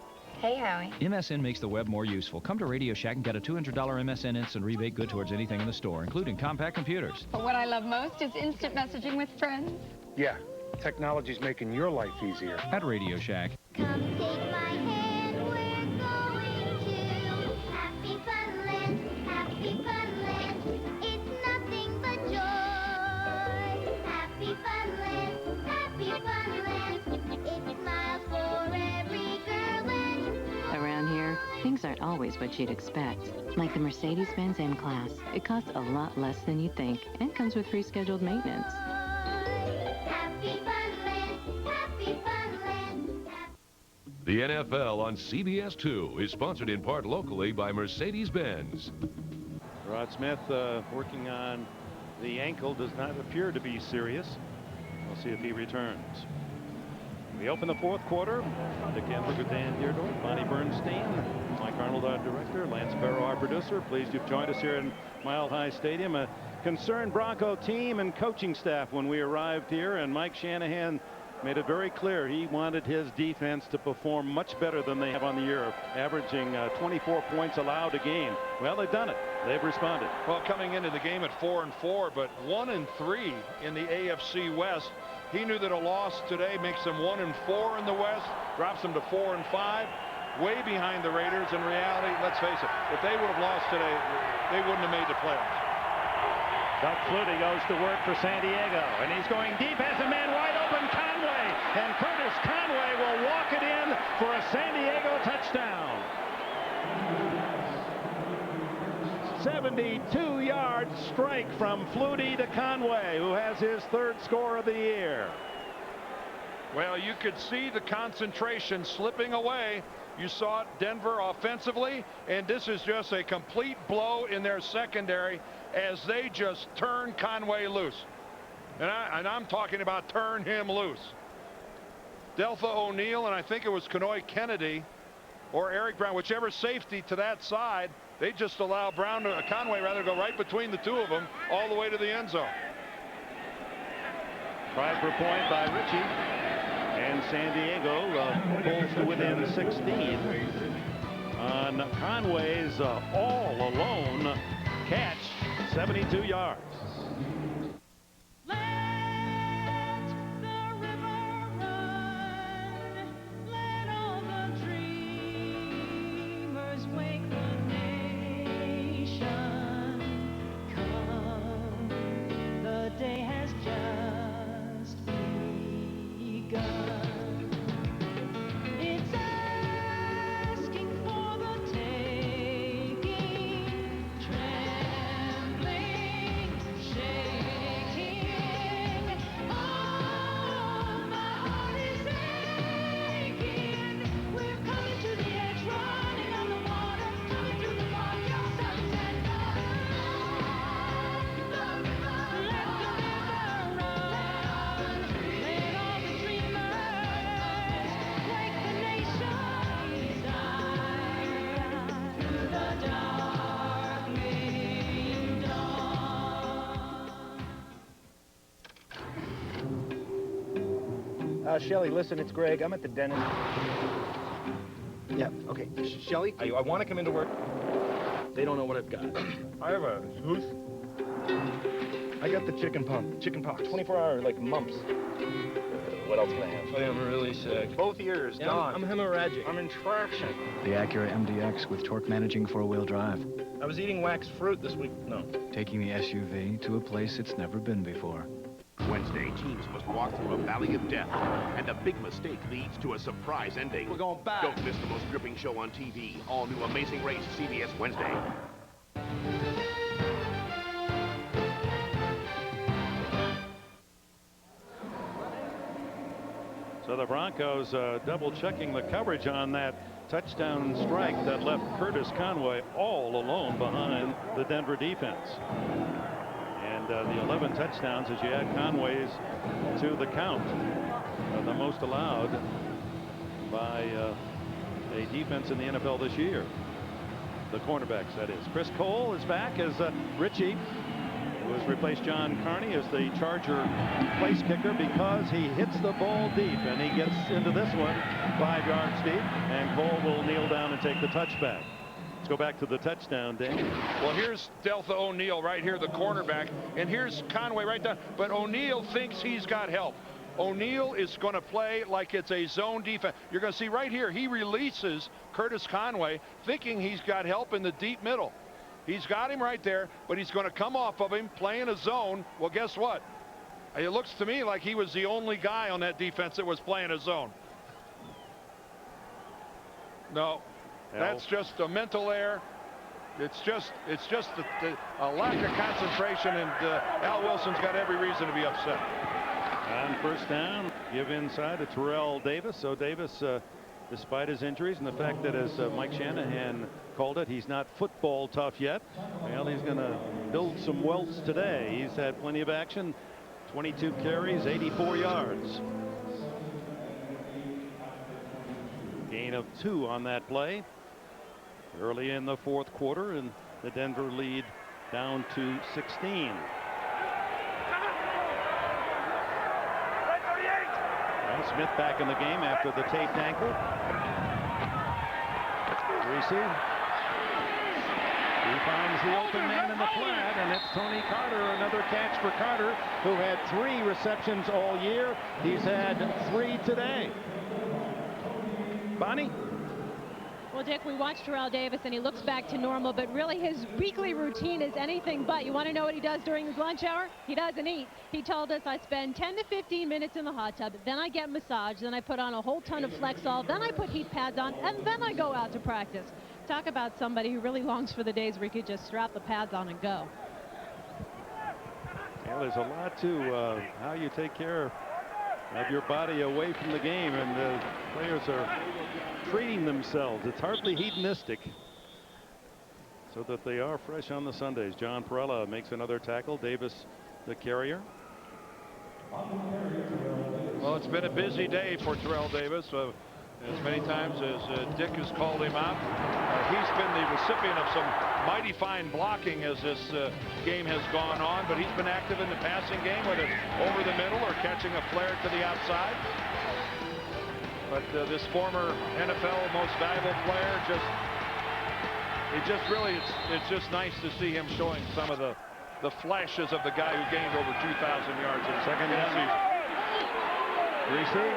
Hey, Howie. MSN makes the web more useful. Come to Radio Shack and get a $200 MSN instant rebate good towards anything in the store, including compact computers. But what I love most is instant messaging with friends. Yeah, technology's making your life easier. At Radio Shack. Come take my hand, we're going to Happy Funland, Happy Funland. It's nothing but joy. Happy Funland, Happy Funland. It's smiles for every girl and Around here, things aren't always what you'd expect. Like the Mercedes-Benz M-Class. It costs a lot less than you think and comes with free scheduled maintenance. Happy Funland, Happy Funland. The NFL on CBS 2 is sponsored in part locally by Mercedes-Benz. Rod Smith working on the ankle, does not appear to be serious. We'll see if he returns. We open the fourth quarter. Dick Enberger, Dan Deerdorf, Bonnie Bernstein, Mike Arnold, our director, Lance Barrow, our producer. Pleased you've joined us here in Mile High Stadium. A concerned Bronco team and coaching staff when we arrived here, and Mike Shanahan made it very clear he wanted his defense to perform much better than they have on the year, averaging 24 points allowed a game. Well, they've done it. They've responded. Well, coming into the game at 4-4, but 1-3 in the AFC West. He knew that a loss today makes them 1-4 in the West, drops them to 4-5, way behind the Raiders. In reality, let's face it, if they would have lost today, they wouldn't have made the playoffs. Doug Flutie goes to work for San Diego, and he's going deep as a man wide open, Conway, and Curtis Conway will walk it in for a San Diego touchdown. 72-yard strike from Flutie to Conway, who has his third score of the year. Well, you could see the concentration slipping away. You saw it, Denver offensively, and this is just a complete blow in their secondary as they just turn Conway loose. And I'm talking about turn him loose. Delpha O'Neal, and I think it was Kenoy Kennedy or Eric Brown, whichever safety to that side, they just allow Conway rather go right between the two of them all the way to the end zone. Try for point by Ritchie, and San Diego pulls to within 16 on Conway's all-alone catch, 72 yards. Shelly, listen, it's Greg. I'm at the dentist. Yeah, okay. Shelly, I want to come into work. They don't know what I've got. I have a tooth. I got the chicken pox, 24-hour, like, mumps. What else can I have? I am really sick. Both ears, Yeah, gone. I'm hemorrhagic. I'm in traction. The Acura MDX with torque managing four-wheel drive. I was eating wax fruit this week. No. Taking the SUV to a place it's never been before. Wednesday, teams must walk through a valley of death, and a big mistake leads to a surprise ending. We're going back. Don't miss the most gripping show on TV. All new Amazing Race, CBS Wednesday. So the Broncos double-checking the coverage on that touchdown strike that left Curtis Conway all alone behind the Denver defense. And the 11 touchdowns, as you add Conway's to the count, the most allowed by a defense in the NFL this year. The cornerbacks, that is. Chris Cole is back as Richie, who has replaced John Carney as the Charger place kicker because he hits the ball deep, and he gets into this one 5 yards deep, and Cole will kneel down and take the touchback. Let's go back to the touchdown, Dave. Well, here's Deltha O'Neal right here, the cornerback, and here's Conway right down. But O'Neal thinks he's got help. O'Neal is going to play like it's a zone defense. You're going to see right here, he releases Curtis Conway, thinking he's got help in the deep middle. He's got him right there, but he's going to come off of him, playing a zone. Well, guess what? It looks to me like he was the only guy on that defense that was playing a zone. No, that's just a mental error. It's just a lack of concentration, and Al Wilson's got every reason to be upset. On first down, give inside to Terrell Davis. So Davis, despite his injuries and the fact that, as Mike Shanahan called it, he's not football tough yet. Well, he's going to build some welts today. He's had plenty of action. 22 carries, 84 yards. Gain of 2 on that play. Early in the fourth quarter, and the Denver lead down to 16. Well, Smith back in the game after the taped ankle. Greasy. He finds the open man in the flat, and it's Tony Carter. Another catch for Carter, who had 3 receptions all year. He's had 3 today. Bonnie? Well, Dick, we watched Terrell Davis, and he looks back to normal, but really his weekly routine is anything but. You want to know what he does during his lunch hour? He doesn't eat. He told us, I spend 10 to 15 minutes in the hot tub, then I get massaged, then I put on a whole ton of Flexol, then I put heat pads on, and then I go out to practice. Talk about somebody who really longs for the days where he could just strap the pads on and go. Well, there's a lot to how you take care of your body away from the game, and the players are treating themselves. It's hardly hedonistic, so that they are fresh on the Sundays. John Perella makes another tackle. Davis, the carrier. Well, it's been a busy day for Terrell Davis. As many times as Dick has called him out, he's been the recipient of some mighty fine blocking as this game has gone on, but he's been active in the passing game, whether it's over the middle or catching a flare to the outside. But this former NFL most valuable player, it's just nice to see him showing some of the flashes of the guy who gained over 2,000 yards in the second season. Greasy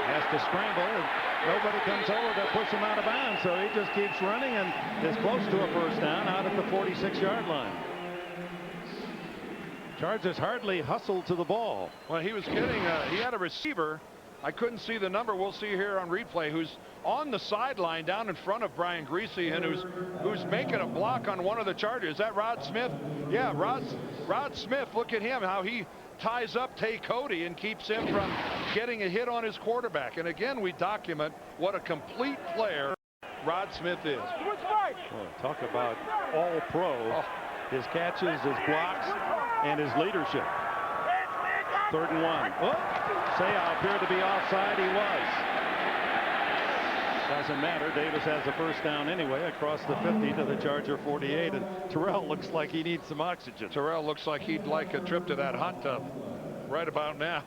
has to scramble, and nobody comes over to push him out of bounds, so he just keeps running and is close to a first down out at the 46-yard line. Chargers hardly hustled to the ball. Well, he was getting he had a receiver. I couldn't see the number. We'll see here on replay, who's on the sideline down in front of Brian Greasy, and who's making a block on one of the Chargers. Is that Rod Smith? Yeah, Rod Smith. Look at him, how he ties up Tay Cody and keeps him from getting a hit on his quarterback. And again, we document what a complete player Rod Smith is. Well, talk about all pro. His catches, his blocks, and his leadership. 3rd and 1. Seau appeared to be offside. He was. Doesn't matter. Davis has a first down anyway across the 50 to the Charger 48, and Terrell looks like he needs some oxygen. Terrell looks like he'd like a trip to that hot tub right about now.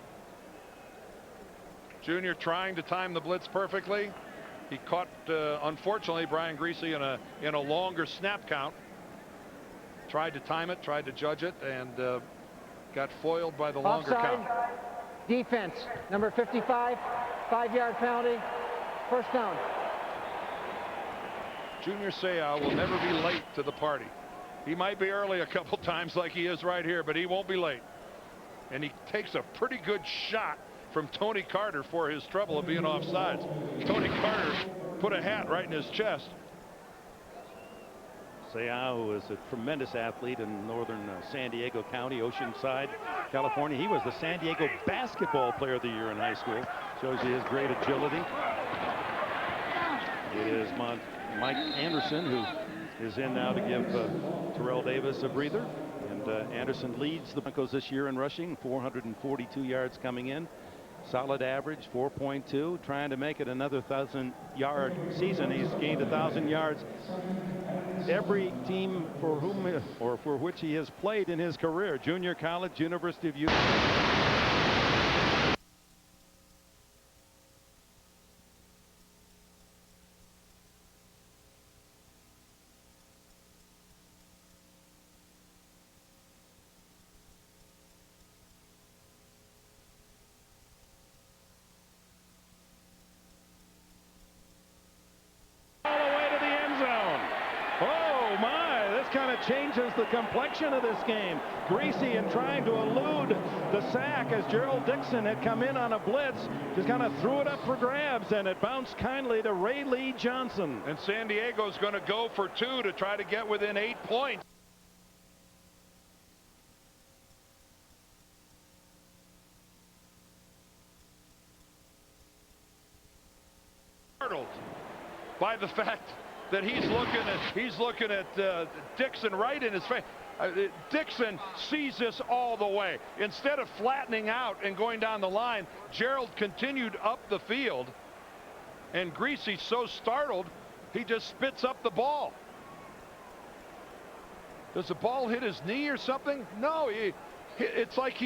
Junior trying to time the blitz perfectly. He caught, unfortunately, Brian Greasy in a longer snap count. Tried to time it, tried to judge it, and got foiled by the longer count. defense, number 55, 5-yard penalty, first down. Junior Seau will never be late to the party. He might be early a couple times like he is right here, but he won't be late. And he takes a pretty good shot from Tony Carter for his trouble of being offsides. Tony Carter put a hat right in his chest. Seau, who is a tremendous athlete in northern San Diego County, Oceanside, California. He was the San Diego Basketball Player of the Year in high school. Shows you his great agility. It is Mike Anderson who is in now to give Terrell Davis a breather. And Anderson leads the Broncos this year in rushing, 442 yards coming in. Solid average, 4.2, trying to make it another 1,000-yard season. He's gained 1,000 yards every team for whom or for which he has played in his career. Junior college, University of Utah. Changes the complexion of this game. Greasy in trying to elude the sack as Gerald Dixon had come in on a blitz, just kind of threw it up for grabs, and it bounced kindly to Ray Lee Johnson. And San Diego's going to go for 2 to try to get within 8 points. Startled by the fact that he's looking at Dixon right in his face. Dixon sees this all the way. Instead of flattening out and going down the line, Gerald continued up the field, and Greasy's so startled he just spits up the ball. Does the ball hit his knee or something? No, it's like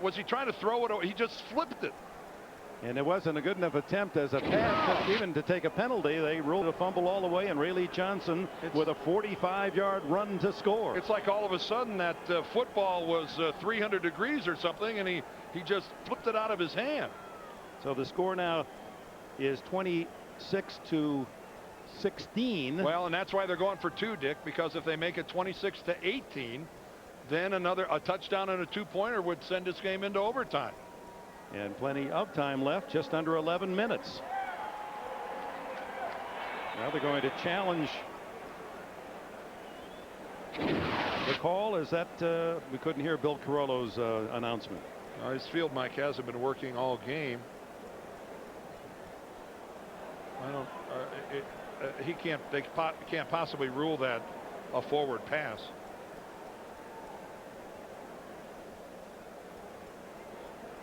was he trying to throw it? He just flipped it. And it wasn't a good enough attempt as a pass, even to take a penalty. They ruled a fumble all the way, and Ray Lee Johnson with a 45-yard run to score. It's like all of a sudden that football was 300 degrees or something, and he just flipped it out of his hand. So the score now is 26-16. Well, and that's why they're going for 2, Dick, because if they make it 26-18, then a touchdown and a 2-pointer would send this game into overtime. And plenty of time left, just under 11 minutes. Now they're going to challenge the call. Is that we couldn't hear Bill Carollo's announcement. His field mic hasn't been working all game. I don't. They can't possibly rule that a forward pass.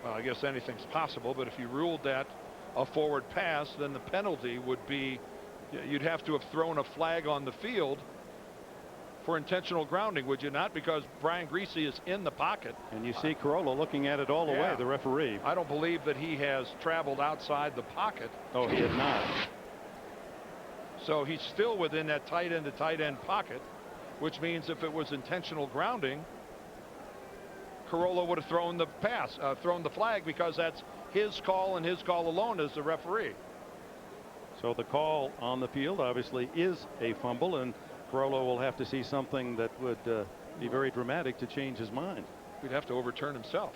Well, I guess anything's possible, but if you ruled that a forward pass, then the penalty would be you'd have to have thrown a flag on the field for intentional grounding, would you not? Because Brian Greasy is in the pocket. And you see Carollo looking at it all the way, the referee. I don't believe that he has traveled outside the pocket. Oh, he had not. So he's still within that tight end to tight end pocket, which means if it was intentional grounding, Carollo would have thrown the pass, thrown the flag, because that's his call and his call alone as the referee. So the call on the field obviously is a fumble, and Carollo will have to see something that would be very dramatic to change his mind. He'd have to overturn himself.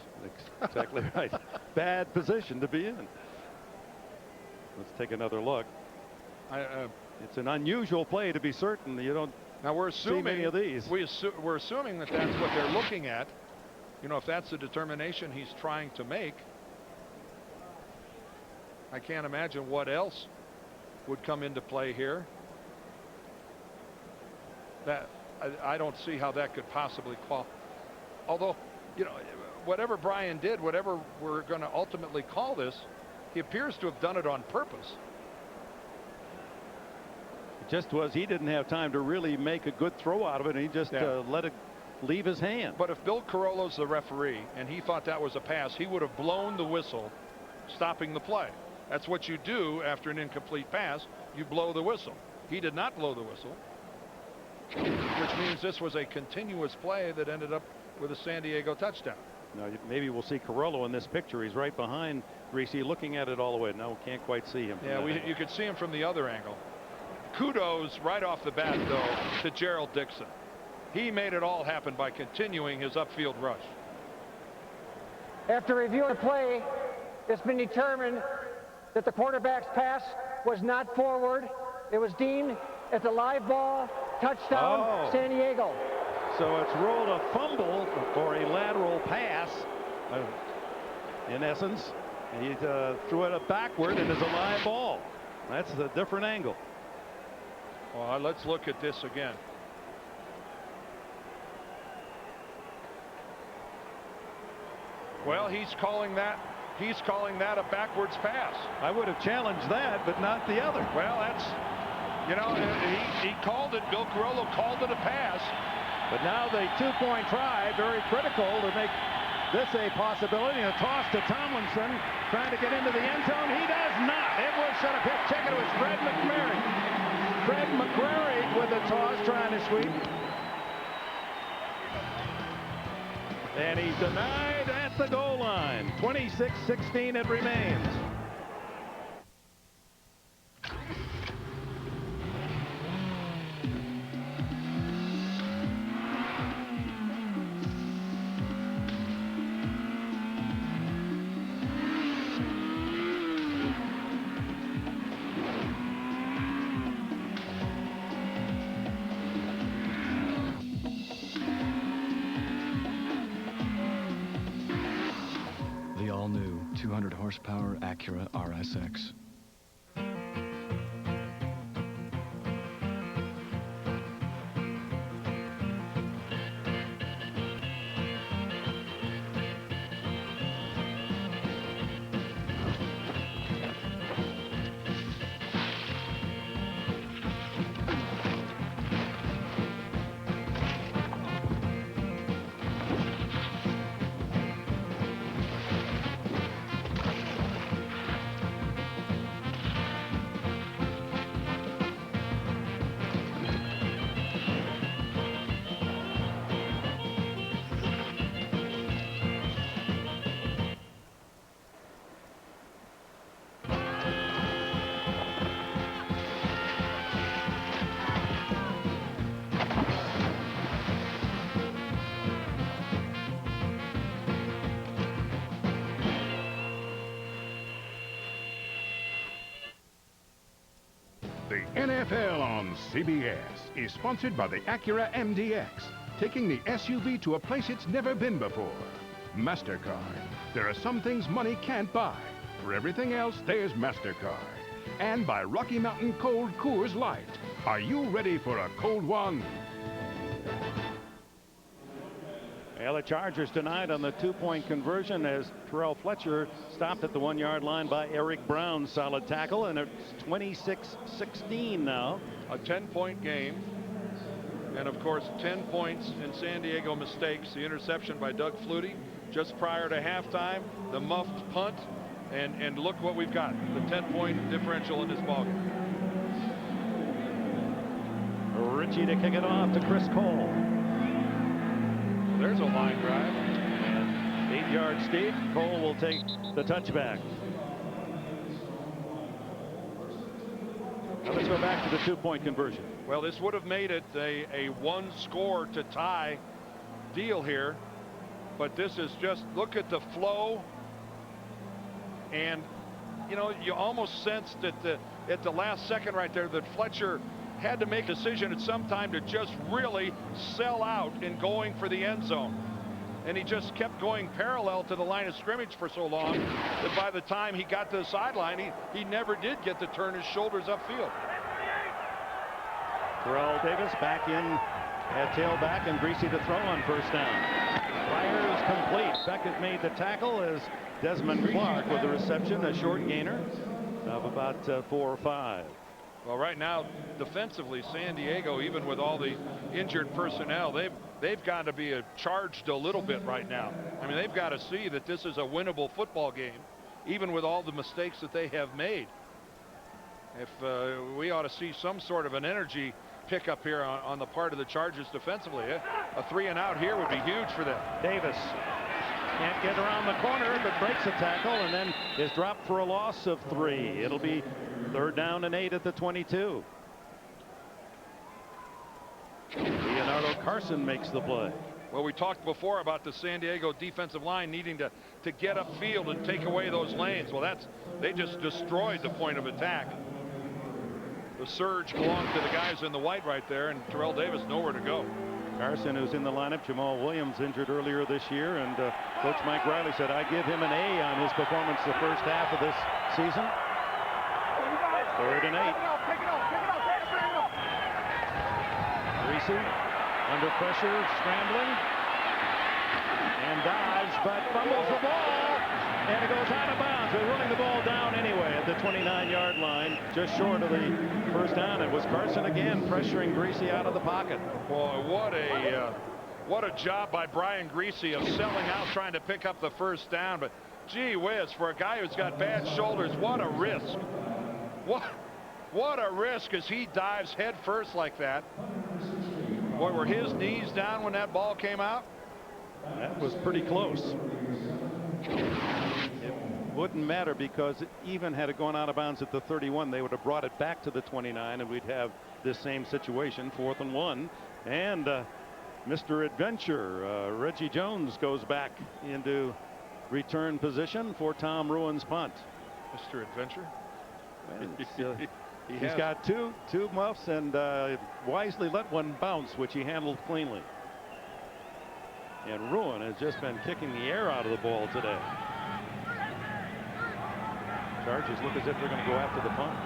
Exactly right. Bad position to be in. Let's take another look. It's an unusual play, to be certain. You don't see many of these. We're assuming that that's what they're looking at. You know, if that's the determination he's trying to make, I can't imagine what else would come into play here. That I don't see how that could possibly call. Although, you know, whatever Brian did, whatever we're going to ultimately call this, he appears to have done it on purpose. It just was, he didn't have time to really make a good throw out of it, and he just let it leave his hand. But if Bill Carollo's the referee and he thought that was a pass, he would have blown the whistle, stopping the play. That's what you do after an incomplete pass. You blow the whistle. He did not blow the whistle, which means this was a continuous play that ended up with a San Diego touchdown. Now, maybe we'll see Carollo in this picture. He's right behind Greasy, looking at it all the way. No, can't quite see him. Yeah, you could see him from the other angle. Kudos right off the bat, though, to Gerald Dixon. He made it all happen by continuing his upfield rush. After reviewing the play, it's been determined that the quarterback's pass was not forward. It was deemed as a live ball, touchdown, San Diego. So it's ruled a fumble or a lateral pass, in essence. He threw it backward and it's a live ball. That's a different angle. Well, let's look at this again. Well, he's calling that a backwards pass. I would have challenged that, but not the other. Well, that's, you know, he called it. Bill Carollo called it a pass. But now the two-point try, very critical to make this a possibility. A toss to Tomlinson, trying to get into the end zone. He does not. It was set up here. Check it. It was Fred McMurray. Fred McMurray with the toss, trying to sweep. And he's denied at the goal line. 26-16 it remains. The all-new 200 horsepower Acura RSX. The NFL on CBS is sponsored by the Acura MDX, taking the SUV to a place it's never been before. MasterCard. There are some things money can't buy. For everything else, there's MasterCard. And by Rocky Mountain Cold Coors Light. Are you ready for a cold one? Well, the Chargers denied on the two-point conversion as Terrell Fletcher stopped at the 1-yard line by Eric Brown. Solid tackle, and it's 26-16 now. A 10-point game. And, of course, 10 points in San Diego mistakes. The interception by Doug Flutie just prior to halftime. The muffed punt. And look what we've got. The 10-point differential in this ballgame. Ritchie to kick it off to Chris Cole. There's a line drive. 8-yard steep. Cole will take the touchback. Now let's go back to the two-point conversion. Well, this would have made it a one-score to tie deal here. But this is just, look at the flow. And, you know, you almost sensed at the last second right there that Fletcher had to make a decision at some time to just really sell out in going for the end zone. And he just kept going parallel to the line of scrimmage for so long that by the time he got to the sideline, he never did get to turn his shoulders upfield. Terrell Davis back in at tailback, and Greasy to throw on first down. Fires complete. Beckett made the tackle as Desmond Clark with the reception, a short gainer of about 4 or 5. Well, right now, defensively, San Diego, even with all the injured personnel, they've got to be charged a little bit right now. I mean, they've got to see that this is a winnable football game, even with all the mistakes that they have made. If we ought to see some sort of an energy pickup here on the part of the Chargers defensively. A 3-and-out here would be huge for them. Davis Can't get around the corner, but breaks a tackle and then is dropped for a loss of 3. It'll be 3rd down and 8 at the 22. Leonardo Carson makes the play. Well, we talked before about the San Diego defensive line needing to get upfield and take away those lanes. Well, they just destroyed the point of attack. The surge belonged to the guys in the white right there, and Terrell Davis nowhere to go. Carson, who's in the lineup, Jamal Williams injured earlier this year, and Coach Mike Riley said, I give him an A on his performance the first half of this season. 3rd and 8. Greasy under pressure, scrambling, and dives, but fumbles the ball, and it goes out of bounds. They're running the ball down anyway at the 29-yard line, just short of the first down. It was Carson again pressuring Greasy out of the pocket. Boy, what a job by Brian Greasy of selling out, trying to pick up the first down. But gee whiz, for a guy who's got bad shoulders, what a risk. What a risk as he dives head first like that. Boy, were his knees down when that ball came out? That was pretty close. It wouldn't matter, because even had it gone out of bounds at the 31, they would have brought it back to the 29, and we'd have this same situation, 4th and 1. And Mr. Adventure, Reggie Jones, goes back into return position for Tom Ruin's punt. Mr. Adventure? He's got two muffs and wisely let one bounce, which he handled cleanly. And Ruin has just been kicking the air out of the ball today. Chargers look as if they're going to go after the punt.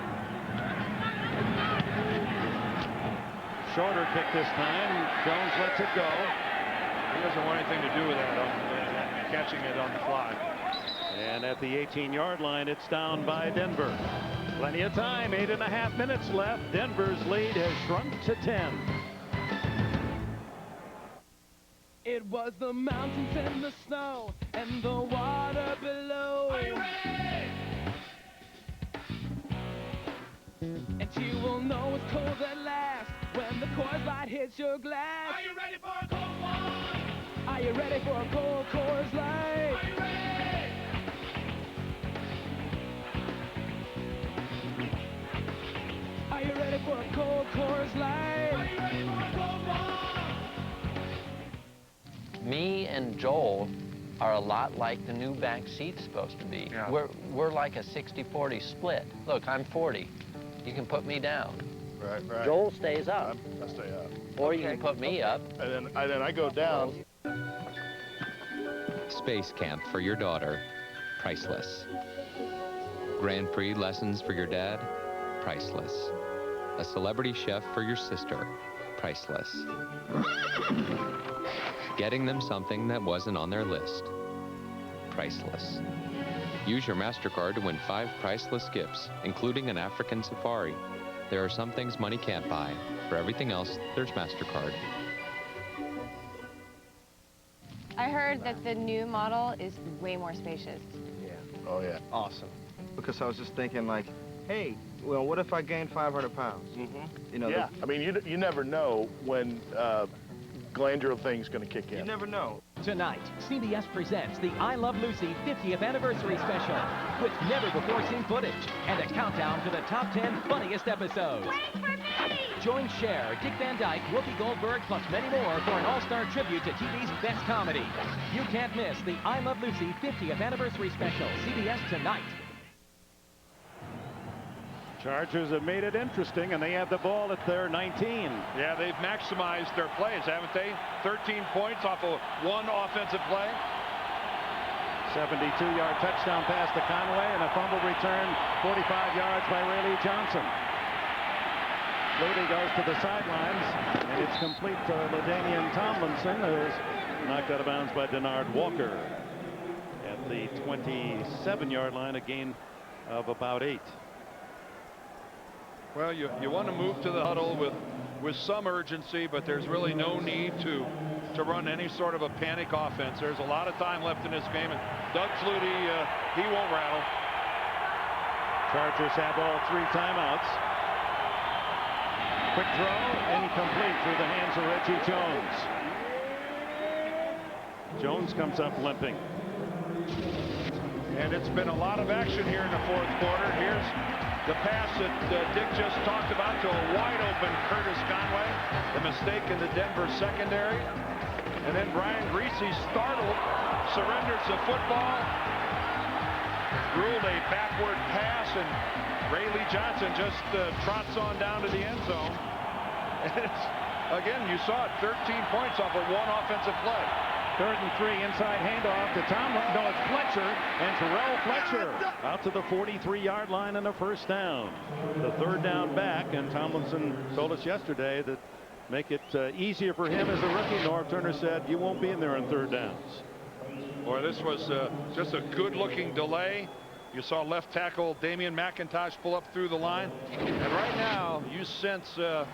Shorter kick this time. Jones lets it go. He doesn't want anything to do with that, catching it on the fly. And at the 18-yard line, it's down by Denver. Plenty of time, 8.5 minutes left. Denver's lead has shrunk to 10. It was the mountains and the snow and the water below. Are you ready? And you will know it's cold at last when the Coors Light hits your glass. Are you ready for a cold one? Are you ready for a cold Coors Light? Are you ready? Are you ready for a cold Coors Light? Are you ready for a cold one? Me and Joel are a lot like the new back seat's supposed to be. Yeah. We're like a 60-40 split. Look, I'm 40. You can put me down. Right. Joel stays up. I stay up. Or you can put me up. And then I go down. Space camp for your daughter, priceless. Grand Prix lessons for your dad, priceless. A celebrity chef for your sister, priceless. Getting them something that wasn't on their list, priceless. Use your MasterCard to win 5 priceless gifts, including an African safari. There are some things money can't buy. For everything else, there's MasterCard. I heard that the new model is way more spacious. Yeah. Oh, yeah. Awesome. Because I was just thinking, like, hey, well, what if I gain 500 pounds? Mm-hmm. You know, yeah. I mean, you never know when glandular thing's going to kick in. You never know. Tonight, CBS presents the I Love Lucy 50th Anniversary Special with never-before-seen footage and a countdown to the top 10 funniest episodes. Wait for me! Join Cher, Dick Van Dyke, Whoopi Goldberg, plus many more for an all-star tribute to TV's best comedy. You can't miss the I Love Lucy 50th Anniversary Special, CBS tonight. Chargers have made it interesting, and they have the ball at their 19. Yeah, they've maximized their plays, haven't they? 13 points off of one offensive play. 72-yard touchdown pass to Conway, and a fumble return 45 yards by Rayleigh Johnson. Flutie goes to the sidelines, and it's complete to LaDainian Tomlinson, who's knocked out of bounds by Denard Walker at the 27-yard line, a gain of about 8. Well, you want to move to the huddle with some urgency, but there's really no need to run any sort of a panic offense. There's a lot of time left in this game, and Doug Flutie, he won't rattle. Chargers have all 3 timeouts. Quick throw, incomplete through the hands of Reggie Jones. Jones comes up limping. And it's been a lot of action here in the fourth quarter. Here's the pass that Dick just talked about to a wide-open Curtis Conway. The mistake in the Denver secondary. And then Brian Greasy, startled, surrenders the football. Ruled a backward pass, and Ray Lee Johnson just trots on down to the end zone. And again, you saw it, 13 points off of one offensive play. 3rd and 3, inside handoff to Tomlin. No, it's Fletcher, and Terrell Fletcher out to the 43-yard line and a first down. The 3rd down back, and Tomlinson told us yesterday that make it easier for him as a rookie. Norv Turner said, you won't be in there on 3rd downs. Boy, this was just a good-looking delay. You saw left tackle Damian McIntosh pull up through the line. And right now, you sense a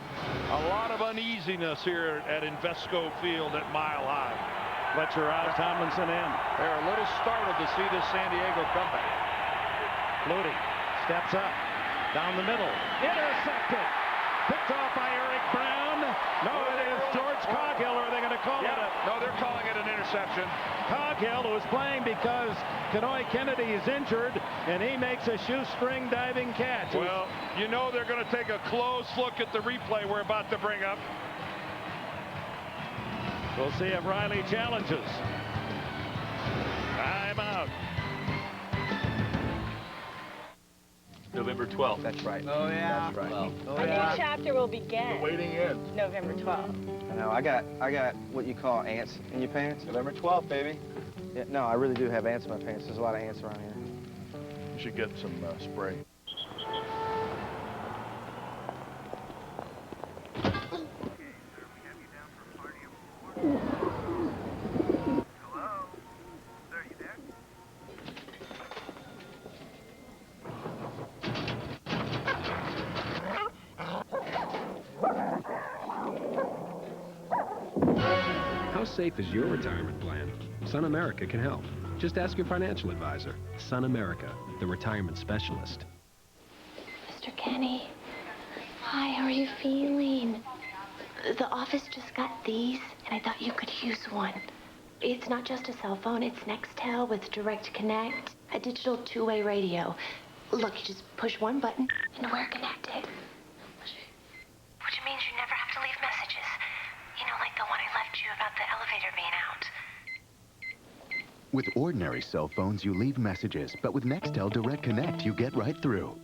lot of uneasiness here at Invesco Field at Mile High. Fletcher out, Tomlinson in. They're a little startled to see this San Diego comeback. Flutie steps up, down the middle, intercepted. Picked off by Eric Brown. No, it is George Coghill, or are they going to call it a... No, they're calling it an interception. Coghill, who is playing because Kenoy Kennedy is injured, and he makes a shoestring diving catch. Well, you know they're going to take a close look at the replay we're about to bring up. We'll see if Riley challenges. Time out. November 12th. That's right. Oh, yeah. That's right. Well, Oh, A yeah. new chapter will begin. Waiting in. November 12th. No, I got what you call ants in your pants. November 12th, baby. Yeah, no, I really do have ants in my pants. There's a lot of ants around here. You should get some spray. How safe is your retirement plan? Sun America can help. Just ask your financial advisor. Sun America, the retirement specialist. Mr. Kenny, hi, how are you feeling? The office just got these, and I thought you could use one. It's not just a cell phone, it's Nextel with Direct Connect, a digital two-way radio. Look, you just push one button, and we're connected. Which means you never have to leave messages. You know, like the one I left you about the elevator being out. With ordinary cell phones, you leave messages, but with Nextel Direct Connect, you get right through.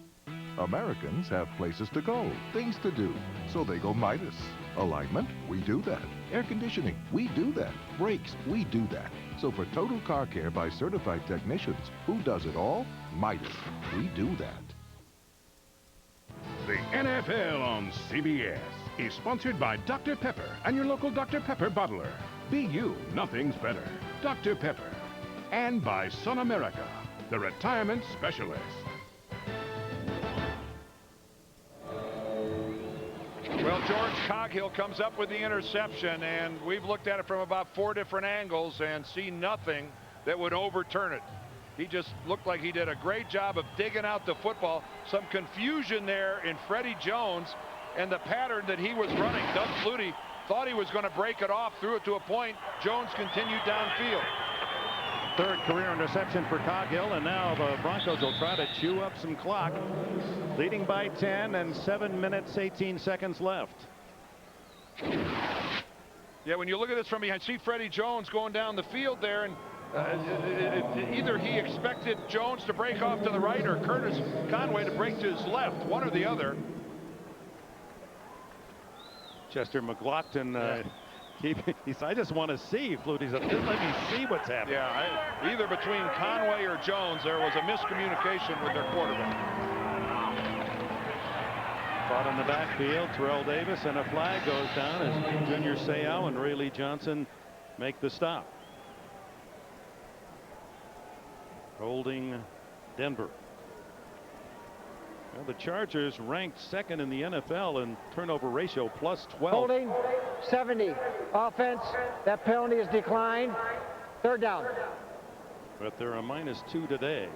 Americans have places to go, things to do, so they go Midas. Alignment, we do that. Air conditioning, we do that. Brakes, we do that. So for total car care by certified technicians, who does it all? Midas. We do that. The NFL on CBS is sponsored by Dr. Pepper and your local Dr. Pepper bottler. Be you, nothing's better. Dr. Pepper. And by Sun America, the retirement specialist. Well, George Coghill comes up with the interception, and we've looked at it from about 4 different angles and seen nothing that would overturn it. He just looked like he did a great job of digging out the football. Some confusion there in Freddie Jones and the pattern that he was running. Doug Flutie thought he was going to break it off, threw it to a point. Jones continued downfield. 3rd career interception for Coghill, and now the Broncos will try to chew up some clock. Leading by 10 and 7 minutes, 18 seconds left. Yeah, when you look at this from behind, see Freddie Jones going down the field there, and either he expected Jones to break off to the right or Curtis Conway to break to his left, one or the other. Chester McLaughlin, he said, I just want to see. Flutie said, just let me see what's happening. Yeah, either between Conway or Jones, there was a miscommunication with their quarterback. Caught in the backfield, Terrell Davis, and a flag goes down as Junior Seau and Ray Lee Johnson make the stop. Holding Denver. Well, the Chargers ranked 2nd in the NFL in turnover ratio, plus 12. Holding 70. Offense. That penalty is declined. 3rd down. But they're a -2 today.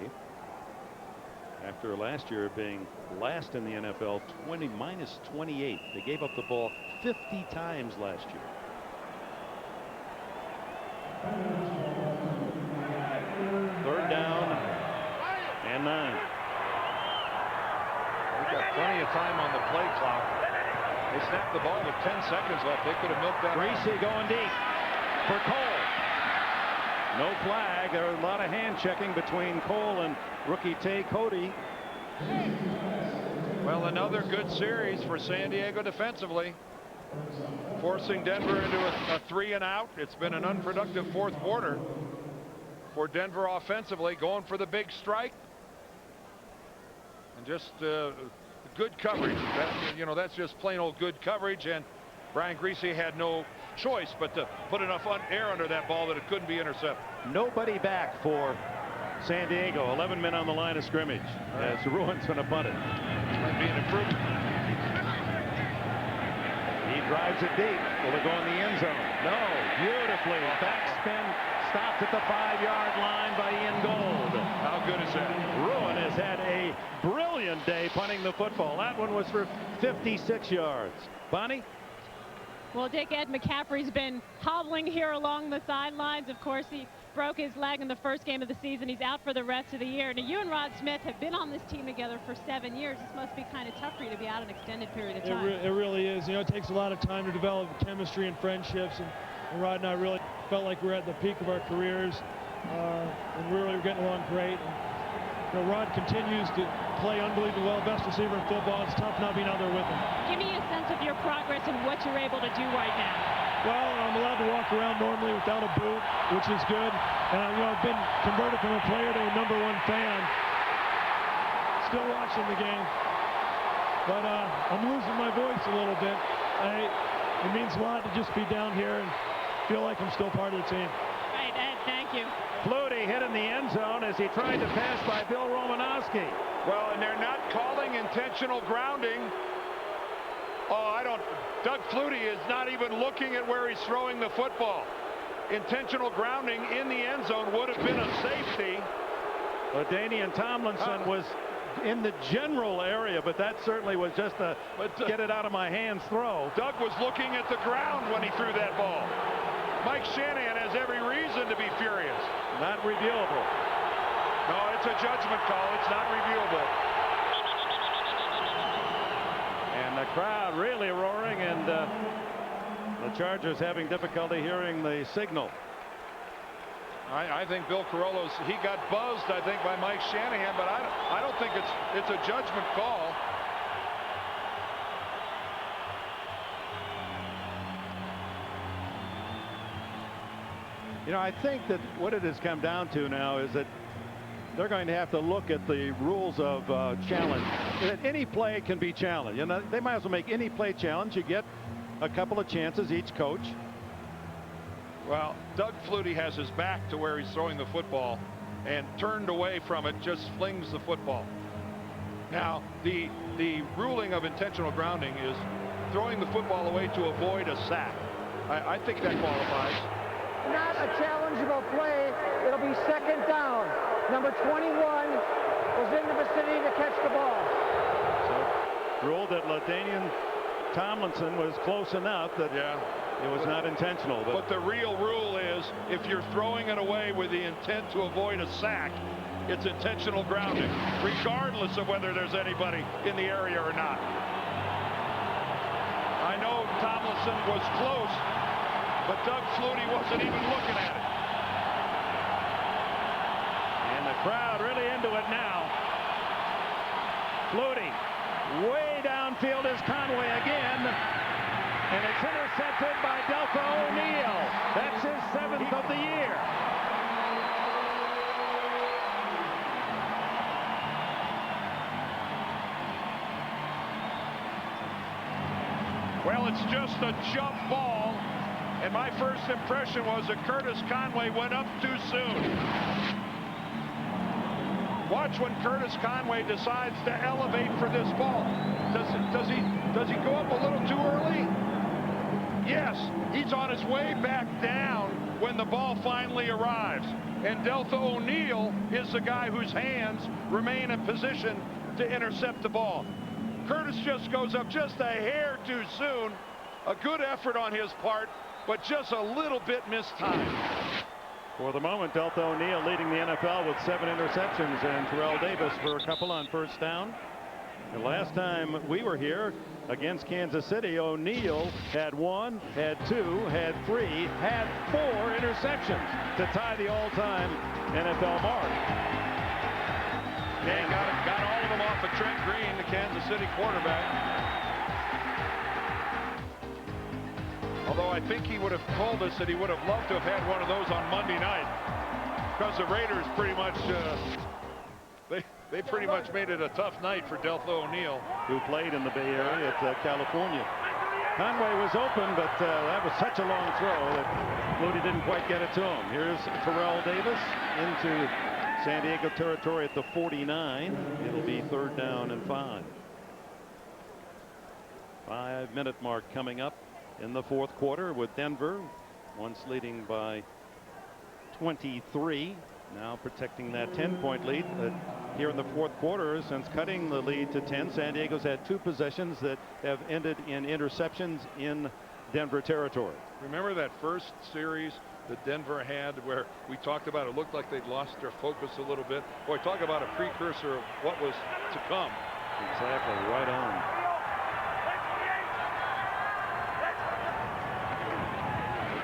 After last year being last in the NFL, -28. They gave up the ball 50 times last year. Plenty of time on the play clock. They snapped the ball with 10 seconds left. They could have milked that. Greasy going deep for Cole. No flag. There are a lot of hand checking between Cole and rookie Tay Cody. Well, another good series for San Diego defensively, forcing Denver into a 3 and out. It's been an unproductive fourth quarter for Denver offensively, going for the big strike. And just good coverage. That's just plain old good coverage, and Brian Greasy had no choice but to put enough air under that ball that it couldn't be intercepted. Nobody back for San Diego. 11 men on the line of scrimmage. As Ruin's going to punt it. Might be an improvement. He drives it deep. Will it go in the end zone? No. Beautifully. Backspin stopped at the 5-yard line by Ian Gold. How good is that? Ruin has had a brilliant day punting the football. That one was for 56 yards. Bonnie? Well, Dick, Ed McCaffrey's been hobbling here along the sidelines. Of course, he broke his leg in the first game of the season. He's out for the rest of the year. Now, you and Rod Smith have been on this team together for 7 years. This must be kind of tough for you to be out an extended period of time. It really is. It takes a lot of time to develop chemistry and friendships. And Rod and I really felt like we were at the peak of our careers. And we really were getting along great. And, Rod continues to play unbelievably well. Best receiver in football. It's tough not being out there with him. Give me a sense of your progress and what you're able to do right now. Well, I'm allowed to walk around normally without a boot, which is good. And I've been converted from a player to a #1 fan. Still watching the game, but I'm losing my voice a little bit. It means a lot to just be down here and feel like I'm still part of the team. Right, Ed, thank you. Flutie hit in the end zone as he tried to pass by Bill Romanowski. Well, and they're not calling intentional grounding. Doug Flutie is not even looking at where he's throwing the football. Intentional grounding in the end zone would have been a safety. Danian Tomlinson was in the general area, but that certainly was just a get it out of my hands throw. Doug was looking at the ground when he threw that ball. Mike Shanahan has every reason to be furious. Not reviewable. No, it's a judgment call. It's not reviewable. And the crowd really roaring, and the Chargers having difficulty hearing the signal. I think Bill Carollo's, he got buzzed, I think, by Mike Shanahan, but I don't think it's a judgment call. I think that what it has come down to now is that they're going to have to look at the rules of challenge. That any play can be challenged. They might as well make any play challenge. You get a couple of chances each coach. Well, Doug Flutie has his back to where he's throwing the football and turned away from it, just flings the football. Now, the ruling of intentional grounding is throwing the football away to avoid a sack. I think that qualifies. Not a challengeable play. It'll be second down. Number 21 was in the vicinity to catch the ball. So, ruled that LaDainian Tomlinson was close enough that it was not intentional. But the real rule is if you're throwing it away with the intent to avoid a sack, it's intentional grounding, regardless of whether there's anybody in the area or not. I know Tomlinson was close, but Doug Flutie wasn't even looking at it. And the crowd really into it now. Flutie way downfield is Conway again. And it's intercepted by Deltha O'Neal. That's his 7th of the year. Well, it's just a jump ball. And my first impression was that Curtis Conway went up too soon. Watch when Curtis Conway decides to elevate for this ball. Does he go up a little too early? Yes, he's on his way back down when the ball finally arrives. And Deltha O'Neal is the guy whose hands remain in position to intercept the ball. Curtis just goes up just a hair too soon. A good effort on his part, but just a little bit mistimed. For the moment, Deltha O'Neal leading the NFL with 7 interceptions, and Terrell Davis for a couple on first down. The last time we were here against Kansas City, O'Neal had 1, had 2, had 3, had 4 interceptions to tie the all-time NFL mark. Yeah, got all of them off of Trent Green, the Kansas City quarterback. Although I think he would have told us that he would have loved to have had one of those on Monday night, because the Raiders pretty much they pretty much made it a tough night for Deltha O'Neal, who played in the Bay Area at California. Conway was open, but that was such a long throw that Flutie didn't quite get it to him. Here's Terrell Davis into San Diego territory at the 49. It'll be 3rd down and 5. 5-minute mark coming up in the 4th quarter with Denver once leading by 23. Now protecting that 10-point lead. Here in the 4th quarter, since cutting the lead to 10, San Diego's had 2 possessions that have ended in interceptions in Denver territory. Remember that first series that Denver had where we talked about it looked like they'd lost their focus a little bit? Boy, talk about a precursor of what was to come. Exactly, right on.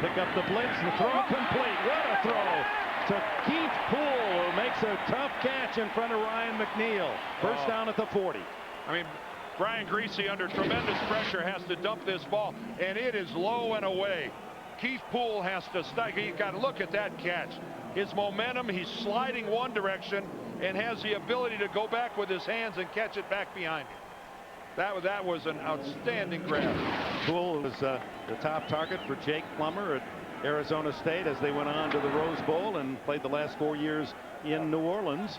Pick up the blitz, the throw complete. What a throw to Keith Poole, who makes a tough catch in front of Ryan McNeil. First down at the 40. I mean, Brian Griese under tremendous pressure has to dump this ball, and it is low and away. Keith Poole has to stagger. You got to look at that catch. His momentum, he's sliding one direction and has the ability to go back with his hands and catch it back behind him. That was an outstanding grab. Poole was the top target for Jake Plummer at Arizona State as they went on to the Rose Bowl and played the last 4 years in New Orleans.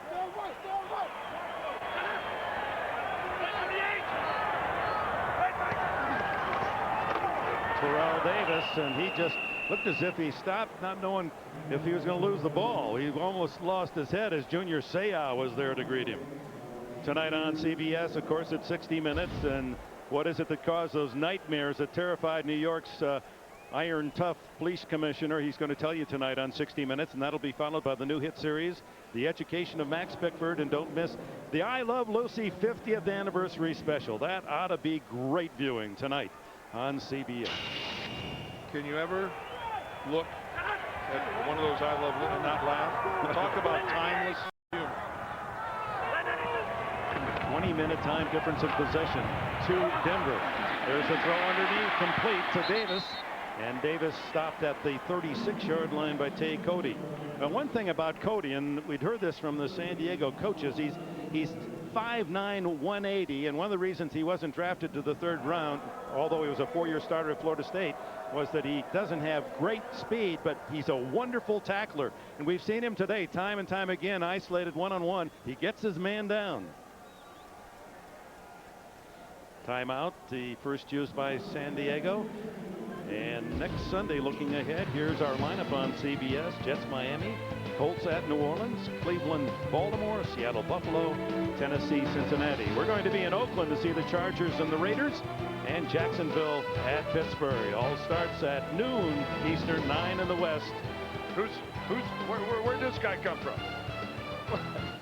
Terrell Davis, and he just looked as if he stopped, not knowing if he was going to lose the ball. He almost lost his head as Junior Seau was there to greet him. Tonight on CBS, of course, at 60 Minutes. And what is it that caused those nightmares that terrified New York's iron tough police commissioner? He's going to tell you tonight on 60 Minutes, and that'll be followed by the new hit series, The Education of Max Bickford. And don't miss the I Love Lucy 50th anniversary special. That ought to be great viewing tonight on CBS. Can you ever look at one of those I Love Lucy and not laugh? Talk about timeless humor. 20-minute time difference of possession to Denver. There's a throw underneath, complete to Davis, and Davis stopped at the 36-yard line by Tay Cody. Now, one thing about Cody, and we'd heard this from the San Diego coaches, he's 5'9", 180, and one of the reasons he wasn't drafted to the 3rd round, although he was a 4-year starter at Florida State, was that he doesn't have great speed, but he's a wonderful tackler. And we've seen him today time and time again, isolated one-on-one. He gets his man down. Timeout, the first used by San Diego. And next Sunday, looking ahead, here's our lineup on CBS. Jets, Miami, Colts at New Orleans, Cleveland, Baltimore, Seattle, Buffalo, Tennessee, Cincinnati. We're going to be in Oakland to see the Chargers and the Raiders, and Jacksonville at Pittsburgh. All starts at noon Eastern, 9 in the West. Where'd this guy come from?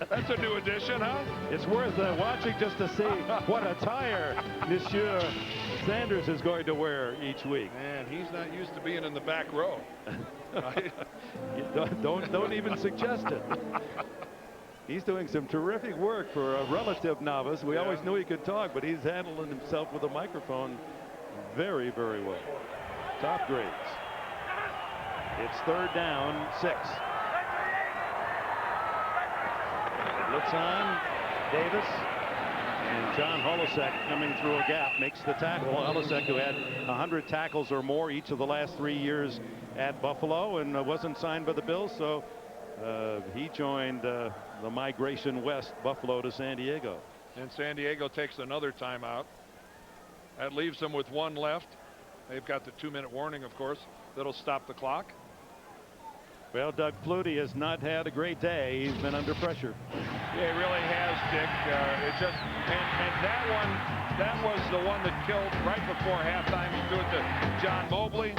That's a new addition, huh? It's worth watching just to see what attire Monsieur Sanders is going to wear each week. Man, he's not used to being in the back row. Don't even suggest it. He's doing some terrific work for a relative novice. We always knew he could talk, but he's handling himself with a microphone very, very well. Top grades. It's 3rd down, 6. Blitz on Davis, and John Holisek coming through a gap makes the tackle. Holisek, who had 100 tackles or more each of the last 3 years at Buffalo and wasn't signed by the Bills, so he joined the migration west, Buffalo to San Diego. And San Diego takes another timeout. That leaves them with 1 left. They've got the 2-minute warning, of course. That'll stop the clock. Well, Doug Flutie has not had a great day. He's been under pressure. Yeah, he really has, Dick. And that was the one that killed right before halftime. He threw it to John Mobley.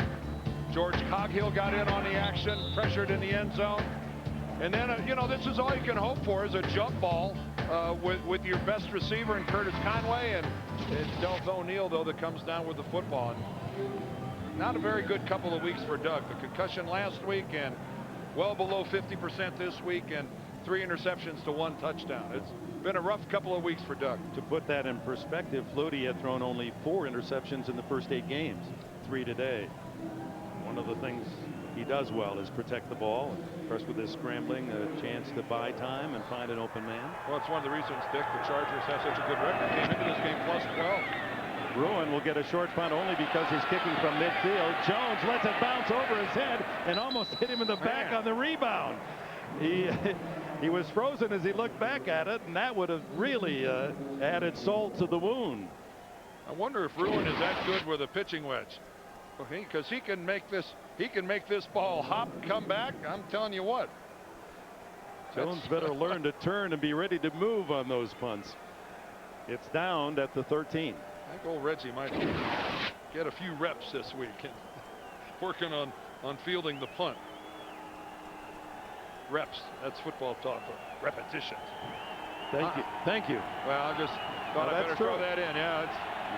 George Coghill got in on the action, pressured in the end zone. And then, you know, this is all you can hope for is a jump ball with your best receiver and Curtis Conway, and it's Delph O'Neal, though, that comes down with the football. And not a very good couple of weeks for Doug. The concussion last week and well below 50% this week, and 3 interceptions to 1 touchdown. It's been a rough couple of weeks for Doug. To put that in perspective, Flutie had thrown only 4 interceptions in the first 8 games, 3 today. One of the things he does well is protect the ball. Of course, with his scrambling, a chance to buy time and find an open man. Well, it's one of the reasons, Dick, the Chargers have such a good record. Came into this game plus 12. Bruin will get a short punt only because he's kicking from midfield. Jones lets it bounce over his head and almost hit him in the back on the rebound. He was frozen as he looked back at it, and that would have really added salt to the wound. I wonder if Bruin is that good with a pitching wedge. Because he can make this ball hop and come back. I'm telling you what. Jones better learn to turn and be ready to move on those punts. It's down at the 13. I think old Reggie might get a few reps this week and working on fielding the punt. Reps. That's football talk. Repetitions. Thank you. Well, I just thought I better throw that in. Yeah.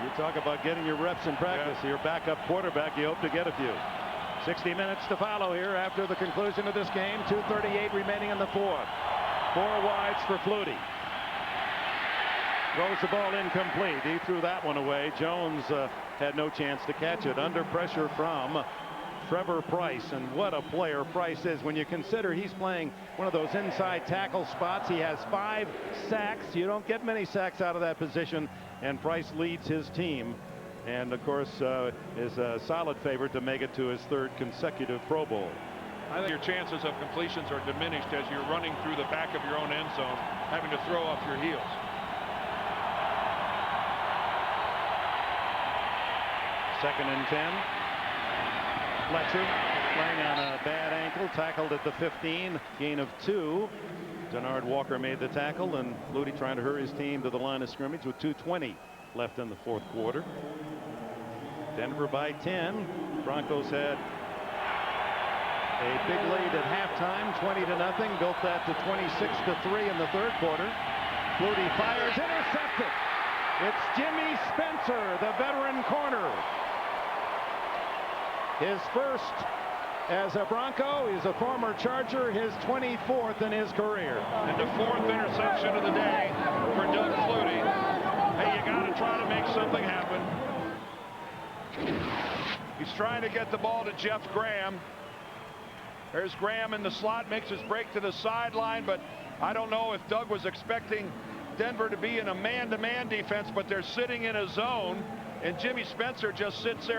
You talk about getting your reps in practice. Yeah. Your backup quarterback, you hope to get a few. 60 minutes to follow here after the conclusion of this game. 2:38 remaining in the 4th. 4 wides for Flutie. Throws the ball incomplete. He threw that one away. Jones had no chance to catch it. Under pressure from Trevor Price, and what a player Price is when you consider he's playing one of those inside tackle spots. He has 5 sacks. You don't get many sacks out of that position, and Price leads his team, and of course is a solid favorite to make it to his 3rd consecutive Pro Bowl. I think your chances of completions are diminished as you're running through the back of your own end zone, having to throw off your heels. Second and 10. Fletcher playing on a bad ankle, tackled at the 15, gain of 2. Denard Walker made the tackle, and Flutie trying to hurry his team to the line of scrimmage with 2:20 left in the 4th quarter. Denver by 10. Broncos had a big lead at halftime, 20-0, built that to 26-3 in the 3rd quarter. Flutie fires, intercepted. It's Jimmy Spencer, the veteran corner. His first as a Bronco. He's a former Charger, his 24th in his career. And the 4th interception of the day for Doug Flutie. Hey, you got to try to make something happen. He's trying to get the ball to Jeff Graham. There's Graham in the slot, makes his break to the sideline, but I don't know if Doug was expecting Denver to be in a man-to-man defense, but they're sitting in a zone, and Jimmy Spencer just sits there.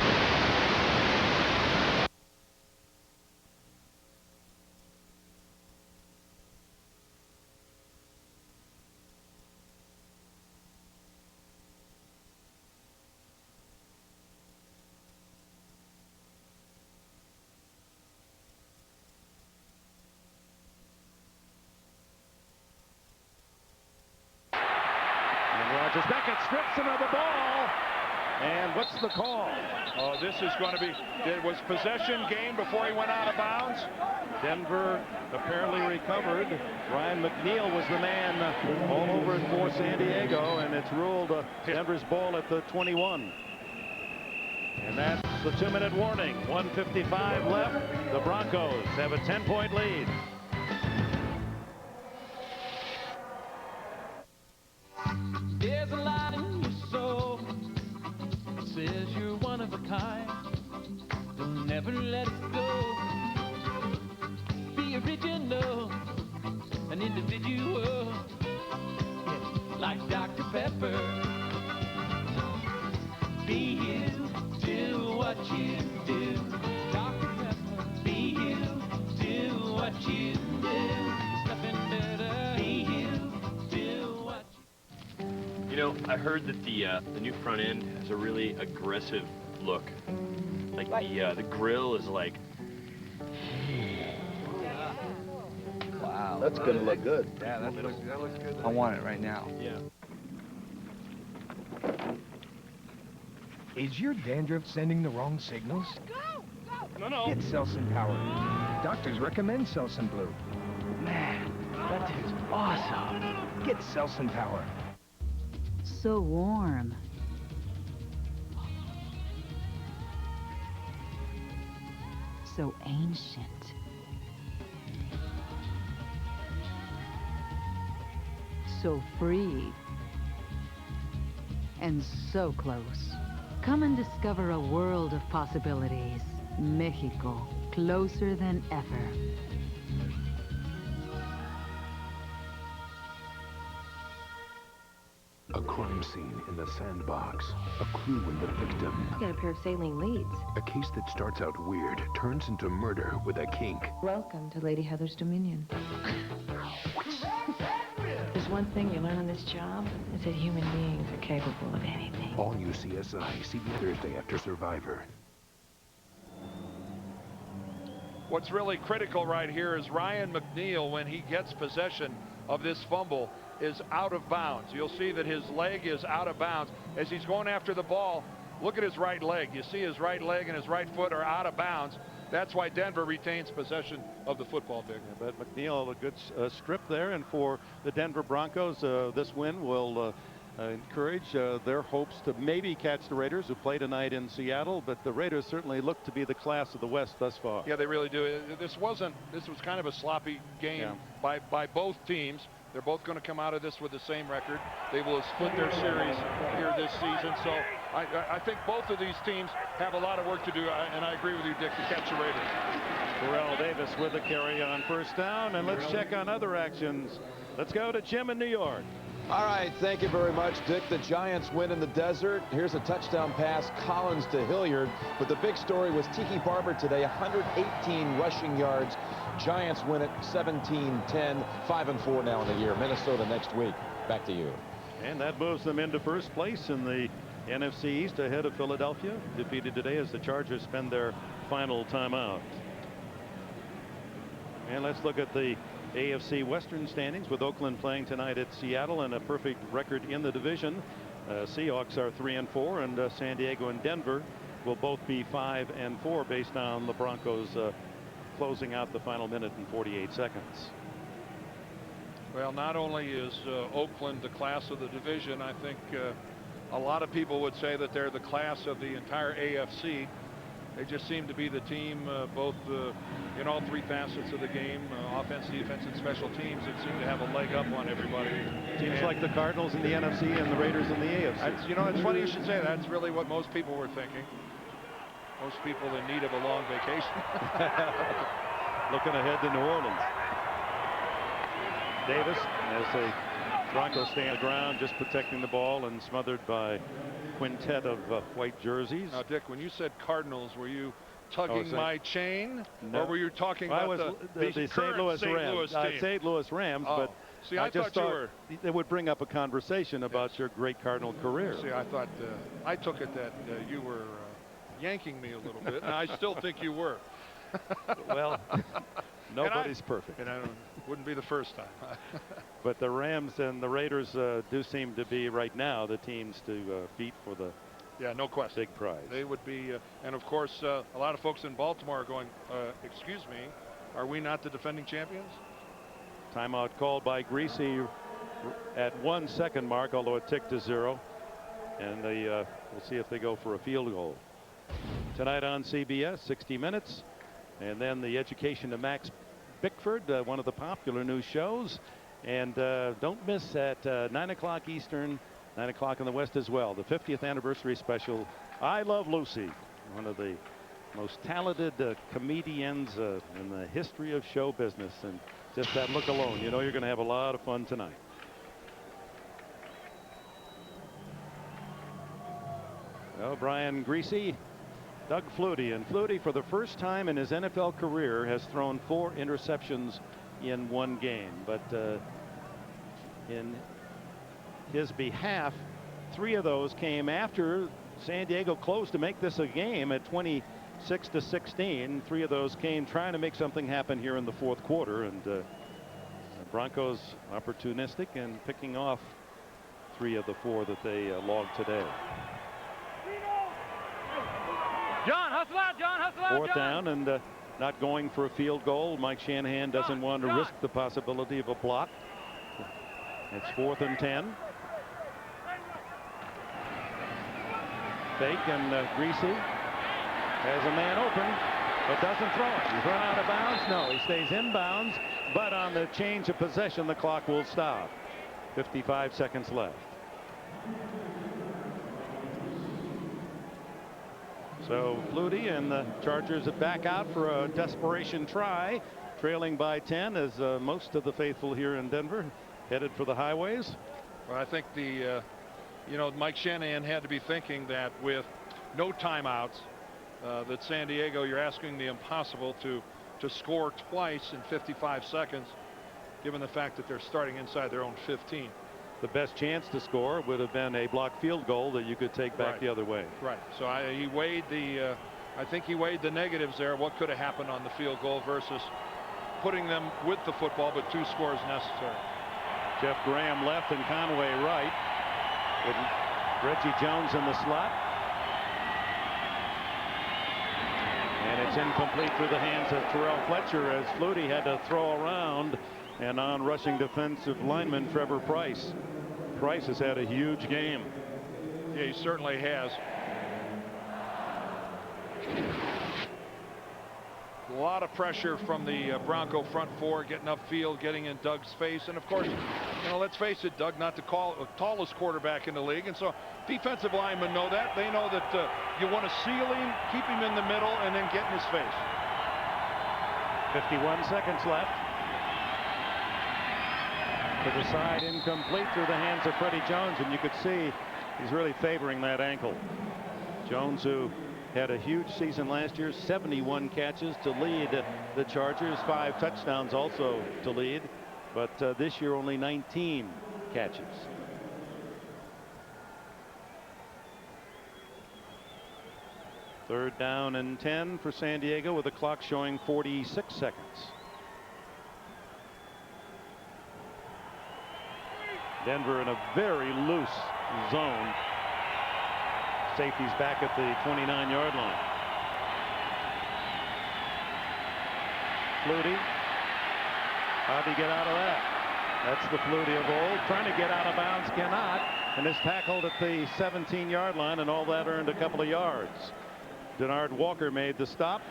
Beckett strips him of the ball, and what's the call? Oh, this is going to be, it was possession game before he went out of bounds. Denver apparently recovered. Ryan McNeil was the man all over it for San Diego, and it's ruled Denver's ball at the 21. And that's the 2-minute warning. 1:55 left. The Broncos have a 10-point lead. There's a light in your soul. It says you're one of a kind. Don't never let it go. Be original, an individual. Yeah, like Dr. Pepper. Be you, do what you do. Dr. Pepper. Be you, do what you do. There's nothing better. Be you, do what you do. You know, I heard that the new front end has a really aggressive look. Like the grill is like. Wow. That's going to look good. Yeah, that looks good. I want it right now. Yeah. Is your dandruff sending the wrong signals? No. Get Selsun Power. Doctors recommend Selsun Blue. Man, That is awesome. Get Selsun Power. So warm. So ancient. So free. And so close. Come and discover a world of possibilities. Mexico, closer than ever. A crime scene in the sandbox. A clue in the victim. Got a pair of saline leads. A case that starts out weird turns into murder with a kink. Welcome to Lady Heather's Dominion. There's one thing you learn on this job, is that human beings are capable of anything. All new CSI, see you Thursday after Survivor. What's really critical right here is Ryan McNeil, when he gets possession of this fumble, is out of bounds. You'll see that his leg is out of bounds. As he's going after the ball, look at his right leg. You see his right leg and his right foot are out of bounds. That's why Denver retains possession of the football, Dick. But McNeil, a good strip there, and for the Denver Broncos, this win will encourage their hopes to maybe catch the Raiders, who play tonight in Seattle. But the Raiders certainly look to be the class of the West thus far. Yeah, they really do. This was kind of a sloppy game by both teams. They're both going to come out of this with the same record. They will have split their series here this season. So I think both of these teams have a lot of work to do, and I agree with you, Dick, to catch the Raiders. Terrell Davis with the carry on first down, and let's check on other actions. Let's go to Jim in New York. All right, thank you very much, Dick. The Giants win in the desert. Here's a touchdown pass, Collins to Hilliard. But the big story was Tiki Barber today, 118 rushing yards. Giants win it 17-10, 5-4 now in the year. Minnesota next week. Back to you. And that moves them into first place in the NFC East ahead of Philadelphia, defeated today as the Chargers spend their final timeout. And let's look at the AFC Western standings, with Oakland playing tonight at Seattle and a perfect record in the division. Seahawks are 3-4, and San Diego and Denver will both be 5-4 based on the Broncos closing out the final minute and 48 seconds. Well, not only is Oakland the class of the division, I think a lot of people would say that they're the class of the entire AFC. They just seem to be the team, both in all three facets of the game, offense, defense, and special teams, that seem to have a leg up on everybody. Teams like the Cardinals in the NFC and the Raiders in the AFC. You know, it's funny you should say that. That's really what most people were thinking. Most people in need of a long vacation. Looking ahead to New Orleans. Davis, as the Broncos stay on the ground, just protecting the ball, and smothered by quintet of white jerseys. Now, Dick, when you said Cardinals, were you tugging my chain, no, or were you talking about the St. Louis Rams? St. Louis Rams, but see, I just thought it would bring up a conversation about your great Cardinal career. See, I thought I took it that you were yanking me a little bit, and I still think you were. Well, nobody's perfect. And I wouldn't be the first time. But the Rams and the Raiders do seem to be right now the teams to beat for the no question big prize. They would be, and of course a lot of folks in Baltimore are going, excuse me, are we not the defending champions? Timeout called by Greasy at 1 second mark, although it ticked to 0, and we'll see if they go for a field goal tonight on CBS. 60 Minutes, and then the Education of Max Bickford, one of the popular new shows. And don't miss at 9 o'clock Eastern, 9 o'clock in the West as well, the 50th anniversary special, I Love Lucy, one of the most talented comedians in the history of show business. And just that look alone, you know you're going to have a lot of fun tonight. Well, Brian Greasy, Doug Flutie, and Flutie, for the first time in his NFL career, has thrown 4 interceptions in one game. But in his behalf, 3 of those came after San Diego closed to make this a game at 26-16. 3 of those came trying to make something happen here in the fourth quarter, and the Broncos opportunistic and picking off 3 of the 4 that they logged today. John, hustle out, John, hustle out, Fourth down, and not going for a field goal. Mike Shanahan doesn't want to risk the possibility of a block. It's 4th and 10. Fake, and Greasy has a man open, but doesn't throw it. He's run out of bounds. No, he stays inbounds, but on the change of possession, the clock will stop. 55 seconds left. So Flutie and the Chargers are back out for a desperation try, trailing by 10 as most of the faithful here in Denver headed for the highways. Well, I think the Mike Shanahan had to be thinking that with no timeouts, that San Diego, you're asking the impossible to score twice in 55 seconds, given the fact that they're starting inside their own 15. The best chance to score would have been a blocked field goal that you could take back the other way. Right. So he weighed the I think he weighed the negatives there. What could have happened on the field goal versus putting them with the football, but 2 scores necessary. Jeff Graham left and Conway right, with Reggie Jones in the slot. And it's incomplete through the hands of Terrell Fletcher as Flutie had to throw around and on rushing defensive lineman Trevor Price. Price has had a huge game. Yeah, he certainly has. A lot of pressure from the Bronco front 4, getting upfield, getting in Doug's face. And of course, let's face it, Doug, not the tallest quarterback in the league. And so defensive linemen know that. They know that you want to seal him, keep him in the middle, and then get in his face. 51 seconds left. To the side, incomplete through the hands of Freddie Jones, and you could see he's really favoring that ankle. Jones, who had a huge season last year, 71 catches to lead the Chargers, 5 touchdowns also to lead, but this year only 19 catches. Third down and 10 for San Diego with the clock showing 46 seconds. Denver in a very loose zone. Safety's back at the 29-yard line. Flutie. How'd he get out of that? That's the Flutie of old. Trying to get out of bounds, cannot, and is tackled at the 17-yard line, and all that earned a couple of yards. Denard Walker made the stop.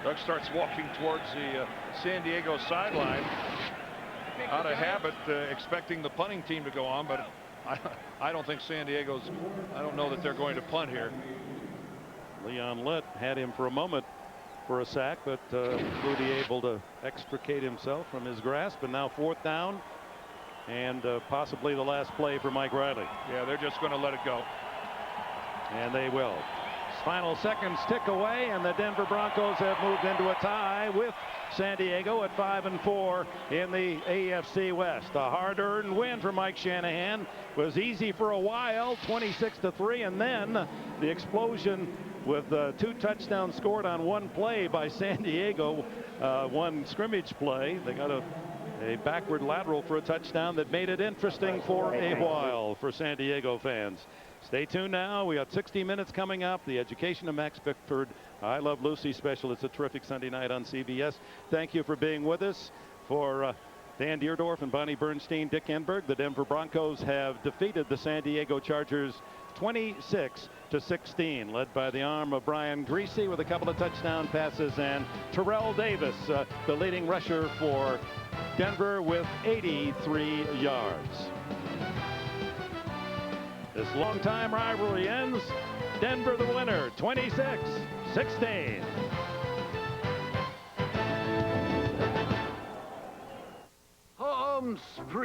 Doug starts walking towards the San Diego sideline. Out of habit, expecting the punting team to go on, but I don't think San Diego's, I don't know that they're going to punt here. Leon Litt had him for a moment for a sack, but Flutie able to extricate himself from his grasp, and now 4th down and possibly the last play for Mike Riley. Yeah, they're just going to let it go. And they will. Final seconds tick away, and the Denver Broncos have moved into a tie with San Diego at 5-4 in the AFC West. A hard-earned win for Mike Shanahan. Was easy for a while, 26-3, and then the explosion with 2 touchdowns scored on 1 play by San Diego. 1 scrimmage play. They got a backward lateral for a touchdown that made it interesting for a while for San Diego fans. Stay tuned now. We got 60 minutes coming up. The Education of Max Bickford I Love Lucy special. It's a terrific Sunday night on CBS. Thank you for being with us. For Dan Deerdorf and Bonnie Bernstein, Dick Enberg, the Denver Broncos have defeated the San Diego Chargers 26-16, led by the arm of Brian Greasy with a couple of touchdown passes, and Terrell Davis, the leading rusher for Denver, with 83 yards. This long-time rivalry ends. Denver the winner, 26-16. Home Spree.